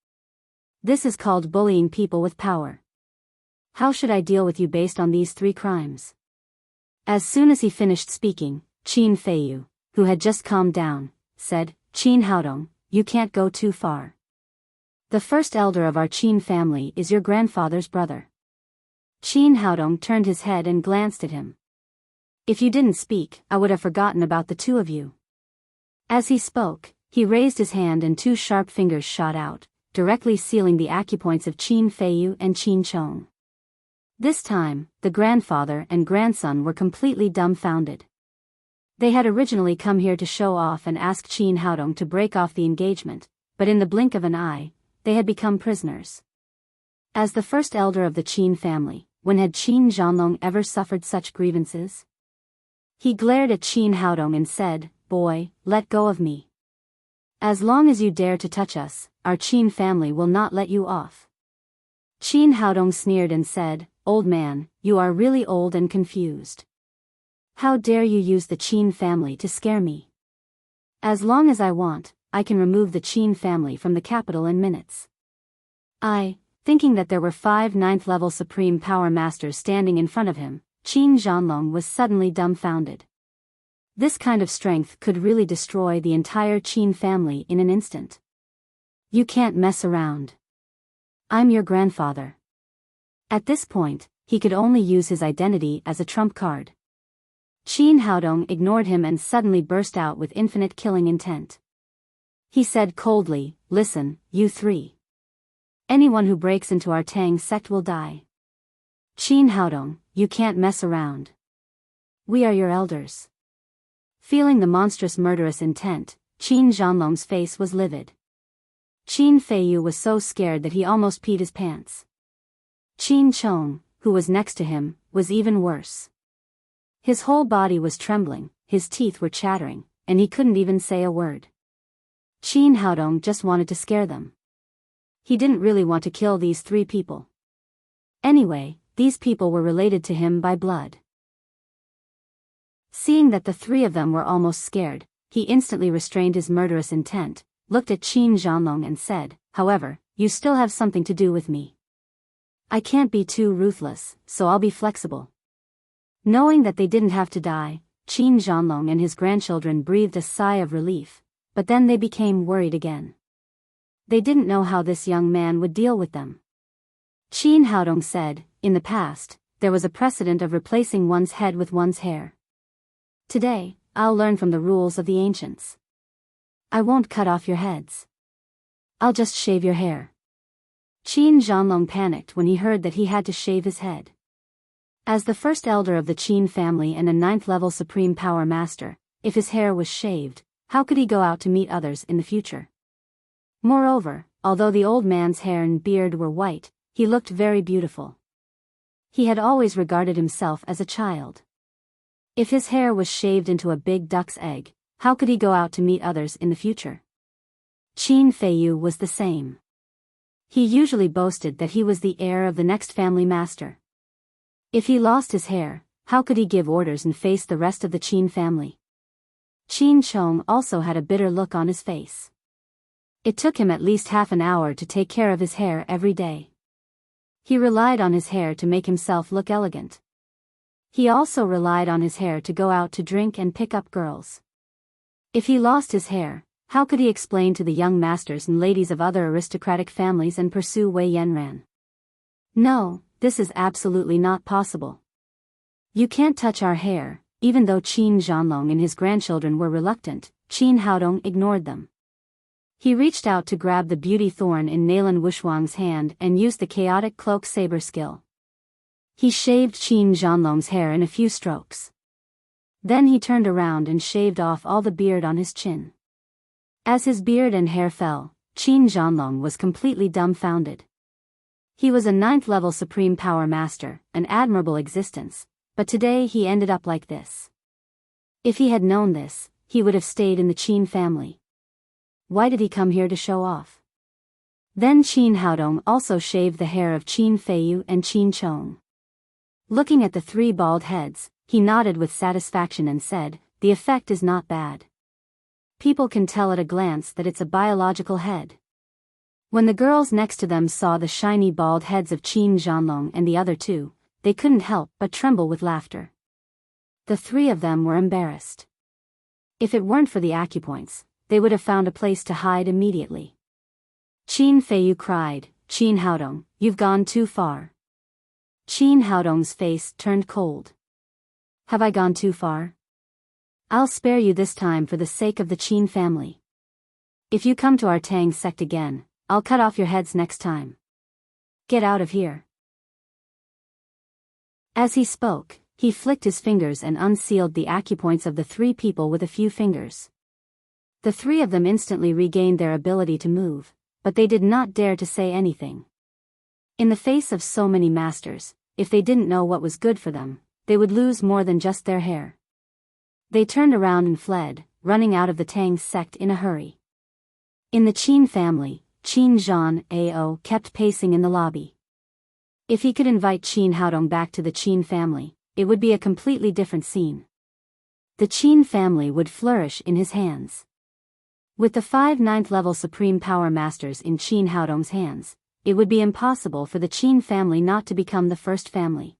A: This is called bullying people with power. How should I deal with you based on these 3 crimes?" As soon as he finished speaking, Qin Feiyu, who had just calmed down, said, "Qin Haodong, you can't go too far. The first elder of our Qin family is your grandfather's brother." Qin Haodong turned his head and glanced at him. "If you didn't speak, I would have forgotten about the 2 of you." As he spoke, he raised his hand and 2 sharp fingers shot out, directly sealing the acupoints of Qin Feiyu and Qin Chong. This time, the grandfather and grandson were completely dumbfounded. They had originally come here to show off and ask Qin Haodong to break off the engagement, but in the blink of an eye, they had become prisoners. As the first elder of the Qin family, when had Qin Zhanlong ever suffered such grievances? He glared at Qin Haodong and said, "Boy, let go of me. As long as you dare to touch us, our Qin family will not let you off." Qin Haodong sneered and said, "Old man, you are really old and confused. How dare you use the Qin family to scare me? As long as I want, I can remove the Qin family from the capital in minutes." Thinking that there were 5 9th-level Supreme Power Masters standing in front of him, Qin Zhanlong was suddenly dumbfounded. This kind of strength could really destroy the entire Qin family in an instant. "You can't mess around. I'm your grandfather." At this point, he could only use his identity as a trump card. Qin Haodong ignored him and suddenly burst out with infinite killing intent. He said coldly, "Listen, you 3. Anyone who breaks into our Tang sect will die. Qin Haodong, you can't mess around. We are your elders." Feeling the monstrous murderous intent, Qin Zhanlong's face was livid. Qin Feiyu was so scared that he almost peed his pants. Qin Chong, who was next to him, was even worse. His whole body was trembling, his teeth were chattering, and he couldn't even say a word. Qin Haodong just wanted to scare them. He didn't really want to kill these 3 people. Anyway, these people were related to him by blood. Seeing that the three of them were almost scared, he instantly restrained his murderous intent, looked at Qin Zhanlong and said, "However, you still have something to do with me. I can't be too ruthless, so I'll be flexible." Knowing that they didn't have to die, Qin Zhanlong and his grandchildren breathed a sigh of relief, but then they became worried again. They didn't know how this young man would deal with them. Qin Haodong said, "In the past, there was a precedent of replacing one's head with one's hair. Today, I'll learn from the rules of the ancients. I won't cut off your heads. I'll just shave your hair." Qin Zhanlong panicked when he heard that he had to shave his head. As the first elder of the Qin family and a 9th-level supreme power master, if his hair was shaved, how could he go out to meet others in the future? Moreover, although the old man's hair and beard were white, he looked very beautiful. He had always regarded himself as a child. If his hair was shaved into a big duck's egg, how could he go out to meet others in the future? Qin Feiyu was the same. He usually boasted that he was the heir of the next family master. If he lost his hair, how could he give orders and face the rest of the Qin family? Qin Chong also had a bitter look on his face. It took him at least half an hour to take care of his hair every day. He relied on his hair to make himself look elegant. He also relied on his hair to go out to drink and pick up girls. If he lost his hair, how could he explain to the young masters and ladies of other aristocratic families and pursue Wei Yanran? No, this is absolutely not possible. You can't touch our hair. Even though Qin Zhanlong and his grandchildren were reluctant, Qin Haodong ignored them. He reached out to grab the beauty thorn in Nalan Wushuang's hand and used the chaotic cloak saber skill. He shaved Qin Zhanlong's hair in a few strokes. Then he turned around and shaved off all the beard on his chin. As his beard and hair fell, Qin Zhanlong was completely dumbfounded. He was a 9th-level supreme power master, an admirable existence, but today he ended up like this. If he had known this, he would have stayed in the Qin family. Why did he come here to show off? Then Qin Haodong also shaved the hair of Qin Feiyu and Qin Chong. Looking at the 3 bald heads, he nodded with satisfaction and said, "The effect is not bad. People can tell at a glance that it's a biological head." When the girls next to them saw the shiny bald heads of Qin Zhanlong and the other 2, they couldn't help but tremble with laughter. The 3 of them were embarrassed. If it weren't for the acupoints, they would have found a place to hide immediately. Qin Feiyu cried, "Qin Haodong, you've gone too far." Qin Haodong's face turned cold. "Have I gone too far? I'll spare you this time for the sake of the Qin family. If you come to our Tang sect again, I'll cut off your heads next time. Get out of here." As he spoke, he flicked his fingers and unsealed the acupoints of the 3 people with a few fingers. The 3 of them instantly regained their ability to move, but they did not dare to say anything. In the face of so many masters, if they didn't know what was good for them, they would lose more than just their hair. They turned around and fled, running out of the Tang sect in a hurry. In the Qin family, Qin Zhan Ao kept pacing in the lobby. If he could invite Qin Haodong back to the Qin family, it would be a completely different scene. The Qin family would flourish in his hands. With the 5 9th-level supreme power masters in Qin Haodong's hands, it would be impossible for the Qin family not to become the first family.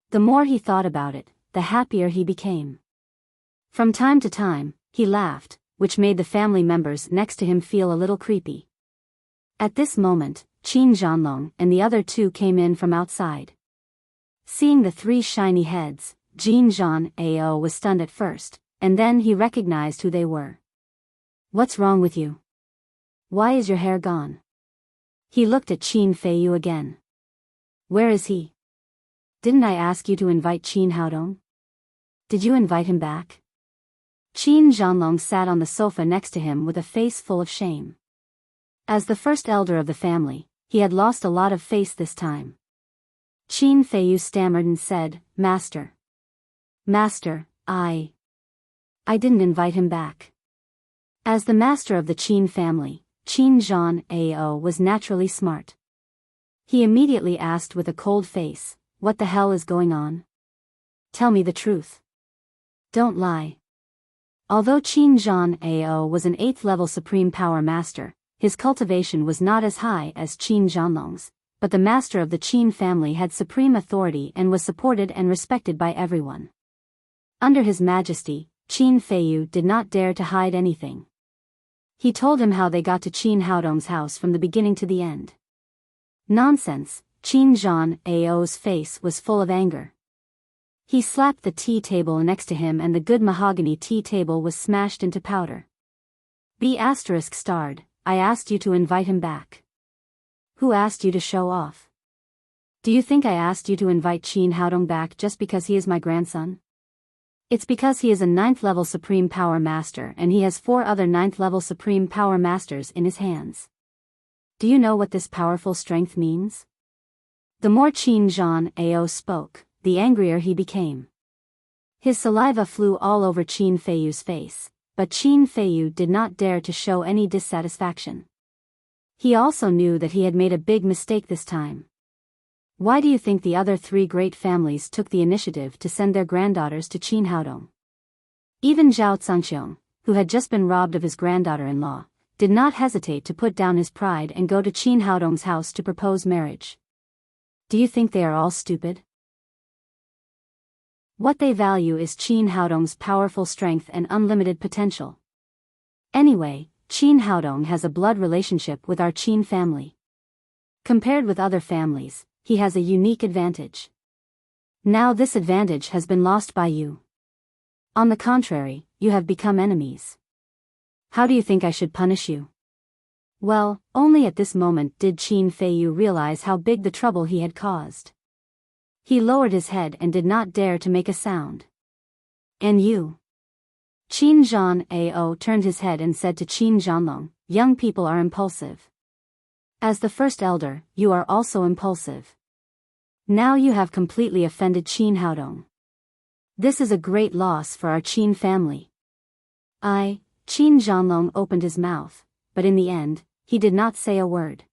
A: The more he thought about it, the happier he became. From time to time, he laughed, which made the family members next to him feel a little creepy. At this moment, Qin Zhanlong and the other 2 came in from outside. Seeing the 3 shiny heads, Qin Zhan Ao was stunned at first, and then he recognized who they were. "What's wrong with you? Why is your hair gone?" He looked at Qin Feiyu again. "Where is he? Didn't I ask you to invite Qin Haodong? Did you invite him back?" Qin Zhanlong sat on the sofa next to him with a face full of shame. As the first elder of the family, he had lost a lot of face this time. Qin Feiyu stammered and said, Master, I didn't invite him back." As the master of the Qin family, Qin Zhan Ao was naturally smart. He immediately asked with a cold face, "What the hell is going on? Tell me the truth. Don't lie. Although Qin Zhan Ao was an 8th level Supreme Power Master, his cultivation was not as high as Qin Zhanlong's, but the master of the Qin family had supreme authority and was supported and respected by everyone. Under his majesty, Qin Feiyu did not dare to hide anything. He told him how they got to Qin Haodong's house from the beginning to the end. Nonsense, Qin Zhan Ao's face was full of anger. He slapped the tea table next to him and the good mahogany tea table was smashed into powder. B****, I asked you to invite him back. Who asked you to show off? Do you think I asked you to invite Qin Haodong back just because he is my grandson? It's because he is a 9th level Supreme Power Master and he has 4 other 9th level Supreme Power Masters in his hands. Do you know what this powerful strength means? The more Qin Zhan Ao spoke, the angrier he became. His saliva flew all over Qin Feiyu's face, but Qin Feiyu did not dare to show any dissatisfaction. He also knew that he had made a big mistake this time. Why do you think the other 3 great families took the initiative to send their granddaughters to Qin Haodong? Even Zhao Cangqiong, who had just been robbed of his granddaughter-in-law, did not hesitate to put down his pride and go to Qin Haodong's house to propose marriage. Do you think they are all stupid? What they value is Qin Haodong's powerful strength and unlimited potential. Anyway, Qin Haodong has a blood relationship with our Qin family. Compared with other families, he has a unique advantage. Now this advantage has been lost by you. On the contrary, you have become enemies. How do you think I should punish you? Well, only at this moment did Qin Feiyu realize how big the trouble he had caused. He lowered his head and did not dare to make a sound. And you? Qin Zhan Ao turned his head and said to Qin Zhanlong, young people are impulsive. As the first elder, you are also impulsive. Now you have completely offended Qin Haodong. This is a great loss for our Qin family. Qin Zhanlong opened his mouth, but in the end, he did not say a word.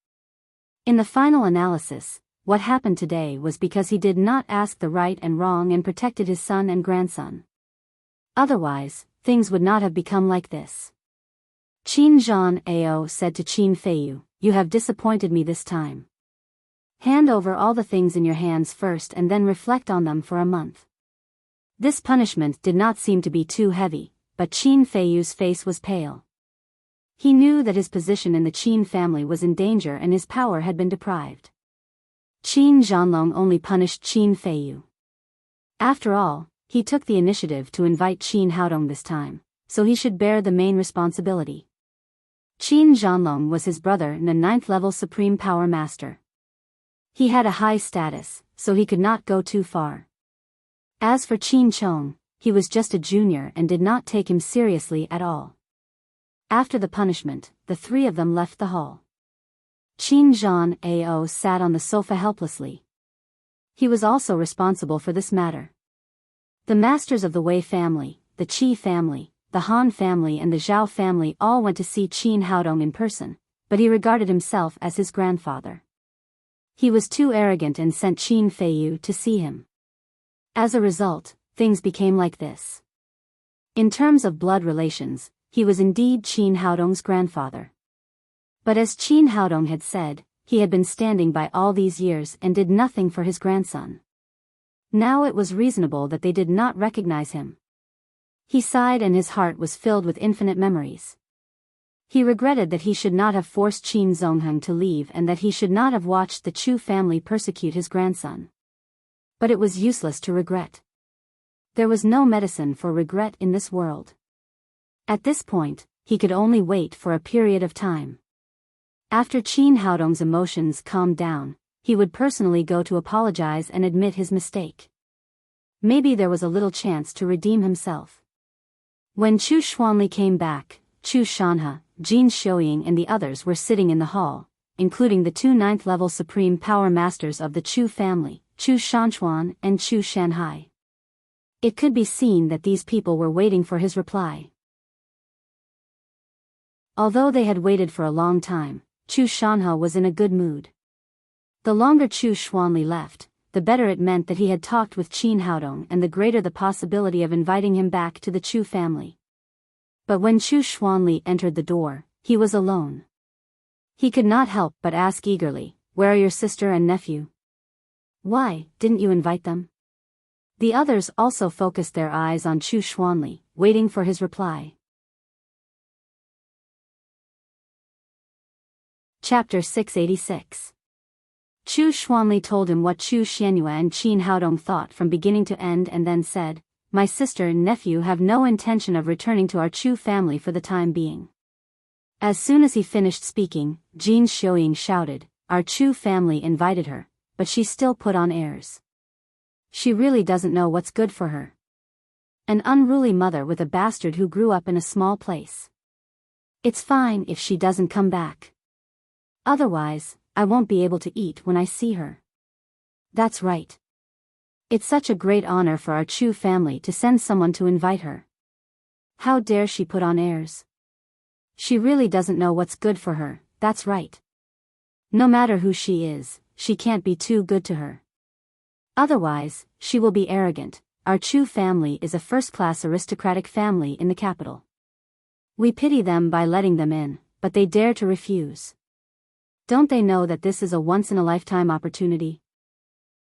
A: In the final analysis, what happened today was because he did not ask the right and wrong and protected his son and grandson. Otherwise, things would not have become like this. Qin Zhan Ao said to Qin Feiyu, you have disappointed me this time. Hand over all the things in your hands first and then reflect on them for a month. This punishment did not seem to be too heavy, but Qin Feiyu's face was pale. He knew that his position in the Qin family was in danger and his power had been deprived. Qin Zhanlong only punished Qin Feiyu. After all, he took the initiative to invite Qin Haodong this time, so he should bear the main responsibility. Qin Zhanlong was his brother and a 9th level Supreme Power Master. He had a high status, so he could not go too far. As for Qin Chong, he was just a junior and did not take him seriously at all. After the punishment, the 3 of them left the hall. Qin Zhan Ao sat on the sofa helplessly. He was also responsible for this matter. The masters of the Wei family, the Qi family, the Han family and the Zhao family all went to see Qin Haodong in person, but he regarded himself as his grandfather. He was too arrogant and sent Qin Feiyu to see him. As a result, things became like this. In terms of blood relations, he was indeed Qin Haodong's grandfather. But as Qin Haodong had said, he had been standing by all these years and did nothing for his grandson. Now it was reasonable that they did not recognize him. He sighed and his heart was filled with infinite memories. He regretted that he should not have forced Qin Zongheng to leave and that he should not have watched the Chu family persecute his grandson. But it was useless to regret. There was no medicine for regret in this world. At this point, he could only wait for a period of time. After Qin Haodong's emotions calmed down, he would personally go to apologize and admit his mistake. Maybe there was a little chance to redeem himself. When Chu Xuanli came back, Chu Shanhe, Jin Xiuying and the others were sitting in the hall, including the 2 9th-level Supreme Power Masters of the Chu family, Chu Shanchuan and Chu Shanhai. It could be seen that these people were waiting for his reply. Although they had waited for a long time, Chu Shanhe was in a good mood. The longer Chu Xuanli left, the better it meant that he had talked with Qin Haodong and the greater the possibility of inviting him back to the Chu family. But when Chu Xuanli entered the door, he was alone. He could not help but ask eagerly, "Where are your sister and nephew? Why, didn't you invite them?" The others also focused their eyes on Chu Xuanli, waiting for his reply. Chapter 686. Chu Xuanli told him what Chu Xianyue and Qin Haodong thought from beginning to end and then said, "My sister and nephew have no intention of returning to our Chu family for the time being." As soon as he finished speaking, Jin Xiuying shouted, "Our Chu family invited her, but she still put on airs. She really doesn't know what's good for her. An unruly mother with a bastard who grew up in a small place. It's fine if she doesn't come back. Otherwise, I won't be able to eat when I see her. That's right. It's such a great honor for our Chu family to send someone to invite her. How dare she put on airs? She really doesn't know what's good for her, that's right. No matter who she is, she can't be too good to her. Otherwise, she will be arrogant. Our Chu family is a first-class aristocratic family in the capital. We pity them by letting them in, but they dare to refuse. Don't they know that this is a once-in-a-lifetime opportunity?"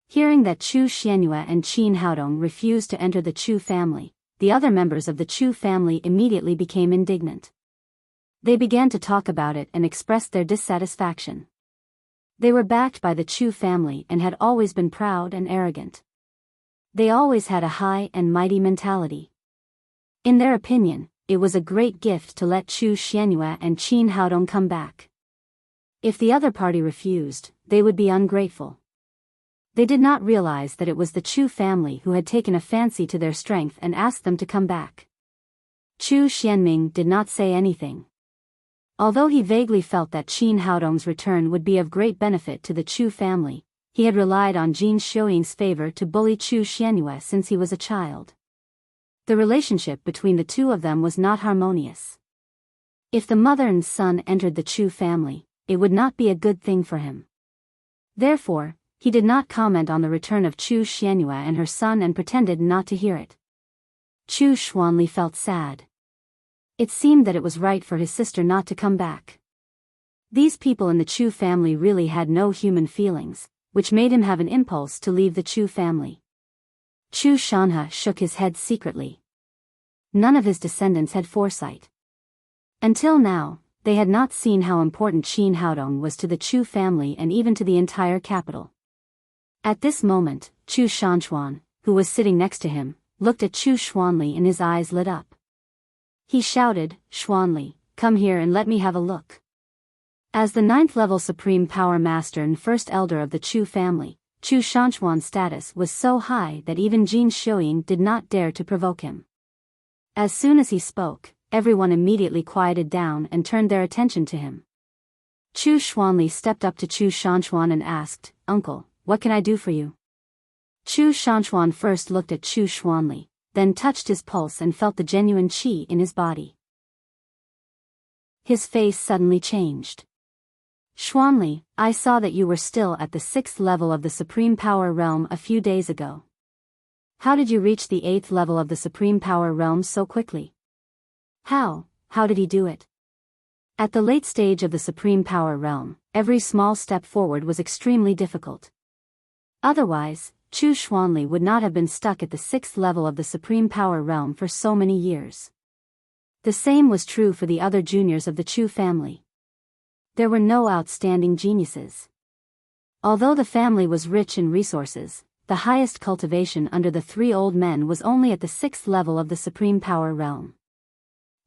A: Hearing that Chu Xianyue and Qin Haodong refused to enter the Chu family, the other members of the Chu family immediately became indignant. They began to talk about it and expressed their dissatisfaction. They were backed by the Chu family and had always been proud and arrogant. They always had a high and mighty mentality. In their opinion, it was a great gift to let Chu Xianyue and Qin Haodong come back. If the other party refused, they would be ungrateful. They did not realize that it was the Chu family who had taken a fancy to their strength and asked them to come back. Chu Xianming did not say anything. Although he vaguely felt that Qin Haodong's return would be of great benefit to the Chu family, he had relied on Jin Xiuying's favor to bully Chu Xianyue since he was a child. The relationship between the two of them was not harmonious. If the mother and son entered the Chu family, it would not be a good thing for him. Therefore, he did not comment on the return of Chu Xianyue and her son and pretended not to hear it. Chu Xuanli felt sad. It seemed that it was right for his sister not to come back. These people in the Chu family really had no human feelings, which made him have an impulse to leave the Chu family. Chu Shanhe shook his head secretly. None of his descendants had foresight. Until now, they had not seen how important Qin Haodong was to the Chu family and even to the entire capital. At this moment, Chu Shanchuan, who was sitting next to him, looked at Chu Xuanli and his eyes lit up. He shouted, "Xuanli, come here and let me have a look." As the 9th-level Supreme Power Master and first elder of the Chu family, Chu Shanchuan's status was so high that even Jin Xiuying did not dare to provoke him. As soon as he spoke, everyone immediately quieted down and turned their attention to him. Chu Xuanli stepped up to Chu Shanchuan and asked, "Uncle, what can I do for you?" Chu Shanchuan first looked at Chu Xuanli, then touched his pulse and felt the genuine qi in his body. His face suddenly changed. "Xuanli, I saw that you were still at the 6th level of the Supreme Power Realm a few days ago. How did you reach the 8th level of the Supreme Power Realm so quickly? How did he do it?" At the late stage of the Supreme Power Realm, every small step forward was extremely difficult. Otherwise, Chu Xuanli would not have been stuck at the 6th level of the Supreme Power Realm for so many years. The same was true for the other juniors of the Chu family. There were no outstanding geniuses. Although the family was rich in resources, the highest cultivation under the 3 old men was only at the 6th level of the Supreme Power Realm,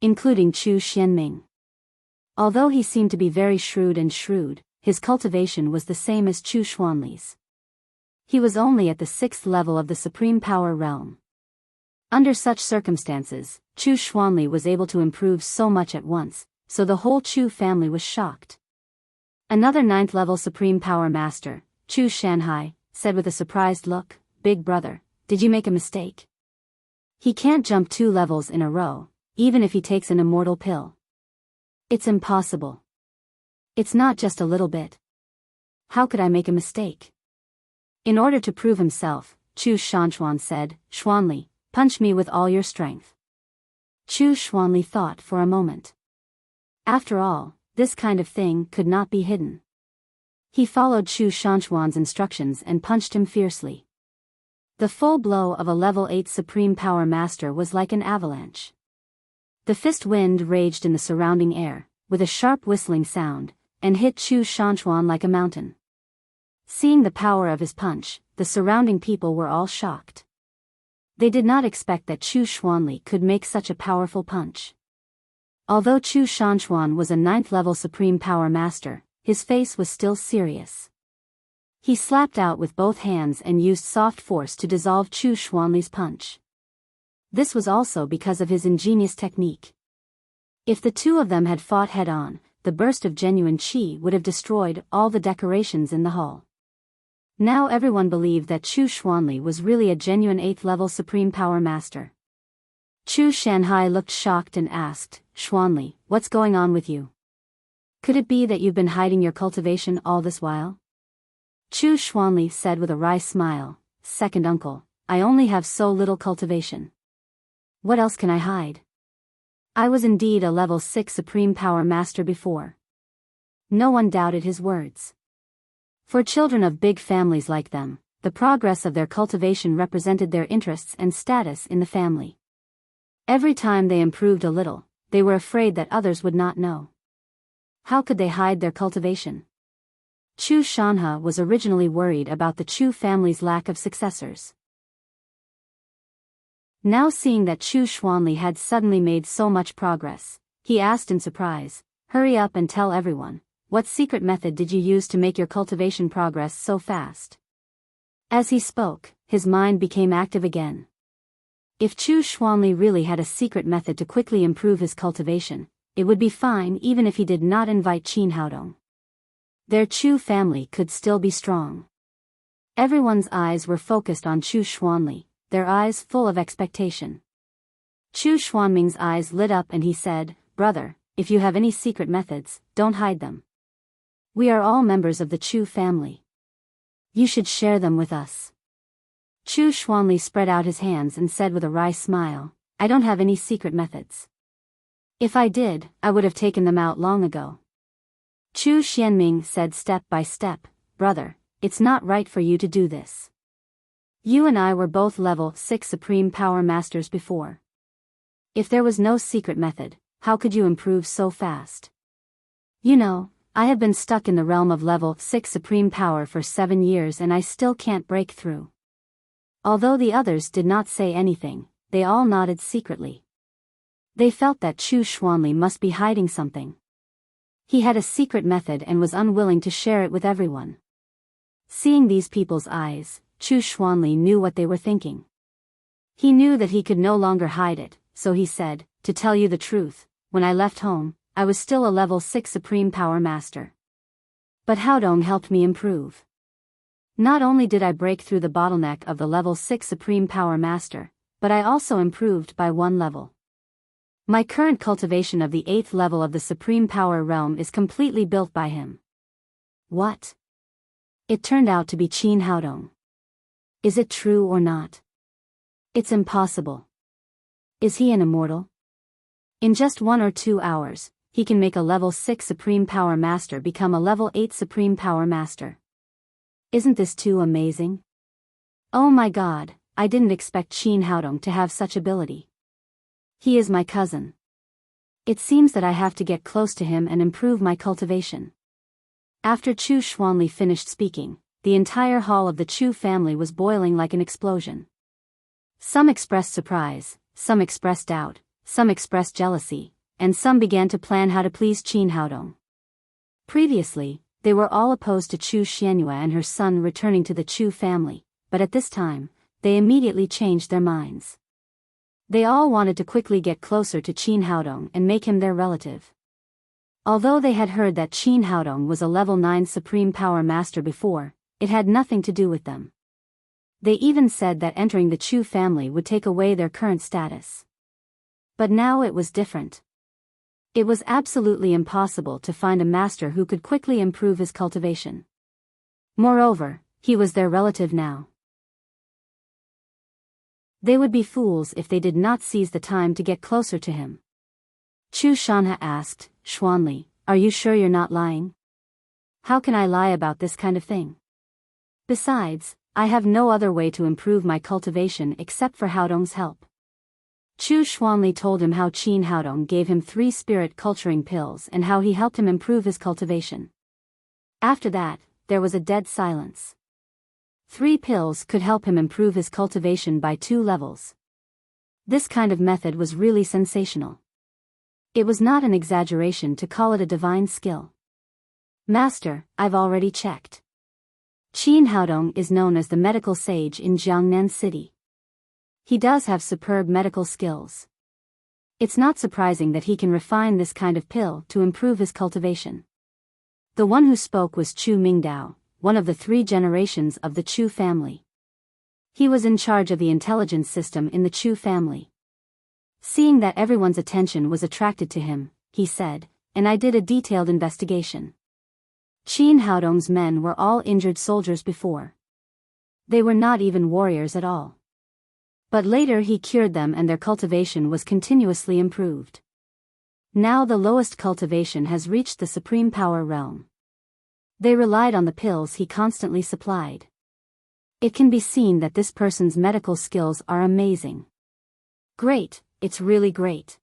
A: including Chu Xianming. Although he seemed to be very shrewd, his cultivation was the same as Chu Xuanli's. He was only at the 6th level of the Supreme Power Realm. Under such circumstances, Chu Xuanli was able to improve so much at once, so the whole Chu family was shocked. Another 9th-level Supreme Power Master, Chu Shanhai, said with a surprised look, "Big brother, did you make a mistake? He can't jump 2 levels in a row, even if he takes an immortal pill. It's impossible. It's not just a little bit. How could I make a mistake?" In order to prove himself, Chu Shanchuan said, "Xuanli, punch me with all your strength." Chu Xuanli thought for a moment. After all, this kind of thing could not be hidden. He followed Chu Shanchuan's instructions and punched him fiercely. The full blow of a level 8 Supreme Power Master was like an avalanche. The fist wind raged in the surrounding air, with a sharp whistling sound, and hit Chu Shanchuan like a mountain. Seeing the power of his punch, the surrounding people were all shocked. They did not expect that Chu Xuanli could make such a powerful punch. Although Chu Shanchuan was a 9th level Supreme Power Master, his face was still serious. He slapped out with both hands and used soft force to dissolve Chu Xuanli's punch. This was also because of his ingenious technique. If the two of them had fought head-on, the burst of genuine qi would have destroyed all the decorations in the hall. Now everyone believed that Chu Xuanli was really a genuine 8th level Supreme Power Master. Chu Shanhai looked shocked and asked, "Xuanli, what's going on with you? Could it be that you've been hiding your cultivation all this while?" Chu Xuanli said with a wry smile, "Second uncle, I only have so little cultivation. What else can I hide? I was indeed a level 6 Supreme Power Master before." No one doubted his words. For children of big families like them, the progress of their cultivation represented their interests and status in the family. Every time they improved a little, they were afraid that others would not know. How could they hide their cultivation? Chu Shanha was originally worried about the Chu family's lack of successors. Now seeing that Chu Xuanli had suddenly made so much progress, he asked in surprise, "Hurry up and tell everyone, what secret method did you use to make your cultivation progress so fast?" As he spoke, his mind became active again. If Chu Xuanli really had a secret method to quickly improve his cultivation, it would be fine even if he did not invite Qin Haodong. Their Chu family could still be strong. Everyone's eyes were focused on Chu Xuanli, their eyes full of expectation. Chu Xuanming's eyes lit up and he said, "Brother, if you have any secret methods, don't hide them. We are all members of the Chu family. You should share them with us." Chu Xuanli spread out his hands and said with a wry smile, "I don't have any secret methods. If I did, I would have taken them out long ago." Chu Xianming said step by step, "Brother, it's not right for you to do this. You and I were both level 6 Supreme Power Masters before. If there was no secret method, how could you improve so fast? You know, I have been stuck in the realm of level 6 Supreme Power for 7 years and I still can't break through." Although the others did not say anything, they all nodded secretly. They felt that Chu Xuanli must be hiding something. He had a secret method and was unwilling to share it with everyone. Seeing these people's eyes, Chu Xuanli knew what they were thinking. He knew that he could no longer hide it, so he said, "To tell you the truth, when I left home, I was still a level 6 Supreme Power Master. But Haodong helped me improve. Not only did I break through the bottleneck of the level 6 Supreme Power Master, but I also improved by 1 level. My current cultivation of the 8th level of the Supreme Power Realm is completely built by him." What? It turned out to be Qin Haodong. Is it true or not? It's impossible. Is he an immortal? In just 1 or 2 hours, he can make a level 6 Supreme Power Master become a level 8 Supreme Power Master. Isn't this too amazing? Oh my god, I didn't expect Qin Haodong to have such ability. He is my cousin. It seems that I have to get close to him and improve my cultivation. After Chu Xuanli finished speaking, the entire hall of the Chu family was boiling like an explosion. Some expressed surprise, some expressed doubt, some expressed jealousy, and some began to plan how to please Qin Haodong. Previously, they were all opposed to Chu Xianyue and her son returning to the Chu family, but at this time, they immediately changed their minds. They all wanted to quickly get closer to Qin Haodong and make him their relative. Although they had heard that Qin Haodong was a level 9 Supreme Power Master before, it had nothing to do with them. They even said that entering the Chu family would take away their current status. But now it was different. It was absolutely impossible to find a master who could quickly improve his cultivation. Moreover, He was their relative now. They would be fools if they did not seize the time to get closer to him. Chu Shanha asked, Xuanli, are you sure you're not lying? How can I lie about this kind of thing? Besides, I have no other way to improve my cultivation except for Haodong's help. Chu Xuanli told him how Qin Haodong gave him 3 spirit culturing pills and how he helped him improve his cultivation. After that, there was a dead silence. 3 pills could help him improve his cultivation by 2 levels. This kind of method was really sensational. It was not an exaggeration to call it a divine skill. Master, I've already checked. Qin Haodong is known as the medical sage in Jiangnan City. He does have superb medical skills. It's not surprising that he can refine this kind of pill to improve his cultivation. The one who spoke was Chu Mingdao, one of the 3 generations of the Chu family. He was in charge of the intelligence system in the Chu family. Seeing that everyone's attention was attracted to him, he said, and I did a detailed investigation. Qin Haodong's men were all injured soldiers before. They were not even warriors at all. But later he cured them and their cultivation was continuously improved. Now the lowest cultivation has reached the supreme power realm. They relied on the pills he constantly supplied. It can be seen that this person's medical skills are amazing. Great, it's really great.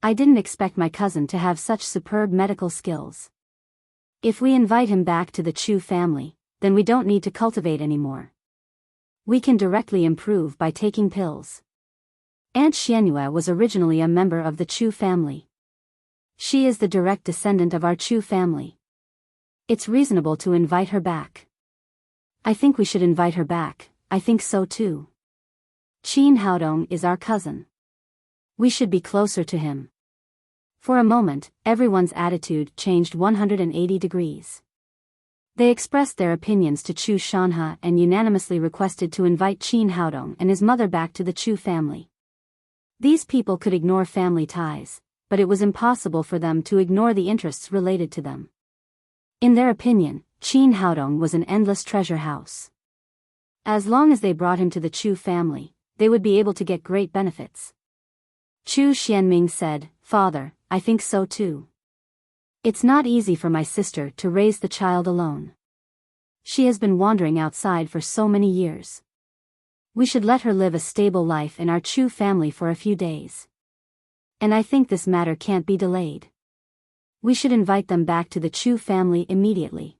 A: I didn't expect my cousin to have such superb medical skills. If we invite him back to the Chu family, then we don't need to cultivate anymore. We can directly improve by taking pills. Aunt Xianyue was originally a member of the Chu family. She is the direct descendant of our Chu family. It's reasonable to invite her back. I think we should invite her back, I think so too. Qin Haodong is our cousin. We should be closer to him. For a moment, everyone's attitude changed 180 degrees. They expressed their opinions to Chu Shanha and unanimously requested to invite Qin Haodong and his mother back to the Chu family. These people could ignore family ties, but it was impossible for them to ignore the interests related to them. In their opinion, Qin Haodong was an endless treasure house. As long as they brought him to the Chu family, they would be able to get great benefits. Chu Xianming said, Father, I think so too. It's not easy for my sister to raise the child alone. She has been wandering outside for so many years. We should let her live a stable life in our Chu family for a few days. And I think this matter can't be delayed. We should invite them back to the Chu family immediately.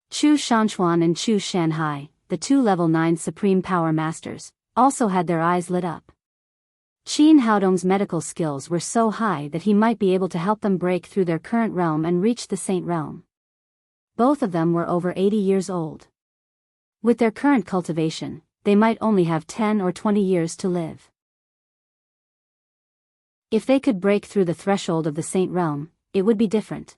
A: Chu Shanchuan and Chu Shanhai, the 2 level 9 supreme power masters, also had their eyes lit up. Qin Haodong's medical skills were so high that he might be able to help them break through their current realm and reach the Saint realm. Both of them were over 80 years old. With their current cultivation, they might only have 10 or 20 years to live. If they could break through the threshold of the Saint realm, it would be different.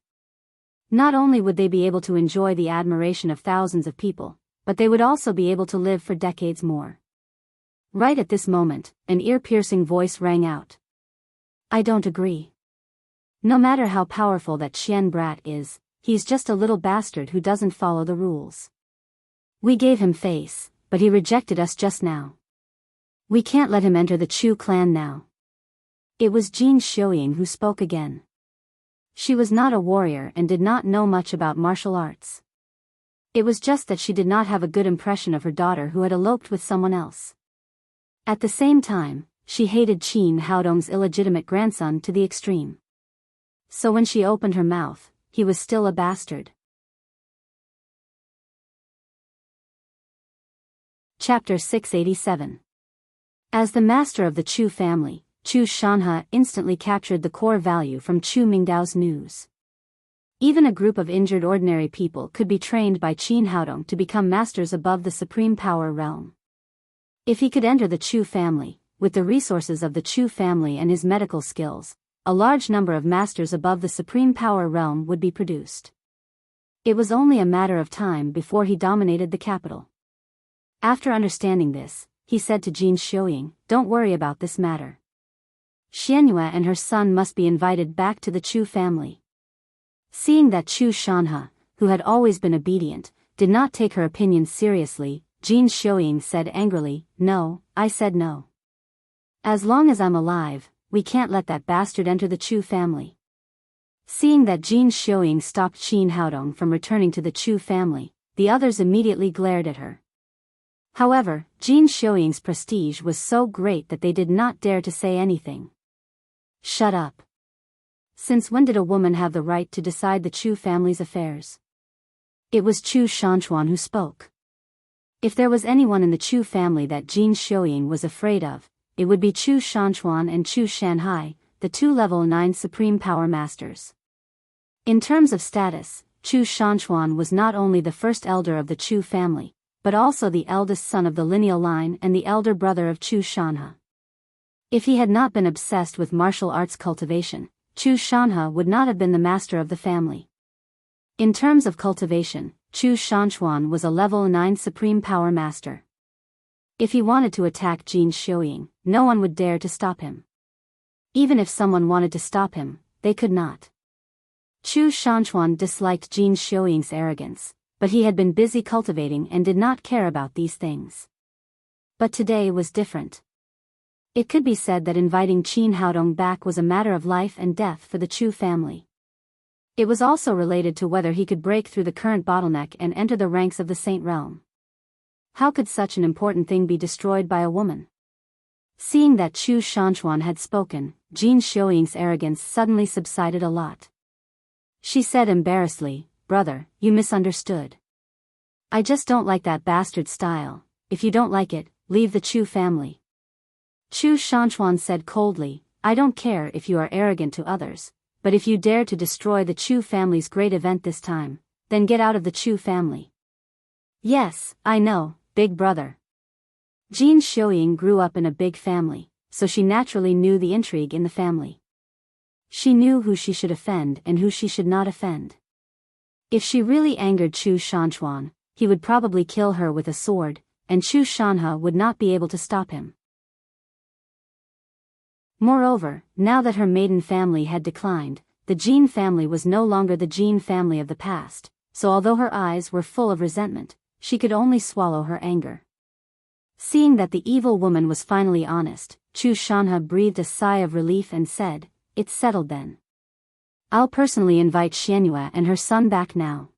A: Not only would they be able to enjoy the admiration of thousands of people, but they would also be able to live for decades more. Right at this moment, an ear-piercing voice rang out. I don't agree. No matter how powerful that Xian brat is, he's just a little bastard who doesn't follow the rules. We gave him face, but he rejected us just now. We can't let him enter the Chu clan now. It was Jin Xiuying who spoke again. She was not a warrior and did not know much about martial arts. It was just that she did not have a good impression of her daughter who had eloped with someone else. At the same time, she hated Qin Haodong's illegitimate grandson to the extreme. So when she opened her mouth, he was still a bastard. Chapter 687. As the master of the Chu family, Chu Shanha instantly captured the core value from Chu Mingdao's news. Even a group of injured ordinary people could be trained by Qin Haodong to become masters above the supreme power realm. If he could enter the Chu family, with the resources of the Chu family and his medical skills, a large number of masters above the supreme power realm would be produced. It was only a matter of time before he dominated the capital. After understanding this, he said to Jin Xiuying, "Don't worry about this matter. Xianyue and her son must be invited back to the Chu family." Seeing that Chu Shanha, who had always been obedient, did not take her opinion seriously, Jin Xiuying said angrily, "No, I said no. As long as I'm alive, we can't let that bastard enter the Chu family." Seeing that Jin Xiuying stopped Qin Haodong from returning to the Chu family, the others immediately glared at her. However, Jin Xiuying's prestige was so great that they did not dare to say anything. "Shut up. Since when did a woman have the right to decide the Chu family's affairs?" It was Chu Shanchuan who spoke. If there was anyone in the Chu family that Jin Xiuying was afraid of, it would be Chu Shanchuan and Chu Shanhai, the two level 9 supreme power masters. In terms of status, Chu Shanchuan was not only the first elder of the Chu family, but also the eldest son of the lineal line and the elder brother of Chu Shanhe. If he had not been obsessed with martial arts cultivation, Chu Shanhe would not have been the master of the family. In terms of cultivation, Chu Shanchuan was a level 9 supreme power master. If he wanted to attack Jin Xiuying, no one would dare to stop him. Even if someone wanted to stop him, they could not. Chu Shanchuan disliked Jin Xiuying's arrogance, but he had been busy cultivating and did not care about these things. But today was different. It could be said that inviting Qin Haodong back was a matter of life and death for the Chu family. It was also related to whether he could break through the current bottleneck and enter the ranks of the Saint Realm. How could such an important thing be destroyed by a woman? Seeing that Chu Shanchuan had spoken, Jin Xiuying's arrogance suddenly subsided a lot. She said embarrassedly, "Brother, you misunderstood. I just don't like that bastard style. If you don't like it, leave the Chu family." Chu Shanchuan said coldly, "I don't care if you are arrogant to others, but if you dare to destroy the Chu family's great event this time, then get out of the Chu family." "Yes, I know, big brother." Jin Xiuying grew up in a big family, so she naturally knew the intrigue in the family. She knew who she should offend and who she should not offend. If she really angered Chu Shanchuan, he would probably kill her with a sword, and Chu Shanhe would not be able to stop him. Moreover, now that her maiden family had declined, the Jin family was no longer the Jin family of the past, so although her eyes were full of resentment, she could only swallow her anger. Seeing that the evil woman was finally honest, Chu Shanhe breathed a sigh of relief and said, "It's settled then. I'll personally invite Xianyue and her son back now."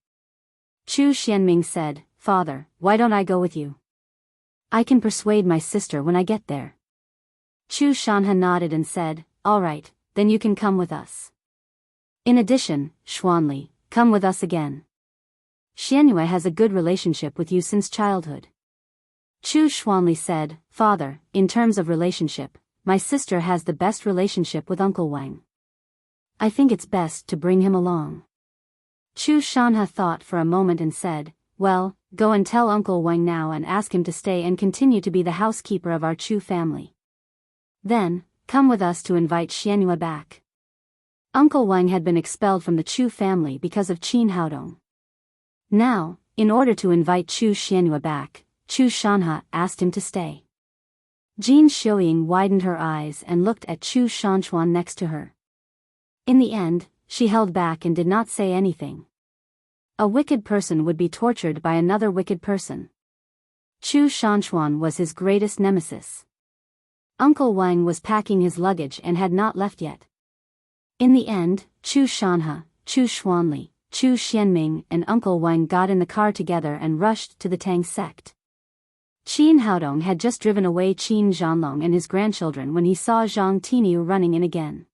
A: Chu Xianming said, "Father, why don't I go with you? I can persuade my sister when I get there." Chu Shanhe nodded and said, "All right, then you can come with us. In addition, Xuanli, come with us again. Xianyue has a good relationship with you since childhood." Chu Xuanli said, "Father, in terms of relationship, my sister has the best relationship with Uncle Wang. I think it's best to bring him along." Chu Shanhe thought for a moment and said, "Well, go and tell Uncle Wang now and ask him to stay and continue to be the housekeeper of our Chu family. Then, come with us to invite Xianyue back." Uncle Wang had been expelled from the Chu family because of Qin Haodong. Now, in order to invite Chu Xianyue back, Chu Shanhe asked him to stay. Jin Xiuying widened her eyes and looked at Chu Shanchuan next to her. In the end, she held back and did not say anything. A wicked person would be tortured by another wicked person. Chu Shanchuan was his greatest nemesis. Uncle Wang was packing his luggage and had not left yet. In the end, Chu Shanhe, Chu Xuanli, Chu Xianming and Uncle Wang got in the car together and rushed to the Tang sect. Qin Haodong had just driven away Qin Zhanlong and his grandchildren when he saw Zhang Tiniu running in again.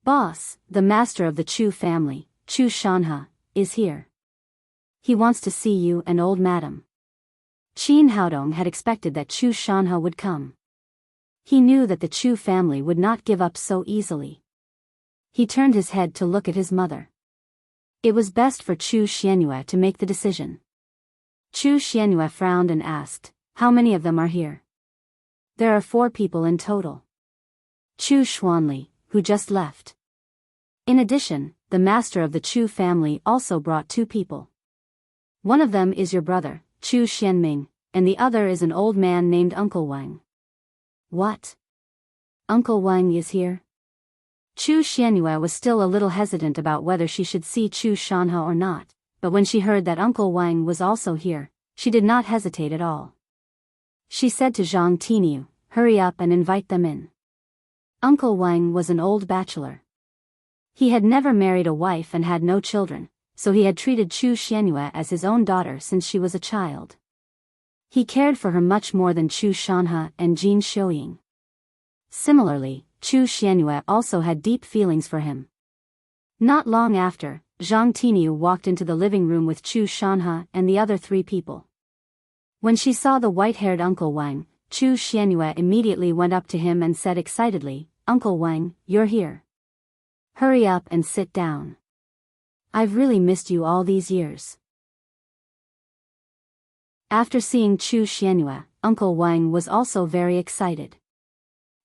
A: "Boss, the master of the Chu family, Chu Shanhe, is here. He wants to see you and old madam." Qin Haodong had expected that Chu Shanhe would come. He knew that the Chu family would not give up so easily. He turned his head to look at his mother. It was best for Chu Xianyue to make the decision. Chu Xianyue frowned and asked, "How many of them are here?" "There are 4 people in total. Chu Xuanli, who just left. In addition, the master of the Chu family also brought 2 people. One of them is your brother, Chu Xianming, and the other is an old man named Uncle Wang." "What? Uncle Wang is here?" Chu Xianyue was still a little hesitant about whether she should see Chu Shanhe or not, but when she heard that Uncle Wang was also here, she did not hesitate at all. She said to Zhang Tiniu, "Hurry up and invite them in." Uncle Wang was an old bachelor. He had never married a wife and had no children, so he had treated Chu Xianyue as his own daughter since she was a child. He cared for her much more than Chu Shanhe and Jin Shouying. Similarly, Chu Xianyue also had deep feelings for him. Not long after, Zhang Tiniu walked into the living room with Chu Shanhe and the other 3 people. When she saw the white-haired Uncle Wang, Chu Xianyue immediately went up to him and said excitedly, "Uncle Wang, you're here. Hurry up and sit down. I've really missed you all these years." After seeing Chu Xianyue, Uncle Wang was also very excited.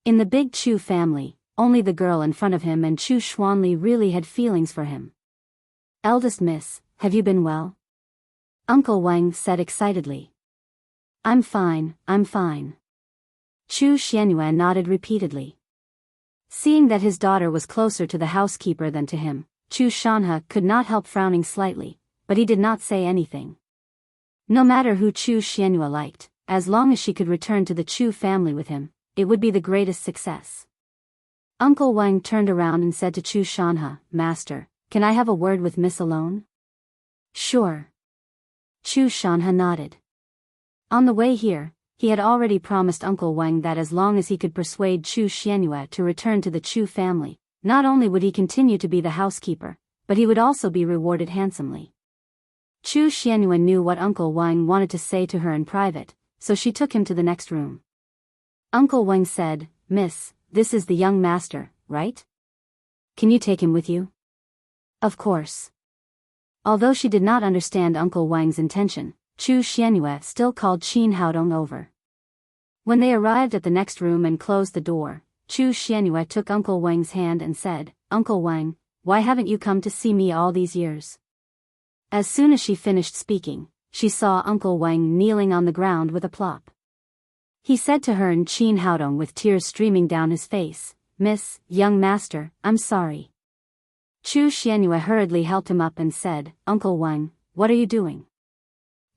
A: In the big Chu family, only the girl in front of him and Chu Xuanli really had feelings for him. "Eldest miss, have you been well?" Uncle Wang said excitedly. I'm fine." Chu Xianyue nodded repeatedly. Seeing that his daughter was closer to the housekeeper than to him, Chu Shanhe could not help frowning slightly, but he did not say anything. No matter who Chu Xianyue liked, as long as she could return to the Chu family with him, it would be the greatest success. Uncle Wang turned around and said to Chu Shanhe, "Master, can I have a word with Miss alone?" "Sure." Chu Shanhe nodded. On the way here, he had already promised Uncle Wang that as long as he could persuade Chu Xianyue to return to the Chu family, not only would he continue to be the housekeeper, but he would also be rewarded handsomely. Chu Xianyue knew what Uncle Wang wanted to say to her in private, so she took him to the next room. Uncle Wang said, "Miss, this is the young master, right? Can you take him with you?" "Of course." Although she did not understand Uncle Wang's intention, Chu Xianyue still called Qin Haodong over. When they arrived at the next room and closed the door, Chu Xianyue took Uncle Wang's hand and said, "Uncle Wang, why haven't you come to see me all these years?" As soon as she finished speaking, she saw Uncle Wang kneeling on the ground with a plop. He said to her in Qin Haodong with tears streaming down his face, "Miss, young master, I'm sorry." Chu Xianyue hurriedly helped him up and said, "Uncle Wang, what are you doing?"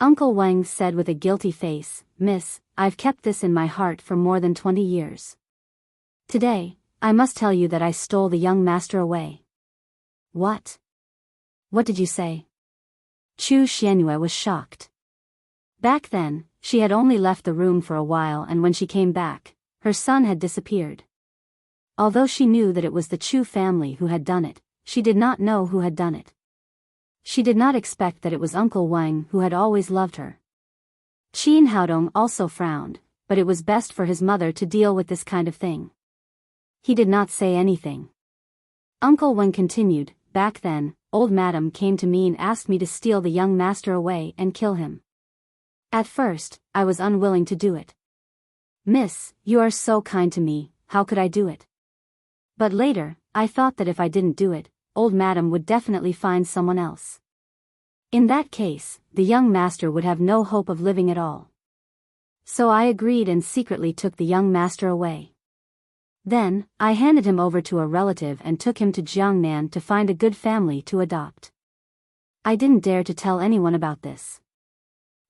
A: Uncle Wang said with a guilty face, "Miss, I've kept this in my heart for more than 20 years. Today, I must tell you that I stole the young master away." "What? What did you say?" Chu Xianyue was shocked. Back then, she had only left the room for a while, and when she came back, her son had disappeared. Although she knew that it was the Chu family who had done it, she did not know who had done it. She did not expect that it was Uncle Wang who had always loved her. Qin Haodong also frowned, but it was best for his mother to deal with this kind of thing. He did not say anything. Uncle Wang continued, "Back then, old madam came to me and asked me to steal the young master away and kill him. At first, I was unwilling to do it. Miss, you are so kind to me, how could I do it? But later, I thought that if I didn't do it, old madam would definitely find someone else. In that case, the young master would have no hope of living at all. So I agreed and secretly took the young master away. Then, I handed him over to a relative and took him to Jiangnan to find a good family to adopt. I didn't dare to tell anyone about this.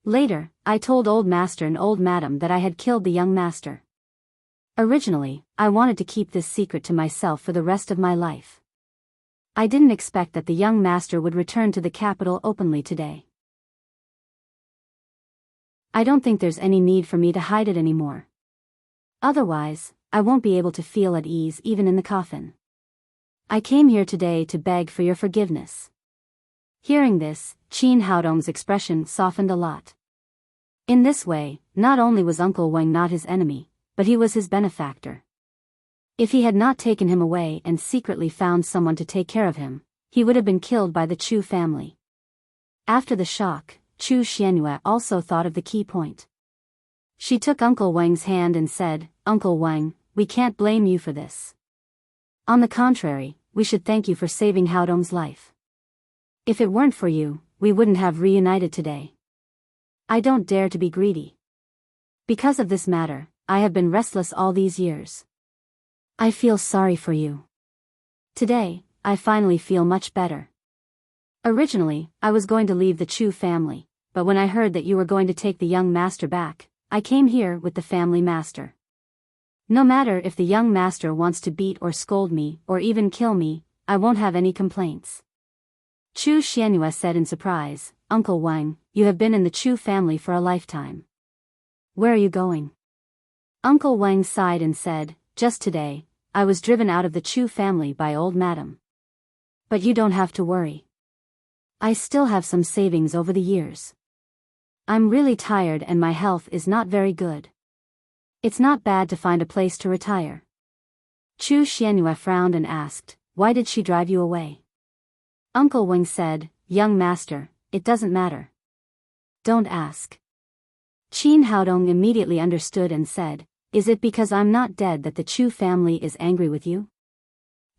A: Later, I told old master and old madam that I had killed the young master. Originally, I wanted to keep this secret to myself for the rest of my life. I didn't expect that the young master would return to the capital openly today. I don't think there's any need for me to hide it anymore. Otherwise, I won't be able to feel at ease even in the coffin. I came here today to beg for your forgiveness." Hearing this, Qin Haodong's expression softened a lot. In this way, not only was Uncle Wang not his enemy, but he was his benefactor. If he had not taken him away and secretly found someone to take care of him, he would have been killed by the Chu family. After the shock, Chu Xianyue also thought of the key point. She took Uncle Wang's hand and said, "Uncle Wang, we can't blame you for this. On the contrary, we should thank you for saving Haodong's life. If it weren't for you, we wouldn't have reunited today. I don't dare to be greedy. Because of this matter, I have been restless all these years. I feel sorry for you. Today, I finally feel much better." Originally, I was going to leave the Chu family, but when I heard that you were going to take the young master back, I came here with the family master. No matter if the young master wants to beat or scold me or even kill me, I won't have any complaints. Chu Xianyue said in surprise, Uncle Wang, you have been in the Chu family for a lifetime. Where are you going? Uncle Wang sighed and said, just today, I was driven out of the Chu family by old madam. But you don't have to worry. I still have some savings over the years. I'm really tired and my health is not very good. It's not bad to find a place to retire. Chu Xianyue frowned and asked, why did she drive you away? Uncle Wang said, young master, it doesn't matter. Don't ask. Qin Haodong immediately understood and said, is it because I'm not dead that the Chu family is angry with you?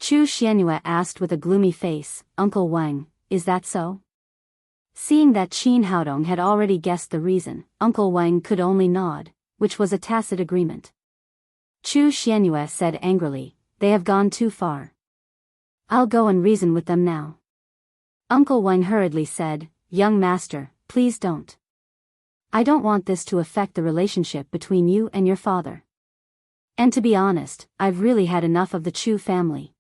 A: Chu Xianyue asked with a gloomy face, Uncle Wang, is that so? Seeing that Qin Haodong had already guessed the reason, Uncle Wang could only nod, which was a tacit agreement. Chu Xianyue said angrily, they have gone too far. I'll go and reason with them now. Uncle Wang hurriedly said, young master, please don't. I don't want this to affect the relationship between you and your father. And to be honest, I've really had enough of the Chu family.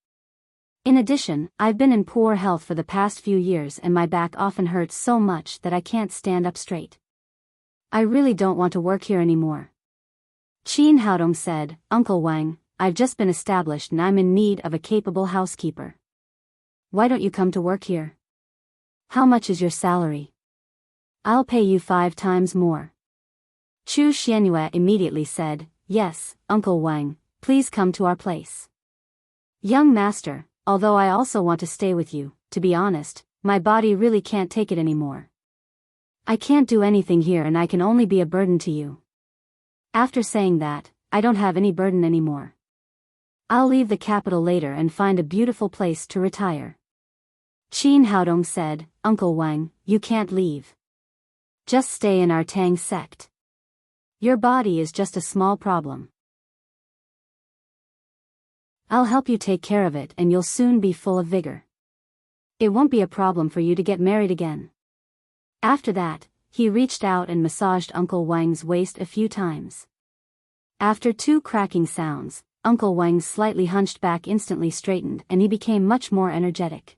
A: In addition, I've been in poor health for the past few years and my back often hurts so much that I can't stand up straight. I really don't want to work here anymore. Qin Haodong said, Uncle Wang, I've just been established and I'm in need of a capable housekeeper. Why don't you come to work here? How much is your salary? I'll pay you 5 times more. Chu Xianyue immediately said, yes, Uncle Wang, please come to our place. Young master, although I also want to stay with you, to be honest, my body really can't take it anymore. I can't do anything here and I can only be a burden to you. After saying that, I don't have any burden anymore. I'll leave the capital later and find a beautiful place to retire. Qin Haodong said, Uncle Wang, you can't leave. Just stay in our Tang sect. Your body is just a small problem. I'll help you take care of it and you'll soon be full of vigor. It won't be a problem for you to get married again. After that, he reached out and massaged Uncle Wang's waist a few times. After 2 cracking sounds, Uncle Wang's slightly hunched back instantly straightened and he became much more energetic.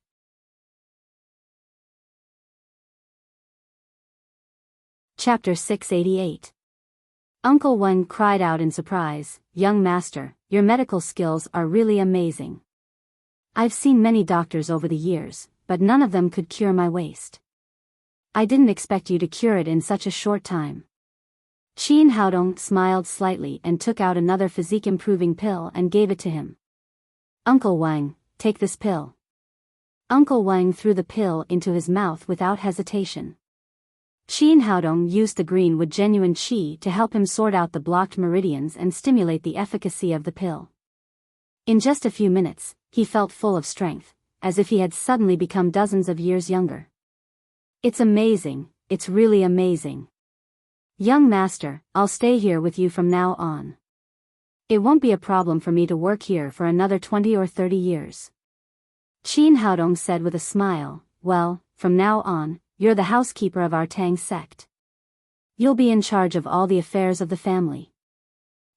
A: Chapter 688. Uncle Wang cried out in surprise, young master, your medical skills are really amazing. I've seen many doctors over the years, but none of them could cure my waist. I didn't expect you to cure it in such a short time. Qin Haodong smiled slightly and took out another physique-improving pill and gave it to him. Uncle Wang, take this pill. Uncle Wang threw the pill into his mouth without hesitation. Qin Haodong used the green with genuine qi to help him sort out the blocked meridians and stimulate the efficacy of the pill. In just a few minutes, he felt full of strength, as if he had suddenly become dozens of years younger. It's amazing, it's really amazing. Young master, I'll stay here with you from now on. It won't be a problem for me to work here for another 20 or 30 years. Qin Haodong said with a smile, well, from now on, you're the housekeeper of our Tang sect. You'll be in charge of all the affairs of the family.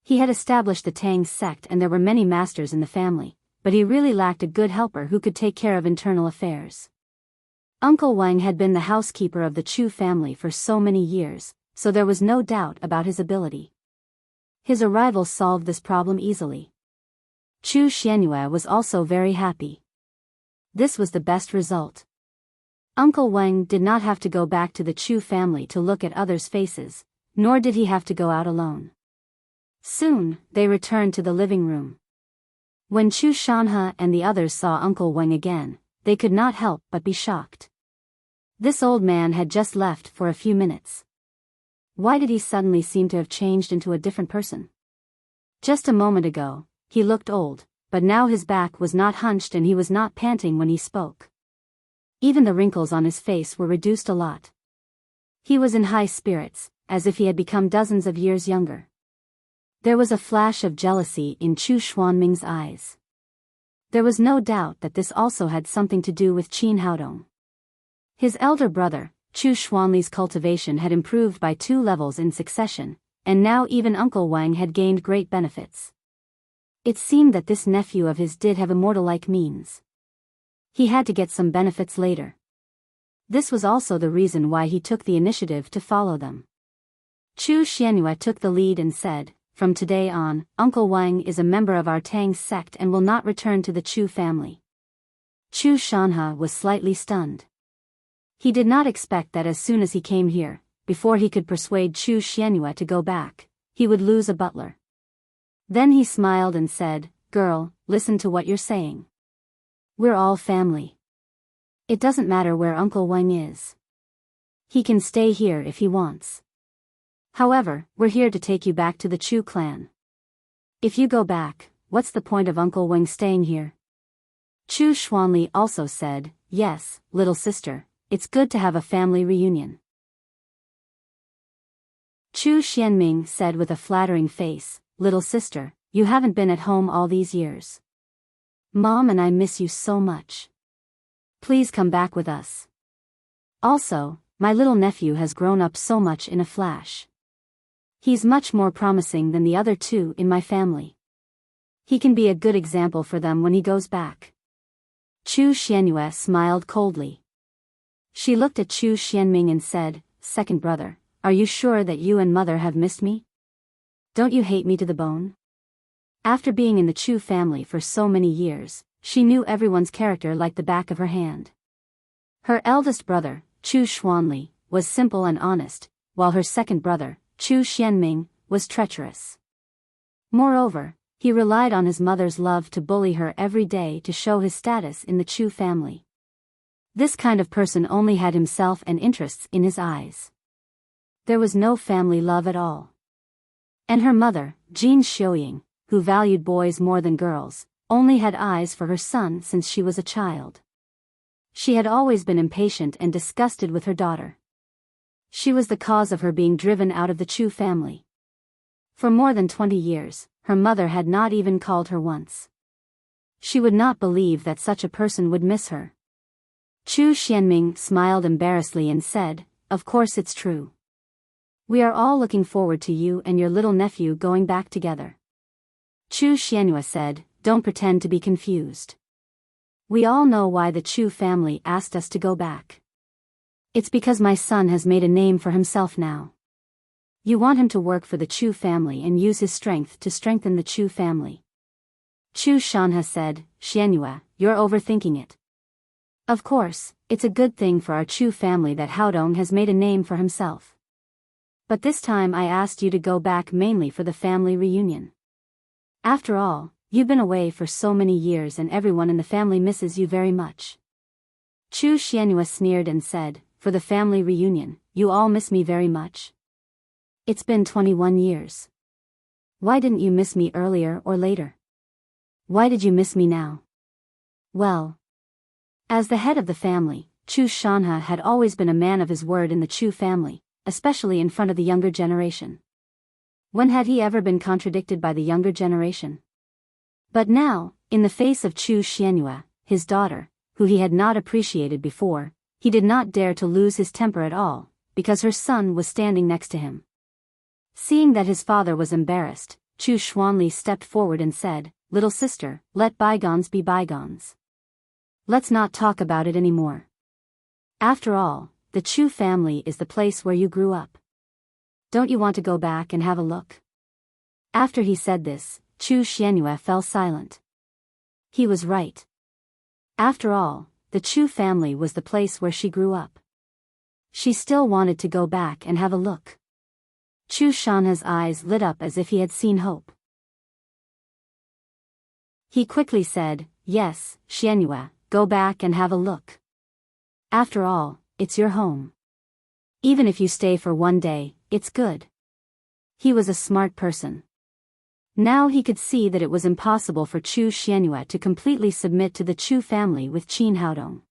A: He had established the Tang sect and there were many masters in the family, but he really lacked a good helper who could take care of internal affairs. Uncle Wang had been the housekeeper of the Chu family for so many years, so there was no doubt about his ability. His arrival solved this problem easily. Chu Xianyue was also very happy. This was the best result. Uncle Wang did not have to go back to the Chu family to look at others' faces, nor did he have to go out alone. Soon, they returned to the living room. When Chu Shanhe and the others saw Uncle Wang again, they could not help but be shocked. This old man had just left for a few minutes. Why did he suddenly seem to have changed into a different person? Just a moment ago, he looked old, but now his back was not hunched and he was not panting when he spoke. Even the wrinkles on his face were reduced a lot. He was in high spirits, as if he had become dozens of years younger. There was a flash of jealousy in Chu Xuanming's eyes. There was no doubt that this also had something to do with Qin Haodong. His elder brother, Chu Xuanli's cultivation had improved by 2 levels in succession, and now even Uncle Wang had gained great benefits. It seemed that this nephew of his did have immortal-like means. He had to get some benefits later. This was also the reason why he took the initiative to follow them. Chu Xianyue took the lead and said, "From today on, Uncle Wang is a member of our Tang sect and will not return to the Chu family." Chu Shanhe was slightly stunned. He did not expect that as soon as he came here, before he could persuade Chu Xianyue to go back, he would lose a butler. Then he smiled and said, "Girl, listen to what you're saying. We're all family. It doesn't matter where Uncle Wang is. He can stay here if he wants. However, we're here to take you back to the Chu clan. If you go back, what's the point of Uncle Wang staying here?" Chu Xuanli also said, "Yes, little sister, it's good to have a family reunion." Chu Xianming said with a flattering face, "Little sister, you haven't been at home all these years. Mom and I miss you so much. Please come back with us. Also, my little nephew has grown up so much in a flash. He's much more promising than the other 2 in my family. He can be a good example for them when he goes back." Chu Xianyue smiled coldly. She looked at Chu Xianming and said, "Second brother, are you sure that you and mother have missed me? Don't you hate me to the bone?" After being in the Chu family for so many years, she knew everyone's character like the back of her hand. Her eldest brother, Chu Xuanli, was simple and honest, while her second brother, Chu Xianming, was treacherous. Moreover, he relied on his mother's love to bully her every day to show his status in the Chu family. This kind of person only had himself and interests in his eyes. There was no family love at all. And her mother, Jin Xiuying, who valued boys more than girls, only had eyes for her son since she was a child. She had always been impatient and disgusted with her daughter. She was the cause of her being driven out of the Chu family. For more than 20 years, her mother had not even called her once. She would not believe that such a person would miss her. Chu Xianming smiled embarrassedly and said, "Of course it's true. We are all looking forward to you and your little nephew going back together." Chu Xianyue said, "Don't pretend to be confused. We all know why the Chu family asked us to go back. It's because my son has made a name for himself now. You want him to work for the Chu family and use his strength to strengthen the Chu family." Chu Shanhe said, "Xianyue, you're overthinking it. Of course, it's a good thing for our Chu family that Haodong has made a name for himself. But this time I asked you to go back mainly for the family reunion. After all, you've been away for so many years and everyone in the family misses you very much." Chu Xianyue sneered and said, "For the family reunion, you all miss me very much? It's been 21 years. Why didn't you miss me earlier or later? Why did you miss me now?" Well, as the head of the family, Chu Shanhe had always been a man of his word in the Chu family, especially in front of the younger generation. When had he ever been contradicted by the younger generation? But now, in the face of Chu Xianyue, his daughter, who he had not appreciated before, he did not dare to lose his temper at all, because her son was standing next to him. Seeing that his father was embarrassed, Chu Xuanli stepped forward and said, "Little sister, let bygones be bygones. Let's not talk about it anymore. After all, the Chu family is the place where you grew up. Don't you want to go back and have a look?" After he said this, Chu Xianyue fell silent. He was right. After all, the Chu family was the place where she grew up. She still wanted to go back and have a look. Chu Shanhe's eyes lit up as if he had seen hope. He quickly said, "Yes, Xianyue, go back and have a look. After all, it's your home. Even if you stay for one day, it's good." He was a smart person. Now he could see that it was impossible for Chu Xianyue to completely submit to the Chu family with Qin Haodong.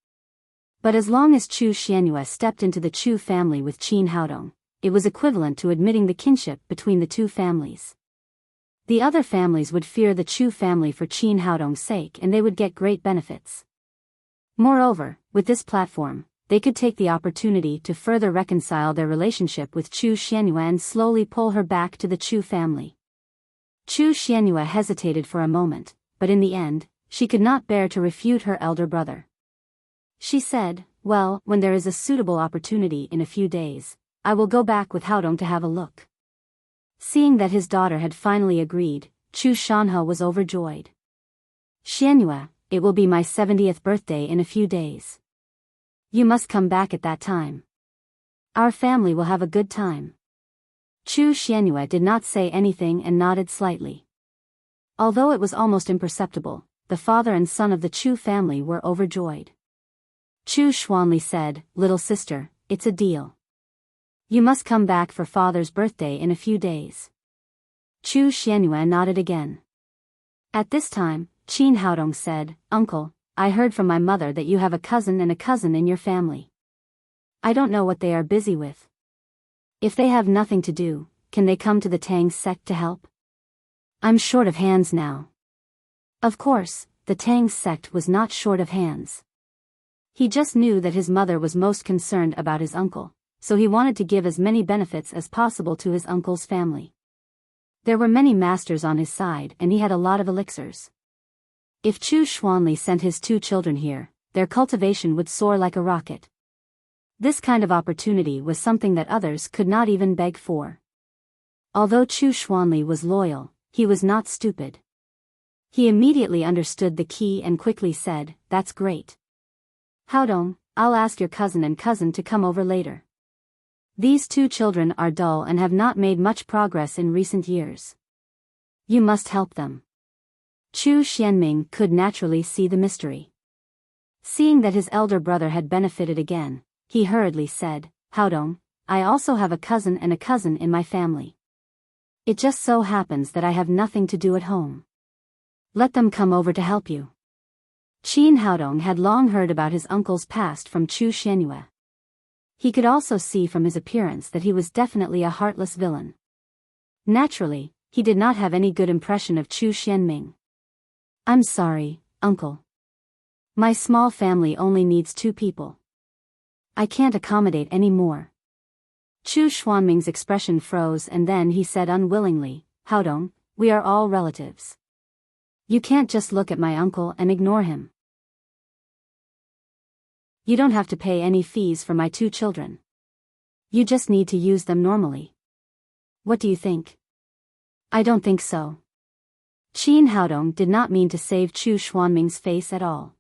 A: But as long as Chu Xianyue stepped into the Chu family with Qin Haodong, it was equivalent to admitting the kinship between the two families. The other families would fear the Chu family for Qin Haodong's sake and they would get great benefits. Moreover, with this platform, they could take the opportunity to further reconcile their relationship with Chu Xianyue and slowly pull her back to the Chu family. Chu Xianyue hesitated for a moment, but in the end, she could not bear to refute her elder brother. She said, "Well, when there is a suitable opportunity in a few days, I will go back with Haodong to have a look." Seeing that his daughter had finally agreed, Chu Shanhe was overjoyed. "Xianyue, it will be my 70th birthday in a few days. You must come back at that time. Our family will have a good time." Chu Xianyue did not say anything and nodded slightly. Although it was almost imperceptible, the father and son of the Chu family were overjoyed. Chu Xuanli said, "Little sister, it's a deal. You must come back for father's birthday in a few days." Chu Xianyue nodded again. At this time, Qin Haodong said, "Uncle, I heard from my mother that you have a cousin and a cousin in your family. I don't know what they are busy with. If they have nothing to do, can they come to the Tang sect to help? I'm short of hands now." Of course, the Tang sect was not short of hands. He just knew that his mother was most concerned about his uncle, so he wanted to give as many benefits as possible to his uncle's family. There were many masters on his side and he had a lot of elixirs. If Chu Xuanli sent his 2 children here, their cultivation would soar like a rocket. This kind of opportunity was something that others could not even beg for. Although Chu Xuanli was loyal, he was not stupid. He immediately understood the key and quickly said, "That's great. Haodong, I'll ask your cousin and cousin to come over later. These 2 children are dull and have not made much progress in recent years. You must help them." Chu Xianming could naturally see the mystery. Seeing that his elder brother had benefited again, he hurriedly said, "Haodong, I also have a cousin and a cousin in my family. It just so happens that I have nothing to do at home. Let them come over to help you." Qin Haodong had long heard about his uncle's past from Chu Xianyue. He could also see from his appearance that he was definitely a heartless villain. Naturally, he did not have any good impression of Chu Xianming. "I'm sorry, uncle. My small family only needs 2 people. I can't accommodate any more." Chu Xuanming's expression froze and then he said unwillingly, "Haodong, we are all relatives. You can't just look at my uncle and ignore him. You don't have to pay any fees for my 2 children. You just need to use them normally. What do you think?" "I don't think so." Qin Haodong did not mean to save Chu Xuanming's face at all.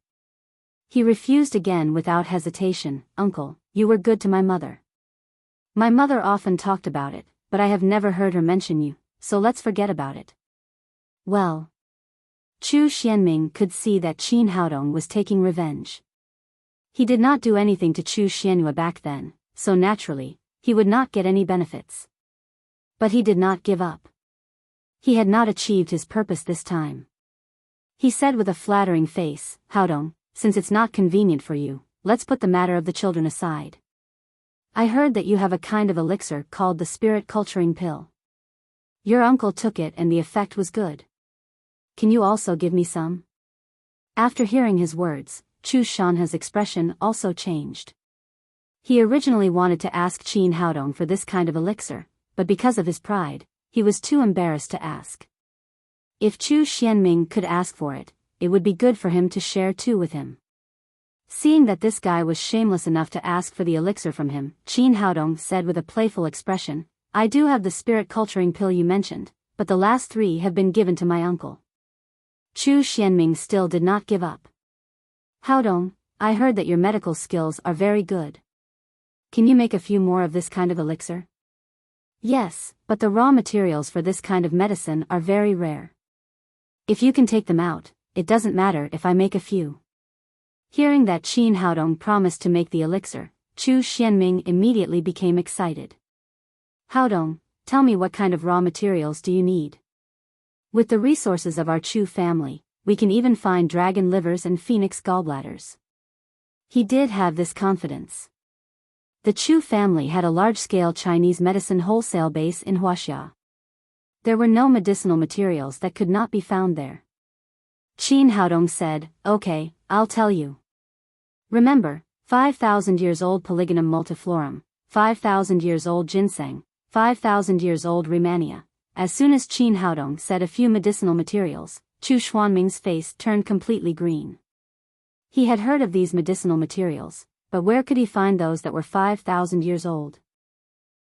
A: He refused again without hesitation, "Uncle, you were good to my mother. My mother often talked about it, but I have never heard her mention you, so let's forget about it." Well, Chu Xianming could see that Qin Haodong was taking revenge. He did not do anything to Chu Xianyue back then, so naturally, he would not get any benefits. But he did not give up. He had not achieved his purpose this time. He said with a flattering face, "Haodong, since it's not convenient for you, let's put the matter of the children aside. I heard that you have a kind of elixir called the spirit culturing pill. Your uncle took it and the effect was good. Can you also give me some?" After hearing his words, Chu Shanhe's expression also changed. He originally wanted to ask Qin Haodong for this kind of elixir, but because of his pride, he was too embarrassed to ask. If Chu Xianming could ask for it, it would be good for him to share too with him. Seeing that this guy was shameless enough to ask for the elixir from him, Qin Haodong said with a playful expression, "I do have the spirit culturing pill you mentioned, but the last 3 have been given to my uncle." Chu Xianming still did not give up. "Haodong, I heard that your medical skills are very good. Can you make a few more of this kind of elixir?" "Yes, but the raw materials for this kind of medicine are very rare. If you can take them out, it doesn't matter if I make a few." Hearing that Qin Haodong promised to make the elixir, Chu Xianming immediately became excited. "Haodong, tell me what kind of raw materials do you need? With the resources of our Chu family, we can even find dragon livers and phoenix gallbladders." He did have this confidence. The Chu family had a large-scale Chinese medicine wholesale base in Huaxia. There were no medicinal materials that could not be found there. Qin Haodong said, "Okay, I'll tell you. Remember, 5,000 years old Polygonum multiflorum, 5,000 years old ginseng, 5,000 years old Rehmannia. As soon as Qin Haodong said a few medicinal materials, Chu Xuanming's face turned completely green. He had heard of these medicinal materials, but where could he find those that were 5,000 years old?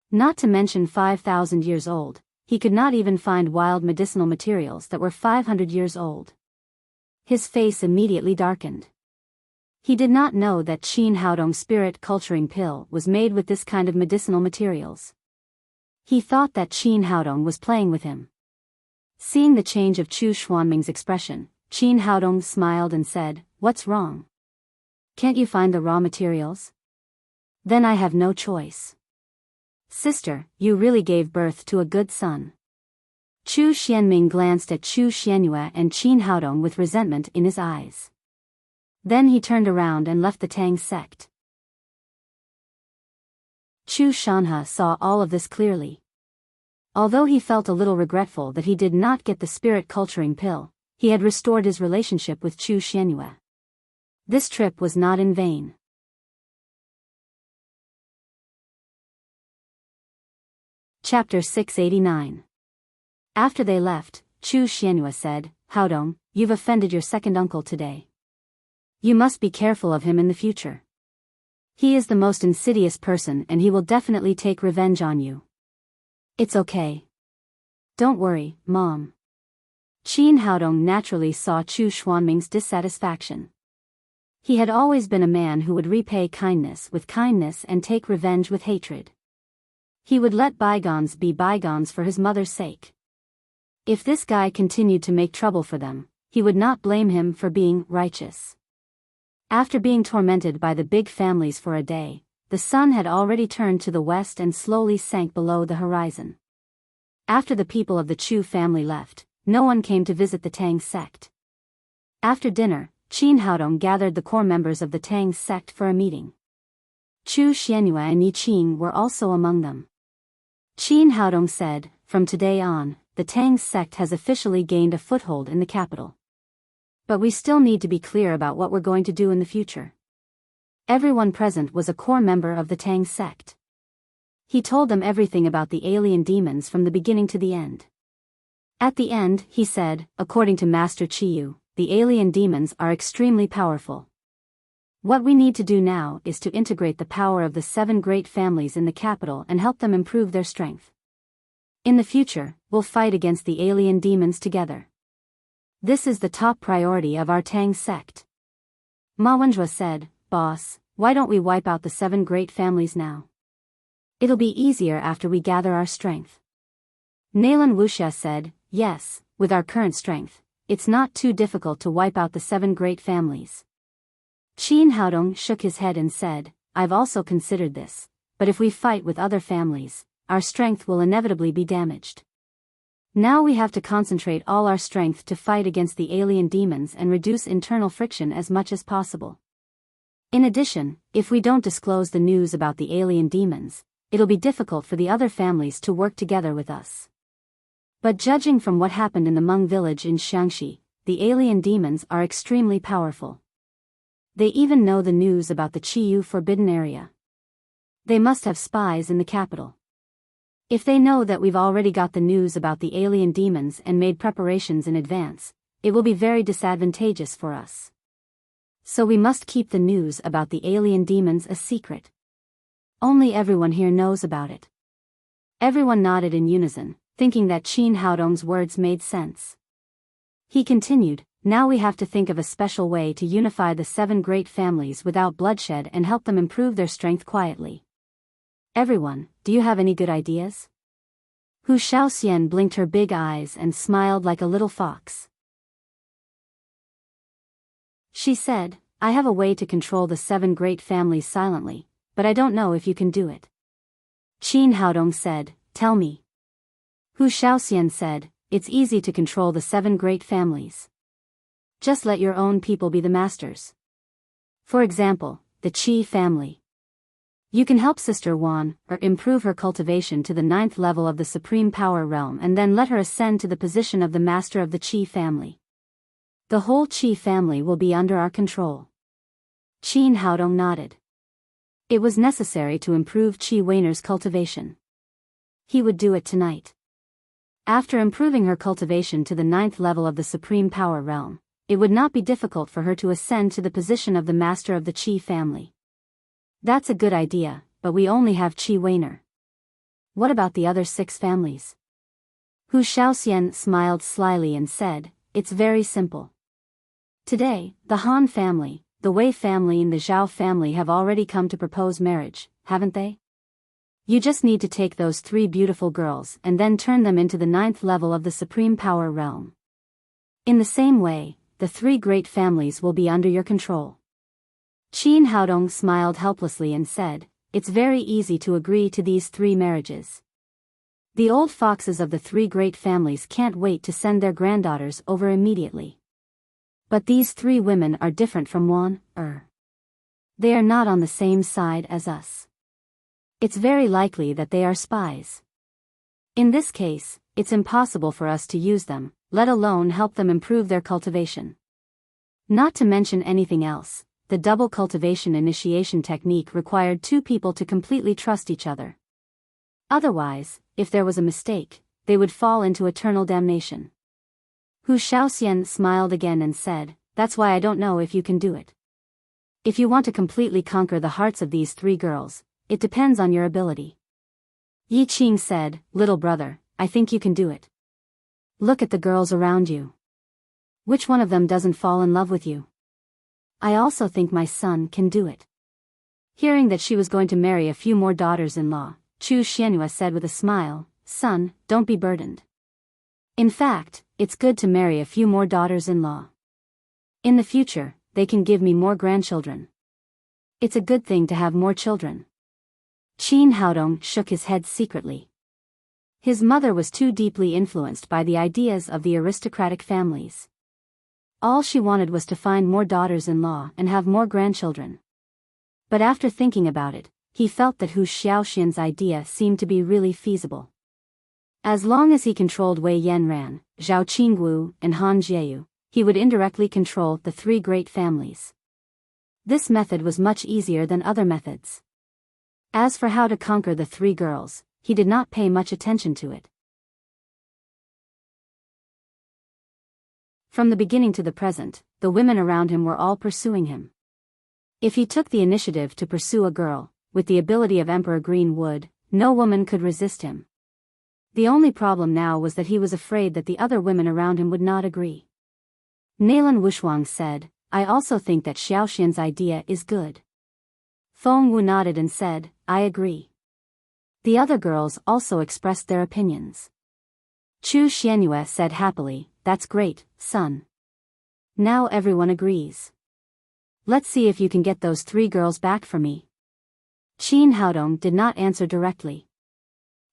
A: Not to mention 5,000 years old, he could not even find wild medicinal materials that were 500 years old. His face immediately darkened. He did not know that Qin Haodong's spirit culturing pill was made with this kind of medicinal materials. He thought that Qin Haodong was playing with him. Seeing the change of Chu Xuanming's expression, Qin Haodong smiled and said, "What's wrong? Can't you find the raw materials? Then I have no choice. Sister, you really gave birth to a good son." Chu Xianming glanced at Chu Xianyue and Qin Haodong with resentment in his eyes. Then he turned around and left the Tang sect. Chu Shanhe saw all of this clearly. Although he felt a little regretful that he did not get the spirit culturing pill, he had restored his relationship with Chu Xianyue. This trip was not in vain. Chapter 689. After they left, Chu Xianyue said, "Haodong, you've offended your second uncle today. You must be careful of him in the future. He is the most insidious person and he will definitely take revenge on you." "It's okay. Don't worry, Mom." Qin Haodong naturally saw Chu Xuanming's dissatisfaction. He had always been a man who would repay kindness with kindness and take revenge with hatred. He would let bygones be bygones for his mother's sake. If this guy continued to make trouble for them, he would not blame him for being righteous. After being tormented by the big families for a day, the sun had already turned to the west and slowly sank below the horizon. After the people of the Chu family left, no one came to visit the Tang sect. After dinner, Qin Haodong gathered the core members of the Tang sect for a meeting. Chu Xianyue and Yi Qing were also among them. Qin Haodong said, "From today on, the Tang sect has officially gained a foothold in the capital. But we still need to be clear about what we're going to do in the future." Everyone present was a core member of the Tang sect. He told them everything about the alien demons from the beginning to the end. At the end, he said, "According to Master Chiyu, the alien demons are extremely powerful. What we need to do now is to integrate the power of the 7 great families in the capital and help them improve their strength. In the future, we'll fight against the alien demons together. This is the top priority of our Tang sect." Ma Wenjue said, "Boss, why don't we wipe out the 7 great families now? It'll be easier after we gather our strength." Nalan Wuxia said, "Yes, with our current strength, it's not too difficult to wipe out the 7 great families." Qin Haodong shook his head and said, "I've also considered this, but if we fight with other families, our strength will inevitably be damaged. Now we have to concentrate all our strength to fight against the alien demons and reduce internal friction as much as possible. In addition, if we don't disclose the news about the alien demons, it'll be difficult for the other families to work together with us. But judging from what happened in the Hmong village in Xiangxi, the alien demons are extremely powerful. They even know the news about the Qiyu forbidden area. They must have spies in the capital. If they know that we've already got the news about the alien demons and made preparations in advance, it will be very disadvantageous for us. So we must keep the news about the alien demons a secret. Only everyone here knows about it." Everyone nodded in unison, thinking that Qin Haodong's words made sense. He continued, "Now we have to think of a special way to unify the 7 great families without bloodshed and help them improve their strength quietly. Everyone, do you have any good ideas?" Hu Shaoxian blinked her big eyes and smiled like a little fox. She said, "I have a way to control the 7 great families silently, but I don't know if you can do it." Qin Haodong said, "Tell me." Hu Shaoxian said, "It's easy to control the 7 great families. Just let your own people be the masters. For example, the Qi family. You can help Sister Wan, or improve her cultivation to the 9th level of the Supreme Power Realm and then let her ascend to the position of the Master of the Qi family. The whole Qi family will be under our control." Qin Haodong nodded. It was necessary to improve Qi Weiner's cultivation. He would do it tonight. After improving her cultivation to the 9th level of the supreme power realm, it would not be difficult for her to ascend to the position of the master of the Qi family. That's a good idea, but we only have Qi Weiner. What about the other 6 families? Hu Shaoxian smiled slyly and said, it's very simple. Today, the Han family, the Wei family and the Zhao family have already come to propose marriage, haven't they? You just need to take those 3 beautiful girls and then turn them into the 9th level of the supreme power realm. In the same way, the 3 great families will be under your control. Qin Haodong smiled helplessly and said, it's very easy to agree to these 3 marriages. The old foxes of the 3 great families can't wait to send their granddaughters over immediately. But these 3 women are different from Wan, They are not on the same side as us. It's very likely that they are spies. In this case, it's impossible for us to use them, let alone help them improve their cultivation. Not to mention anything else, the double cultivation initiation technique required 2 people to completely trust each other. Otherwise, if there was a mistake, they would fall into eternal damnation. Hu Shaoxian smiled again and said, that's why I don't know if you can do it. If you want to completely conquer the hearts of these 3 girls, it depends on your ability. Yi Qing said, little brother, I think you can do it. Look at the girls around you. Which one of them doesn't fall in love with you? I also think my son can do it. Hearing that she was going to marry a few more daughters-in-law, Chu Xianhua said with a smile, son, don't be burdened. In fact, it's good to marry a few more daughters-in-law. In the future, they can give me more grandchildren. It's a good thing to have more children. Qin Haodong shook his head secretly. His mother was too deeply influenced by the ideas of the aristocratic families. All she wanted was to find more daughters-in-law and have more grandchildren. But after thinking about it, he felt that Hu Xiaoxian's idea seemed to be really feasible. As long as he controlled Wei Yanran, Zhao Qingwu, and Han Jieyu, he would indirectly control the 3 great families. This method was much easier than other methods. As for how to conquer the 3 girls, he did not pay much attention to it. From the beginning to the present, the women around him were all pursuing him. If he took the initiative to pursue a girl, with the ability of Emperor Greenwood, no woman could resist him. The only problem now was that he was afraid that the other women around him would not agree. Nailan Wushuang said, I also think that Xiaoxian's idea is good. Feng Wu nodded and said, I agree. The other girls also expressed their opinions. Chu Xianhua said happily, that's great, son. Now everyone agrees. Let's see if you can get those 3 girls back for me. Qin Haodong did not answer directly.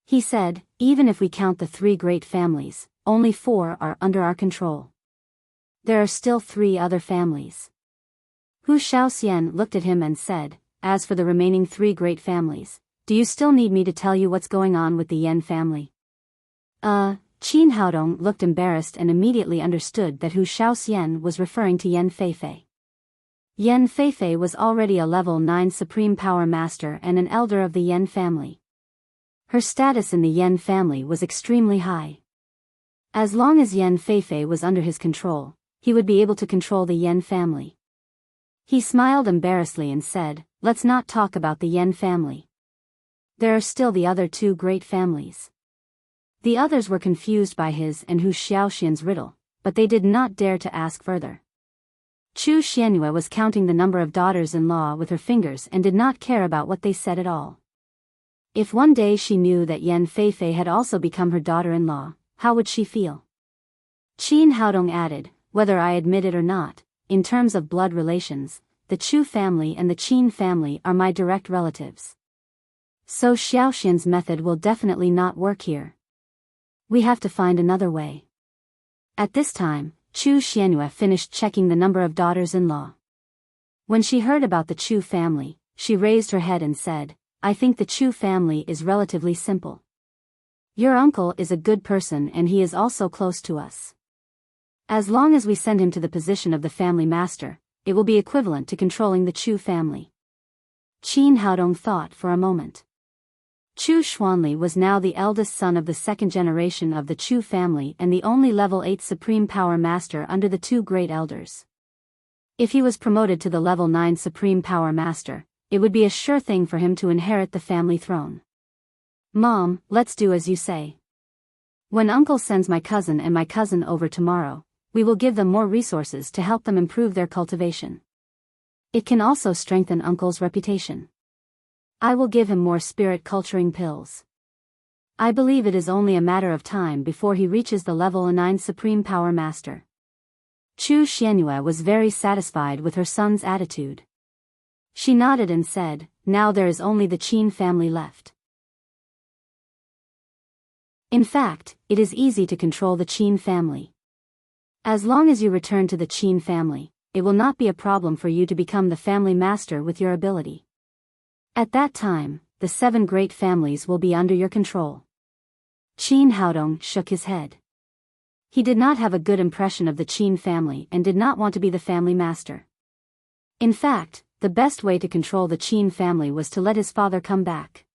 A: He said, even if we count the 3 great families, only 4 are under our control. There are still 3 other families. Hu Shaoxian looked at him and said, as for the remaining 3 great families, do you still need me to tell you what's going on with the Yan family? Qin Haodong looked embarrassed and immediately understood that Hu Shaoxian was referring to Yan Feifei. Yan Feifei was already a level 9 supreme power master and an elder of the Yan family. Her status in the Yan family was extremely high. As long as Yan Feifei was under his control, he would be able to control the Yan family. He smiled embarrassedly and said, let's not talk about the Yan family. There are still the other 2 great families. The others were confused by his and Hu Xiaoxian's riddle, but they did not dare to ask further. Chu Xianhua was counting the number of daughters-in-law with her fingers and did not care about what they said at all. If one day she knew that Yan Feifei had also become her daughter-in-law, how would she feel? Qin Haodong added, whether I admit it or not, in terms of blood relations, the Chu family and the Qin family are my direct relatives. So Xiaoxian's method will definitely not work here. We have to find another way. At this time, Chu Xianhua finished checking the number of daughters-in-law. When she heard about the Chu family, she raised her head and said, I think the Chu family is relatively simple. Your uncle is a good person and he is also close to us. As long as we send him to the position of the family master, it will be equivalent to controlling the Chu family. Qin Haodong thought for a moment. Chu Xuanli was now the eldest son of the second generation of the Chu family and the only level 8 Supreme Power Master under the two great elders. If he was promoted to the level 9 Supreme Power Master, it would be a sure thing for him to inherit the family throne. Mom, let's do as you say. When Uncle sends my cousin and my cousin over tomorrow, we will give them more resources to help them improve their cultivation. It can also strengthen Uncle's reputation. I will give him more spirit culturing pills. I believe it is only a matter of time before he reaches the level 9 Supreme Power Master. Chu Xianyue was very satisfied with her son's attitude. She nodded and said, now there is only the Qin family left. In fact, it is easy to control the Qin family. As long as you return to the Qin family, it will not be a problem for you to become the family master with your ability. At that time, the 7 great families will be under your control. Qin Haodong shook his head. He did not have a good impression of the Qin family and did not want to be the family master. In fact, the best way to control the Qin family was to let his father come back.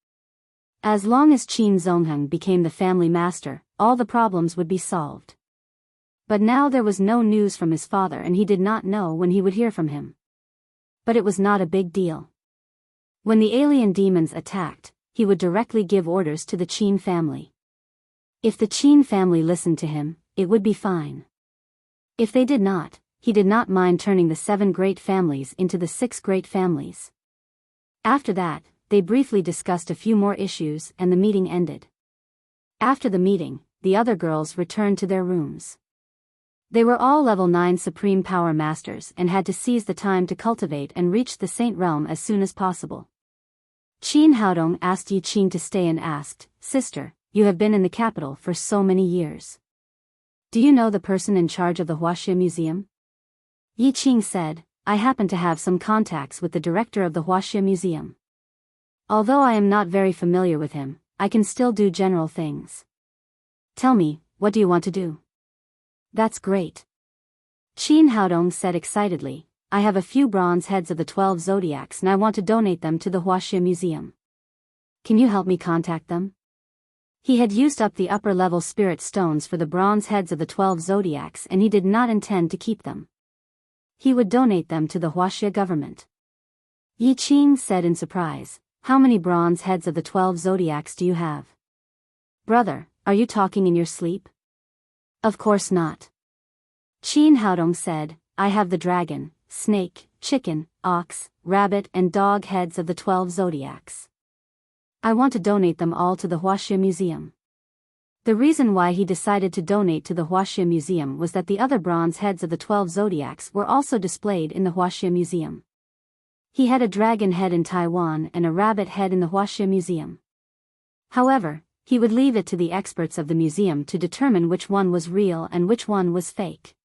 A: As long as Qin Zongheng became the family master, all the problems would be solved. But now there was no news from his father and he did not know when he would hear from him. But it was not a big deal. When the alien demons attacked, he would directly give orders to the Qin family. If the Qin family listened to him, it would be fine. If they did not, he did not mind turning the 7 great families into the 6 great families. After that, they briefly discussed a few more issues and the meeting ended. After the meeting, the other girls returned to their rooms. They were all level 9 Supreme Power Masters and had to seize the time to cultivate and reach the Saint Realm as soon as possible. Qin Haodong asked Yi Qing to stay and asked, Sister, you have been in the capital for so many years. Do you know the person in charge of the Huaxia Museum? Yi Qing said, I happen to have some contacts with the director of the Huaxia Museum. Although I am not very familiar with him, I can still do general things. Tell me, what do you want to do? That's great. Qin Haodong said excitedly, I have a few bronze heads of the 12 zodiacs and I want to donate them to the Huaxia Museum. Can you help me contact them? He had used up the upper-level spirit stones for the bronze heads of the 12 zodiacs and he did not intend to keep them. He would donate them to the Huaxia government. Yi Qing said in surprise, how many bronze heads of the 12 zodiacs do you have? Brother, are you talking in your sleep? Of course not. Qin Haodong said, I have the dragon, snake, chicken, ox, rabbit and dog heads of the 12 zodiacs. I want to donate them all to the Huaxia Museum. The reason why he decided to donate to the Huaxia Museum was that the other bronze heads of the 12 zodiacs were also displayed in the Huaxia Museum. He had a dragon head in Taiwan and a rabbit head in the Huaxia Museum. However, he would leave it to the experts of the museum to determine which one was real and which one was fake.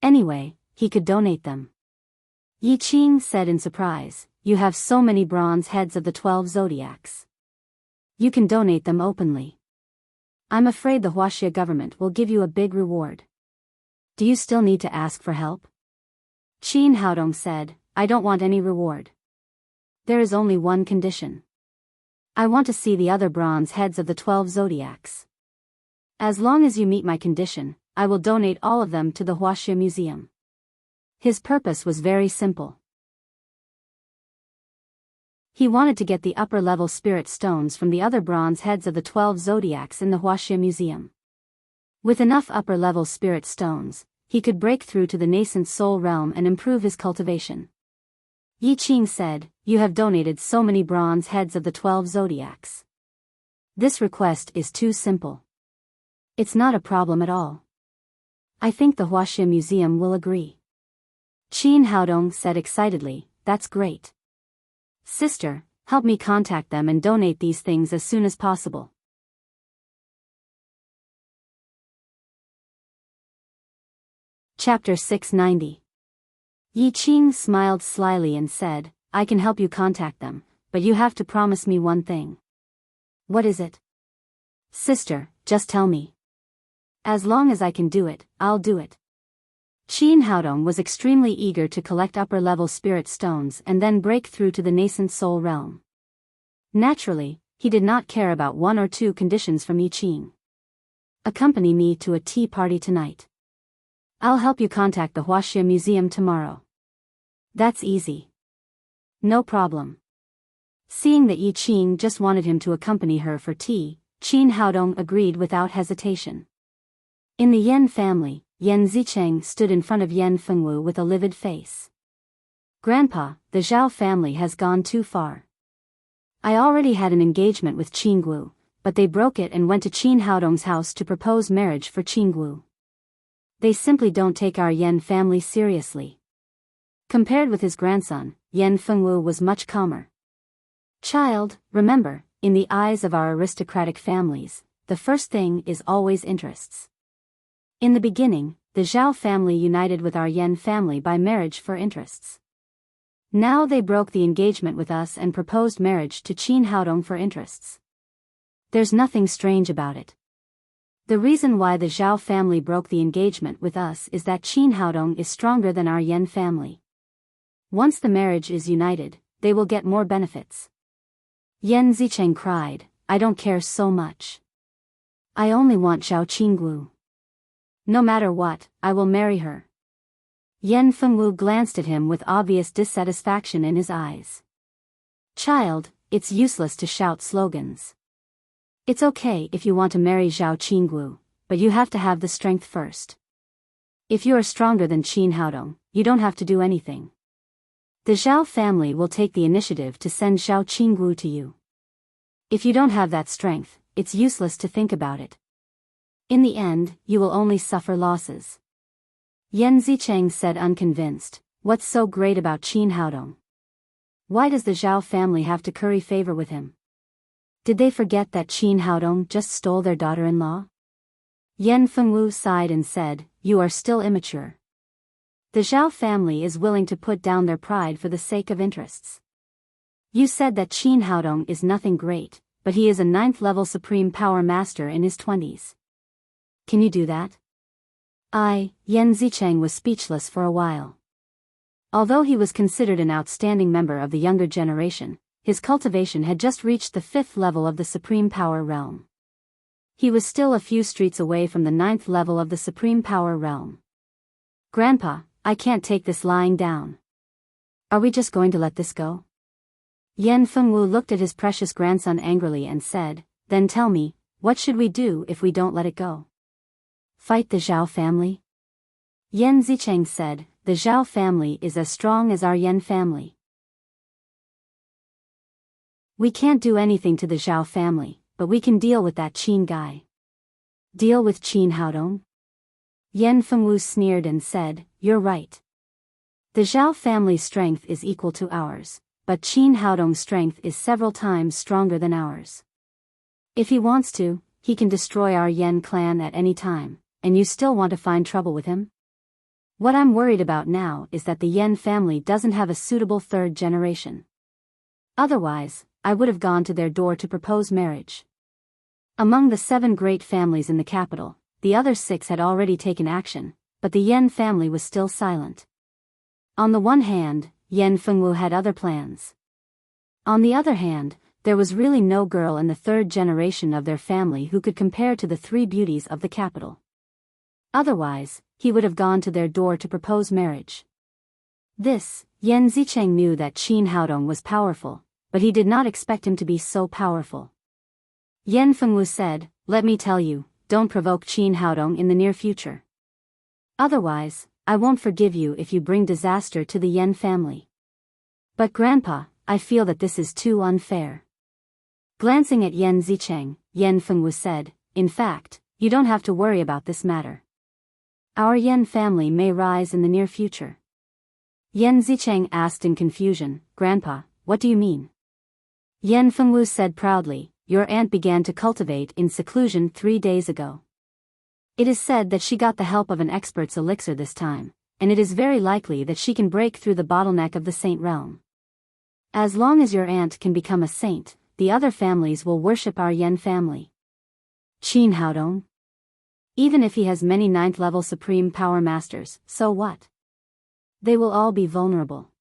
A: Anyway, he could donate them. Yi Qing said in surprise, you have so many bronze heads of the 12 zodiacs. You can donate them openly. I'm afraid the Huaxia government will give you a big reward. Do you still need to ask for help? Qin Haodong said, I don't want any reward. There is only one condition. I want to see the other bronze heads of the 12 zodiacs. As long as you meet my condition, I will donate all of them to the Huaxia Museum. His purpose was very simple. He wanted to get the upper-level spirit stones from the other bronze heads of the 12 zodiacs in the Huaxia Museum. With enough upper-level spirit stones, he could break through to the nascent soul realm and improve his cultivation. Yi Qing said, you have donated so many bronze heads of the 12 zodiacs. This request is too simple. It's not a problem at all. I think the Huaxia Museum will agree. Qin Haodong said excitedly, that's great. Sister, help me contact them and donate these things as soon as possible. Chapter 690. Yi Qing smiled slyly and said, I can help you contact them, but you have to promise me one thing. What is it? Sister, just tell me. As long as I can do it, I'll do it. Qin Haodong was extremely eager to collect upper-level spirit stones and then break through to the nascent soul realm. Naturally, he did not care about one or two conditions from I Ching. Accompany me to a tea party tonight. I'll help you contact the Huaxia Museum tomorrow. That's easy. No problem. Seeing that Yi Qing just wanted him to accompany her for tea, Qin Haodong agreed without hesitation. In the Yan family, Yan Zicheng stood in front of Yan Fengwu with a livid face. Grandpa, the Zhao family has gone too far. I already had an engagement with Qinggu, but they broke it and went to Qin Haodong's house to propose marriage for Qinggu. They simply don't take our Yan family seriously. Compared with his grandson, Yan Fengwu was much calmer. Child, remember, in the eyes of our aristocratic families, the first thing is always interests. In the beginning, the Zhao family united with our Yan family by marriage for interests. Now they broke the engagement with us and proposed marriage to Qin Haodong for interests. There's nothing strange about it. The reason why the Zhao family broke the engagement with us is that Qin Haodong is stronger than our Yan family. Once the marriage is united, they will get more benefits. Yan Zicheng cried, I don't care so much. I only want Zhao Qinggu. No matter what, I will marry her. Yan Fengwu glanced at him with obvious dissatisfaction in his eyes. Child, it's useless to shout slogans. It's okay if you want to marry Zhao Qinggu, but you have to have the strength first. If you are stronger than Qin Haodong, you don't have to do anything. The Zhao family will take the initiative to send Zhao Qinggu to you. If you don't have that strength, it's useless to think about it. In the end, you will only suffer losses. Yan Zicheng said unconvinced, what's so great about Qin Haodong? Why does the Zhao family have to curry favor with him? Did they forget that Qin Haodong just stole their daughter-in-law? Yan Fengwu sighed and said, you are still immature. The Zhao family is willing to put down their pride for the sake of interests. You said that Qin Haodong is nothing great, but he is a 9th-level supreme power master in his 20s. Can you do that? Yan Zicheng was speechless for a while. Although he was considered an outstanding member of the younger generation, his cultivation had just reached the 5th level of the supreme power realm. He was still a few streets away from the 9th level of the supreme power realm. Grandpa, I can't take this lying down. Are we just going to let this go? Yan Fengwu looked at his precious grandson angrily and said, then tell me, what should we do if we don't let it go? Fight the Zhao family? Yan Zicheng said, the Zhao family is as strong as our Yan family. We can't do anything to the Zhao family, but we can deal with that Qin guy. Deal with Qin Haodong? Yan Fengwu sneered and said, you're right. The Zhao family's strength is equal to ours, but Qin Haodong's strength is several times stronger than ours. If he wants to, he can destroy our Yan clan at any time. And you still want to find trouble with him? What I'm worried about now is that the Yan family doesn't have a suitable 3rd generation. Otherwise, I would have gone to their door to propose marriage. Among the 7 great families in the capital, the other 6 had already taken action, but the Yan family was still silent. On the one hand, Yan Fengwu had other plans. On the other hand, there was really no girl in the 3rd generation of their family who could compare to the 3 beauties of the capital. Otherwise, he would have gone to their door to propose marriage. This, Yan Zicheng knew that Qin Haodong was powerful, but he did not expect him to be so powerful. Yan Fengwu said, let me tell you, don't provoke Qin Haodong in the near future. Otherwise, I won't forgive you if you bring disaster to the Yan family. But Grandpa, I feel that this is too unfair. Glancing at Yan Zicheng, Yan Fengwu said, in fact, you don't have to worry about this matter. Our Yan family may rise in the near future. Yan Zicheng asked in confusion, Grandpa, what do you mean? Yan Fengwu said proudly, your aunt began to cultivate in seclusion 3 days ago. It is said that she got the help of an expert's elixir this time, and it is very likely that she can break through the bottleneck of the saint realm. As long as your aunt can become a saint, the other families will worship our Yan family. Qin Haodong? Even if he has many 9th-level supreme power masters, so what? They will all be vulnerable.